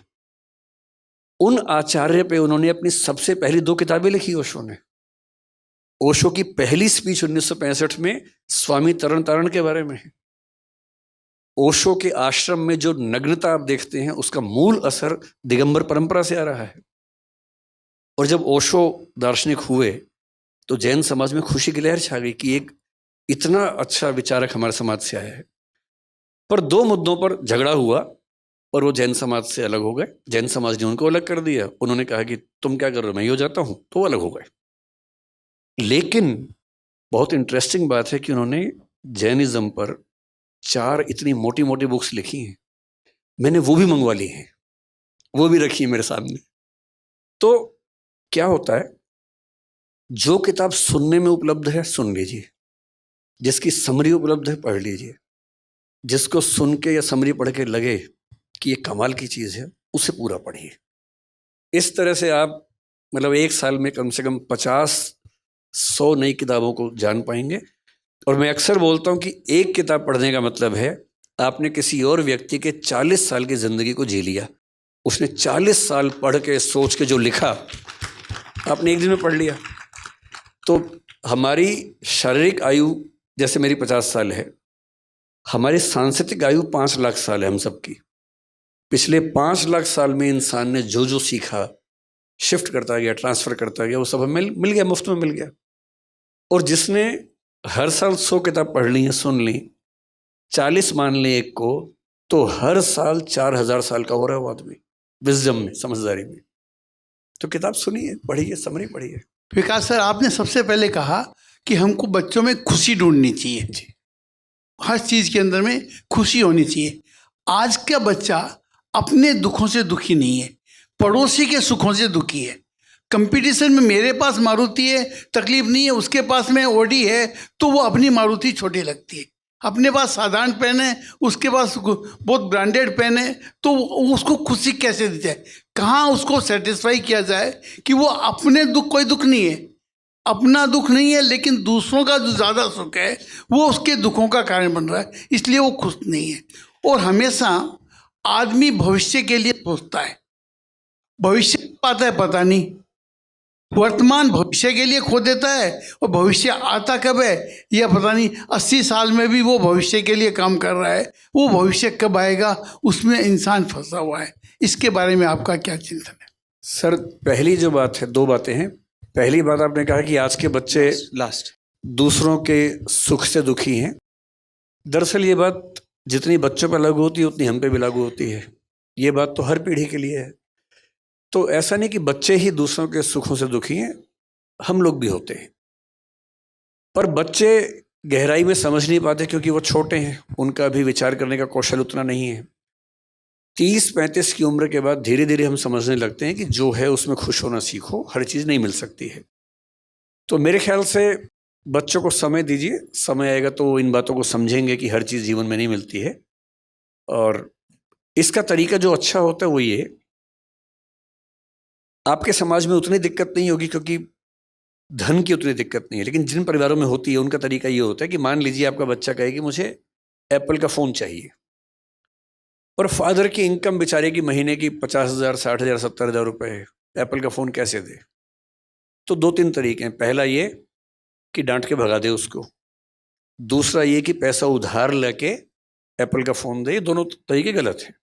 उन आचार्य पे उन्होंने अपनी सबसे पहली 2 किताबें लिखी ओशो ने। ओशो की पहली स्पीच 1965 में स्वामी तरण तारण के बारे में है। ओशो के आश्रम में जो नग्नता आप देखते हैं, उसका मूल असर दिगंबर परंपरा से आ रहा है। और जब ओशो दार्शनिक हुए तो जैन समाज में खुशी की लहर छा गई कि एक इतना अच्छा विचारक हमारे समाज से आया है। पर 2 मुद्दों पर झगड़ा हुआ और वो जैन समाज से अलग हो गए। जैन समाज ने उनको अलग कर दिया, उन्होंने कहा कि तुम क्या कर रहे हो, मैं ही हो जाता हूं, तो वो अलग हो गए। लेकिन बहुत इंटरेस्टिंग बात है कि उन्होंने जैनिज्म पर 4 इतनी मोटी मोटी बुक्स लिखी हैं। मैंने वो भी मंगवा ली हैं, वो भी रखी है मेरे सामने। तो क्या होता है, जो किताब सुनने में उपलब्ध है सुन लीजिए, जिसकी समरी उपलब्ध है पढ़ लीजिए, जिसको सुन के या समरी पढ़ के लगे कि ये कमाल की चीज़ है उसे पूरा पढ़िए। इस तरह से आप मतलब 1 साल में कम से कम 50-100 नई किताबों को जान पाएंगे। और मैं अक्सर बोलता हूँ कि एक किताब पढ़ने का मतलब है आपने किसी और व्यक्ति के 40 साल की ज़िंदगी को जी लिया। उसने 40 साल पढ़ के सोच के जो लिखा आपने एक दिन में पढ़ लिया। तो हमारी शारीरिक आयु जैसे मेरी 50 साल है, हमारी सांस्कृतिक आयु 5 लाख साल है हम सबकी। पिछले 5 लाख साल में इंसान ने जो जो सीखा, शिफ्ट करता गया, ट्रांसफ़र करता गया, वो सब हमें मिल गया, मुफ्त में मिल गया। और जिसने हर साल 100 किताब पढ़ ली हैं, सुन ली, 40 मान लें एक को, तो हर साल 4000 साल का हो रहा है वो आदमी विजडम में, समझदारी में। तो किताब सुनिए, पढ़िए, समरी पढ़िए।
विकास सर, आपने सबसे पहले कहा कि हमको बच्चों में खुशी ढूंढनी चाहिए
जी।
हर चीज़ के अंदर में खुशी होनी चाहिए। आज का बच्चा अपने दुखों से दुखी नहीं है, पड़ोसी के सुखों से दुखी है। कंपटीशन में मेरे पास मारुति है, तकलीफ नहीं है, उसके पास में ऑडी है, तो वो अपनी मारुति छोटी लगती है। अपने पास साधारण पेन है, उसके पास बहुत ब्रांडेड पेन है, तो उसको खुशी कैसे दी जाए, कहाँ उसको सेटिस्फाई किया जाए कि वो अपने दुख, कोई दुख नहीं है, अपना दुख नहीं है, लेकिन दूसरों का जो ज़्यादा सुख है वो उसके दुखों का कारण बन रहा है, इसलिए वो खुश नहीं है। और हमेशा आदमी भविष्य के लिए सोचता है, भविष्य पाता है पता नहीं, वर्तमान भविष्य के लिए खो देता है, और भविष्य आता कब है यह पता नहीं। 80 साल में भी वो भविष्य के लिए काम कर रहा है, वो भविष्य कब आएगा उसमें इंसान फंसा हुआ है। इसके बारे में आपका क्या चिंतन है?
सर, पहली जो बात है, 2 बातें हैं। पहली बात आपने कहा कि आज के बच्चे दूसरों के सुख से दुखी हैं। दरअसल ये बात जितनी बच्चों पर लागू होती है उतनी हम पे भी लागू होती है। ये बात तो हर पीढ़ी के लिए है। तो ऐसा नहीं कि बच्चे ही दूसरों के सुखों से दुखी हैं, हम लोग भी होते हैं। पर बच्चे गहराई में समझ नहीं पाते क्योंकि वो छोटे हैं, उनका भी विचार करने का कौशल उतना नहीं है। 30-35 की उम्र के बाद धीरे धीरे हम समझने लगते हैं कि जो है उसमें खुश होना सीखो, हर चीज़ नहीं मिल सकती है। तो मेरे ख्याल से बच्चों को समय दीजिए, समय आएगा तो वो इन बातों को समझेंगे कि हर चीज़ जीवन में नहीं मिलती है। और इसका तरीका जो अच्छा होता है वो ये, आपके समाज में उतनी दिक्कत नहीं होगी क्योंकि धन की उतनी दिक्कत नहीं है, लेकिन जिन परिवारों में होती है उनका तरीका ये होता है कि मान लीजिए आपका बच्चा कहे कि मुझे एप्पल का फ़ोन चाहिए, और फादर की इनकम बेचारे की महीने की 50,000, 60,000, 70,000 रुपये है, एप्पल का फ़ोन कैसे दे? तो 2-3 तरीके हैं। पहला ये कि डांट के भगा दे उसको, दूसरा ये कि पैसा उधार लेके एप्पल का फ़ोन दे। ये दोनों तरीके गलत हैं।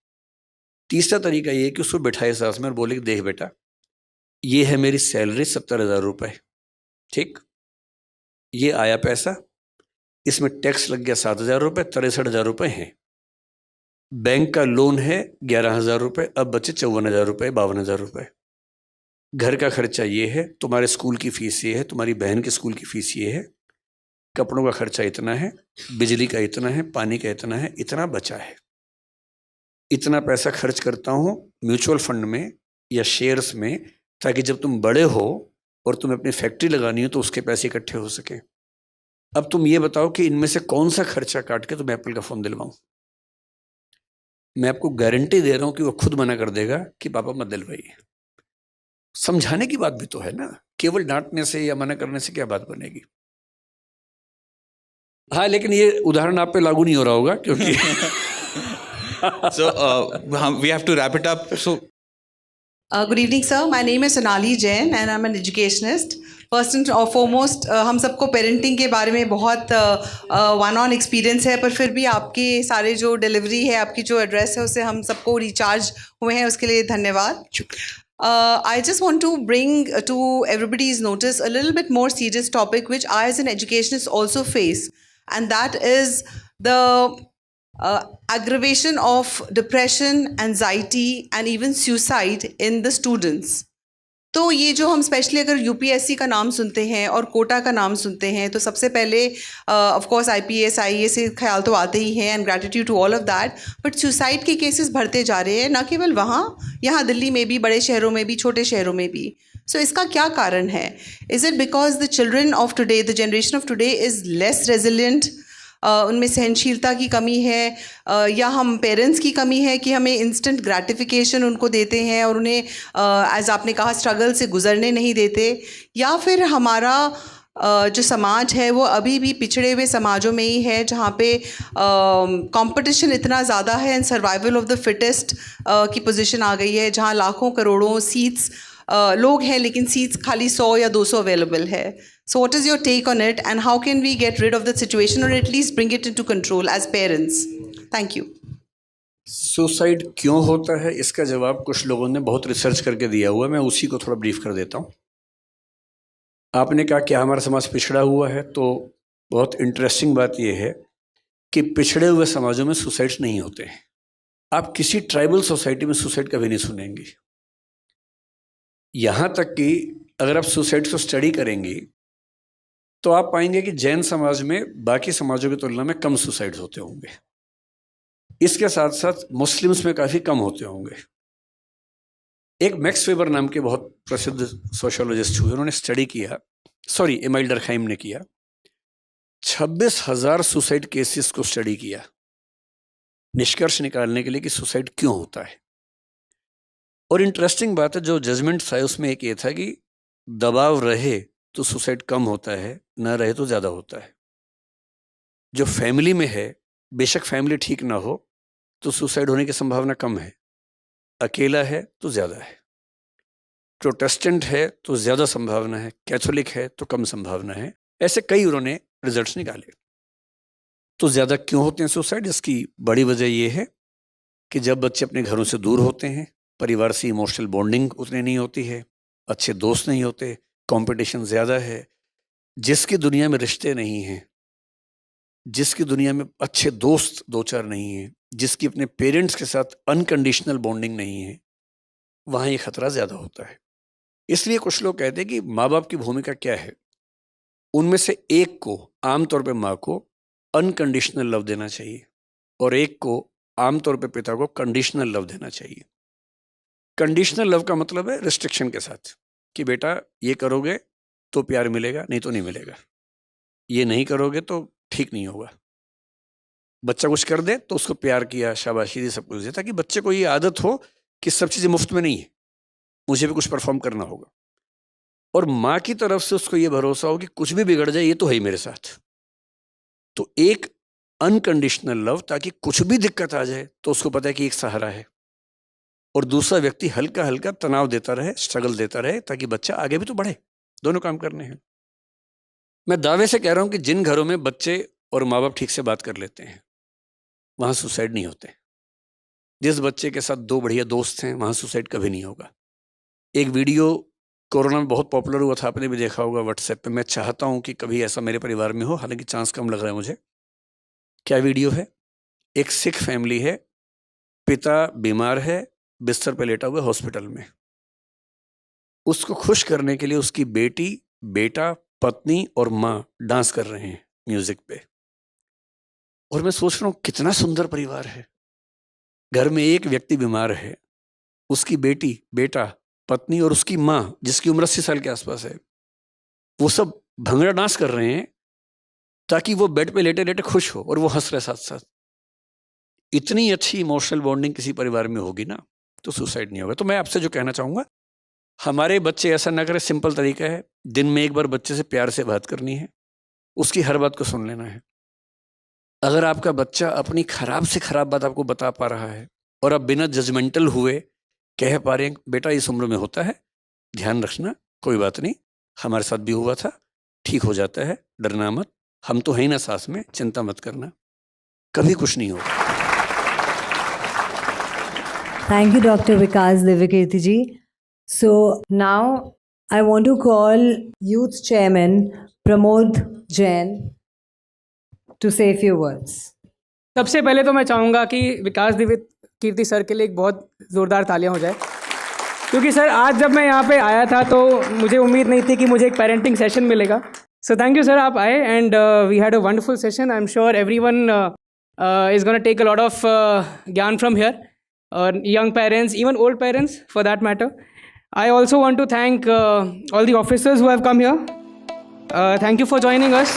तीसरा तरीका ये कि उसको बिठाए साथ में और बोले कि देख बेटा, ये है मेरी सैलरी 70,000 रुपये, ठीक, ये आया पैसा, इसमें टैक्स लग गया 7,000 रुपये, 63,000 रुपये हैं, बैंक का लोन है 11,000 रुपये, अब बचे 54,000 रुपये, 52,000 रुपये, घर का खर्चा ये है, तुम्हारे स्कूल की फ़ीस ये है, तुम्हारी बहन के स्कूल की फ़ीस ये है, कपड़ों का खर्चा इतना है, बिजली का इतना है, पानी का इतना है, इतना बचा है, इतना पैसा खर्च करता हूँ म्यूचुअल फंड में या शेयर्स में, ताकि जब तुम बड़े हो और तुम्हें अपनी फैक्ट्री लगानी हो तो उसके पैसे इकट्ठे हो सके। अब तुम ये बताओ कि इनमें से कौन सा खर्चा काट के तुम्हें एप्पल का फ़ोन दिलवाऊँ? मैं आपको गारंटी दे रहा हूँ कि वो खुद मना कर देगा कि पापा मत दिलवाइए। समझाने की बात भी तो है ना, केवल डांटने से या मना करने से क्या बात बनेगी? हाँ, लेकिन ये उदाहरण आप पे लागू नहीं हो रहा होगा क्योंकि
So we have to wrap it up. So
Good evening, sir. My name is Sonali Jain and I'm an educationist. First and foremost, हम सबको पेरेंटिंग के बारे में बहुत वन ऑन एक्सपीरियंस है, पर फिर भी आपके सारे जो डिलीवरी है, आपकी जो एड्रेस है, उससे हम सबको रिचार्ज हुए हैं, उसके लिए धन्यवाद। I just want to bring to everybody's notice a little bit more serious topic which I as an educationist also face, and that is the aggravation of depression, anxiety and even suicide in the students. तो ये जो हम specially अगर UPSC का नाम सुनते हैं और कोटा का नाम सुनते हैं तो सबसे पहले ऑफ कोर्स आईपीएस आईएएस से ख्याल तो आते ही हैं, and gratitude to all of that, but suicide के केसेस बढ़ते जा रहे हैं, ना केवल वहाँ, यहाँ दिल्ली में भी, बड़े शहरों में भी, छोटे शहरों में भी. सो इसका क्या कारण है? Is it because the children of today, the generation of today is less resilient, उनमें सहनशीलता की कमी है, या हम पेरेंट्स की कमी है कि हमें इंस्टेंट ग्रैटिफिकेशन उनको देते हैं और उन्हें एज आपने कहा स्ट्रगल से गुजरने नहीं देते, या फिर हमारा जो समाज है वो अभी भी पिछड़े हुए समाजों में ही है जहाँ पे कंपटीशन इतना ज़्यादा है and survival of the fittest की पोजीशन आ गई है, जहाँ लाखों करोड़ों सीट्स लोग हैं लेकिन सीट्स खाली 100 या 200 अवेलेबल है. So what is your take on it, and how can we get rid of the situation or at least bring it into control as parents? Thank you.
Suicide क्यों होता है इसका जवाब कुछ लोगों ने बहुत रिसर्च करके दिया हुआ है, मैं उसी को थोड़ा ब्रीफ कर देता हूँ. आपने कहा कि हमारा समाज पिछड़ा हुआ है, तो बहुत इंटरेस्टिंग बात यह है कि पिछड़े हुए समाजों में सुसाइड्स नहीं होते हैं. आप किसी ट्राइबल सोसाइटी में सुसाइड कभी नहीं सुनेंगे. यहाँ तक कि अगर आप सुसाइड को स्टडी करेंगी तो आप पाएंगे कि जैन समाज में बाकी समाजों की तुलना में कम सुसाइड्स होते होंगे. इसके साथ साथ मुस्लिम्स में काफ़ी कम होते होंगे. एक मैक्स वेबर नाम के बहुत प्रसिद्ध सोशियोलॉजिस्ट हुए, उन्होंने स्टडी किया, एमिल डर्कहाइम ने किया, 26,000 सुसाइड केसेस को स्टडी किया निष्कर्ष निकालने के लिए कि सुसाइड क्यों होता है. और इंटरेस्टिंग बात है, जो जजमेंट था उसमें एक ये था कि दबाव रहे तो सुसाइड कम होता है, ना रहे तो ज़्यादा होता है. जो फैमिली में है, बेशक फैमिली ठीक ना हो तो सुसाइड होने की संभावना कम है, अकेला है तो ज़्यादा है, प्रोटेस्टेंट है तो ज़्यादा संभावना है, कैथोलिक है तो कम संभावना है. ऐसे कई उन्होंने रिजल्ट्स निकाले. तो ज़्यादा क्यों होते हैं सुसाइड? इसकी बड़ी वजह यह है कि जब बच्चे अपने घरों से दूर होते हैं, परिवार से इमोशनल बॉन्डिंग उतनी नहीं होती है, अच्छे दोस्त नहीं होते, कंपटीशन ज़्यादा है, जिसकी दुनिया में रिश्ते नहीं हैं, जिसकी दुनिया में अच्छे दोस्त दो चार नहीं हैं, जिसकी अपने पेरेंट्स के साथ अनकंडीशनल बॉन्डिंग नहीं है, वहाँ ये खतरा ज़्यादा होता है. इसलिए कुछ लोग कहते हैं कि माँ बाप की भूमिका क्या है. उनमें से एक को, आमतौर पे माँ को अनकंडीशनल लव देना चाहिए और एक को, आमतौर पे पिता को, कंडीशनल लव देना चाहिए. कंडीशनल लव का मतलब है रिस्ट्रिक्शन के साथ कि बेटा ये करोगे तो प्यार मिलेगा, नहीं तो नहीं मिलेगा, ये नहीं करोगे तो ठीक नहीं होगा. बच्चा कुछ कर दे तो उसको प्यार किया, शाबाशी दी, सब कुछ दिया, ताकि बच्चे को ये आदत हो कि सब चीज़ें मुफ्त में नहीं है, मुझे भी कुछ परफॉर्म करना होगा. और माँ की तरफ से उसको ये भरोसा हो कि कुछ भी बिगड़ जाए ये तो है ही मेरे साथ. तो एक अनकंडीशनल लव, ताकि कुछ भी दिक्कत आ जाए तो उसको पता है कि एक सहारा है, और दूसरा व्यक्ति हल्का हल्का तनाव देता रहे, स्ट्रगल देता रहे, ताकि बच्चा आगे भी तो बढ़े. दोनों काम करने हैं. मैं दावे से कह रहा हूं कि जिन घरों में बच्चे और माँ बाप ठीक से बात कर लेते हैं वहाँ सुसाइड नहीं होते. जिस बच्चे के साथ दो बढ़िया दोस्त हैं वहाँ सुसाइड कभी नहीं होगा. एक वीडियो कोरोना में बहुत पॉपुलर हुआ था, आपने भी देखा होगा व्हाट्सएप पे. मैं चाहता हूँ कि कभी ऐसा मेरे परिवार में हो, हालांकि चांस कम लग रहा है मुझे. क्या वीडियो है? एक सिख फैमिली है, पिता बीमार है, बिस्तर पे लेटा हुआ हॉस्पिटल में. उसको खुश करने के लिए उसकी बेटी, बेटा, पत्नी और माँ डांस कर रहे हैं म्यूजिक पे. और मैं सोच रहा हूँ कितना सुंदर परिवार है. घर में एक व्यक्ति बीमार है, उसकी बेटी, बेटा, पत्नी और उसकी माँ जिसकी उम्र 80 साल के आसपास है, वो सब भंगड़ा डांस कर रहे हैं ताकि वो बेड पे लेटे लेटे खुश हो और वो हंस रहे साथ साथ. इतनी अच्छी इमोशनल बॉन्डिंग किसी परिवार में होगी ना तो सुसाइड नहीं होगा. तो मैं आपसे जो कहना चाहूँगा, हमारे बच्चे ऐसा ना करें. सिंपल तरीका है, दिन में एक बार बच्चे से प्यार से बात करनी है, उसकी हर बात को सुन लेना है. अगर आपका बच्चा अपनी खराब से खराब बात आपको बता पा रहा है और आप बिना जजमेंटल हुए कह पा रहे हैं, बेटा इस उम्र में होता है, ध्यान रखना, कोई बात नहीं, हमारे साथ भी हुआ था, ठीक हो जाता है, डरना मत, हम तो हैं ना साथ में, चिंता मत करना, कभी कुछ नहीं होगा.
Thank you, Dr. Vikas Divyakeerti ji. So now I want to call Youth Chairman Pramod Jain to say a few words.
सबसे पहले तो मैं चाहूँगा कि विकास दिवित कीर्ति सर के लिए एक बहुत ज़ोरदार तालियां हो जाए, क्योंकि सर आज जब मैं यहाँ पे आया था तो मुझे उम्मीद नहीं थी कि मुझे एक पेरेंटिंग सेशन मिलेगा. सो थैंक यू सर, आप आए and we had a wonderful session. I am sure everyone is gonna take a lot of ज्ञान from here, young parents, even old parents for that matter. I also want to thank all the officers who have come here. Thank you for joining us.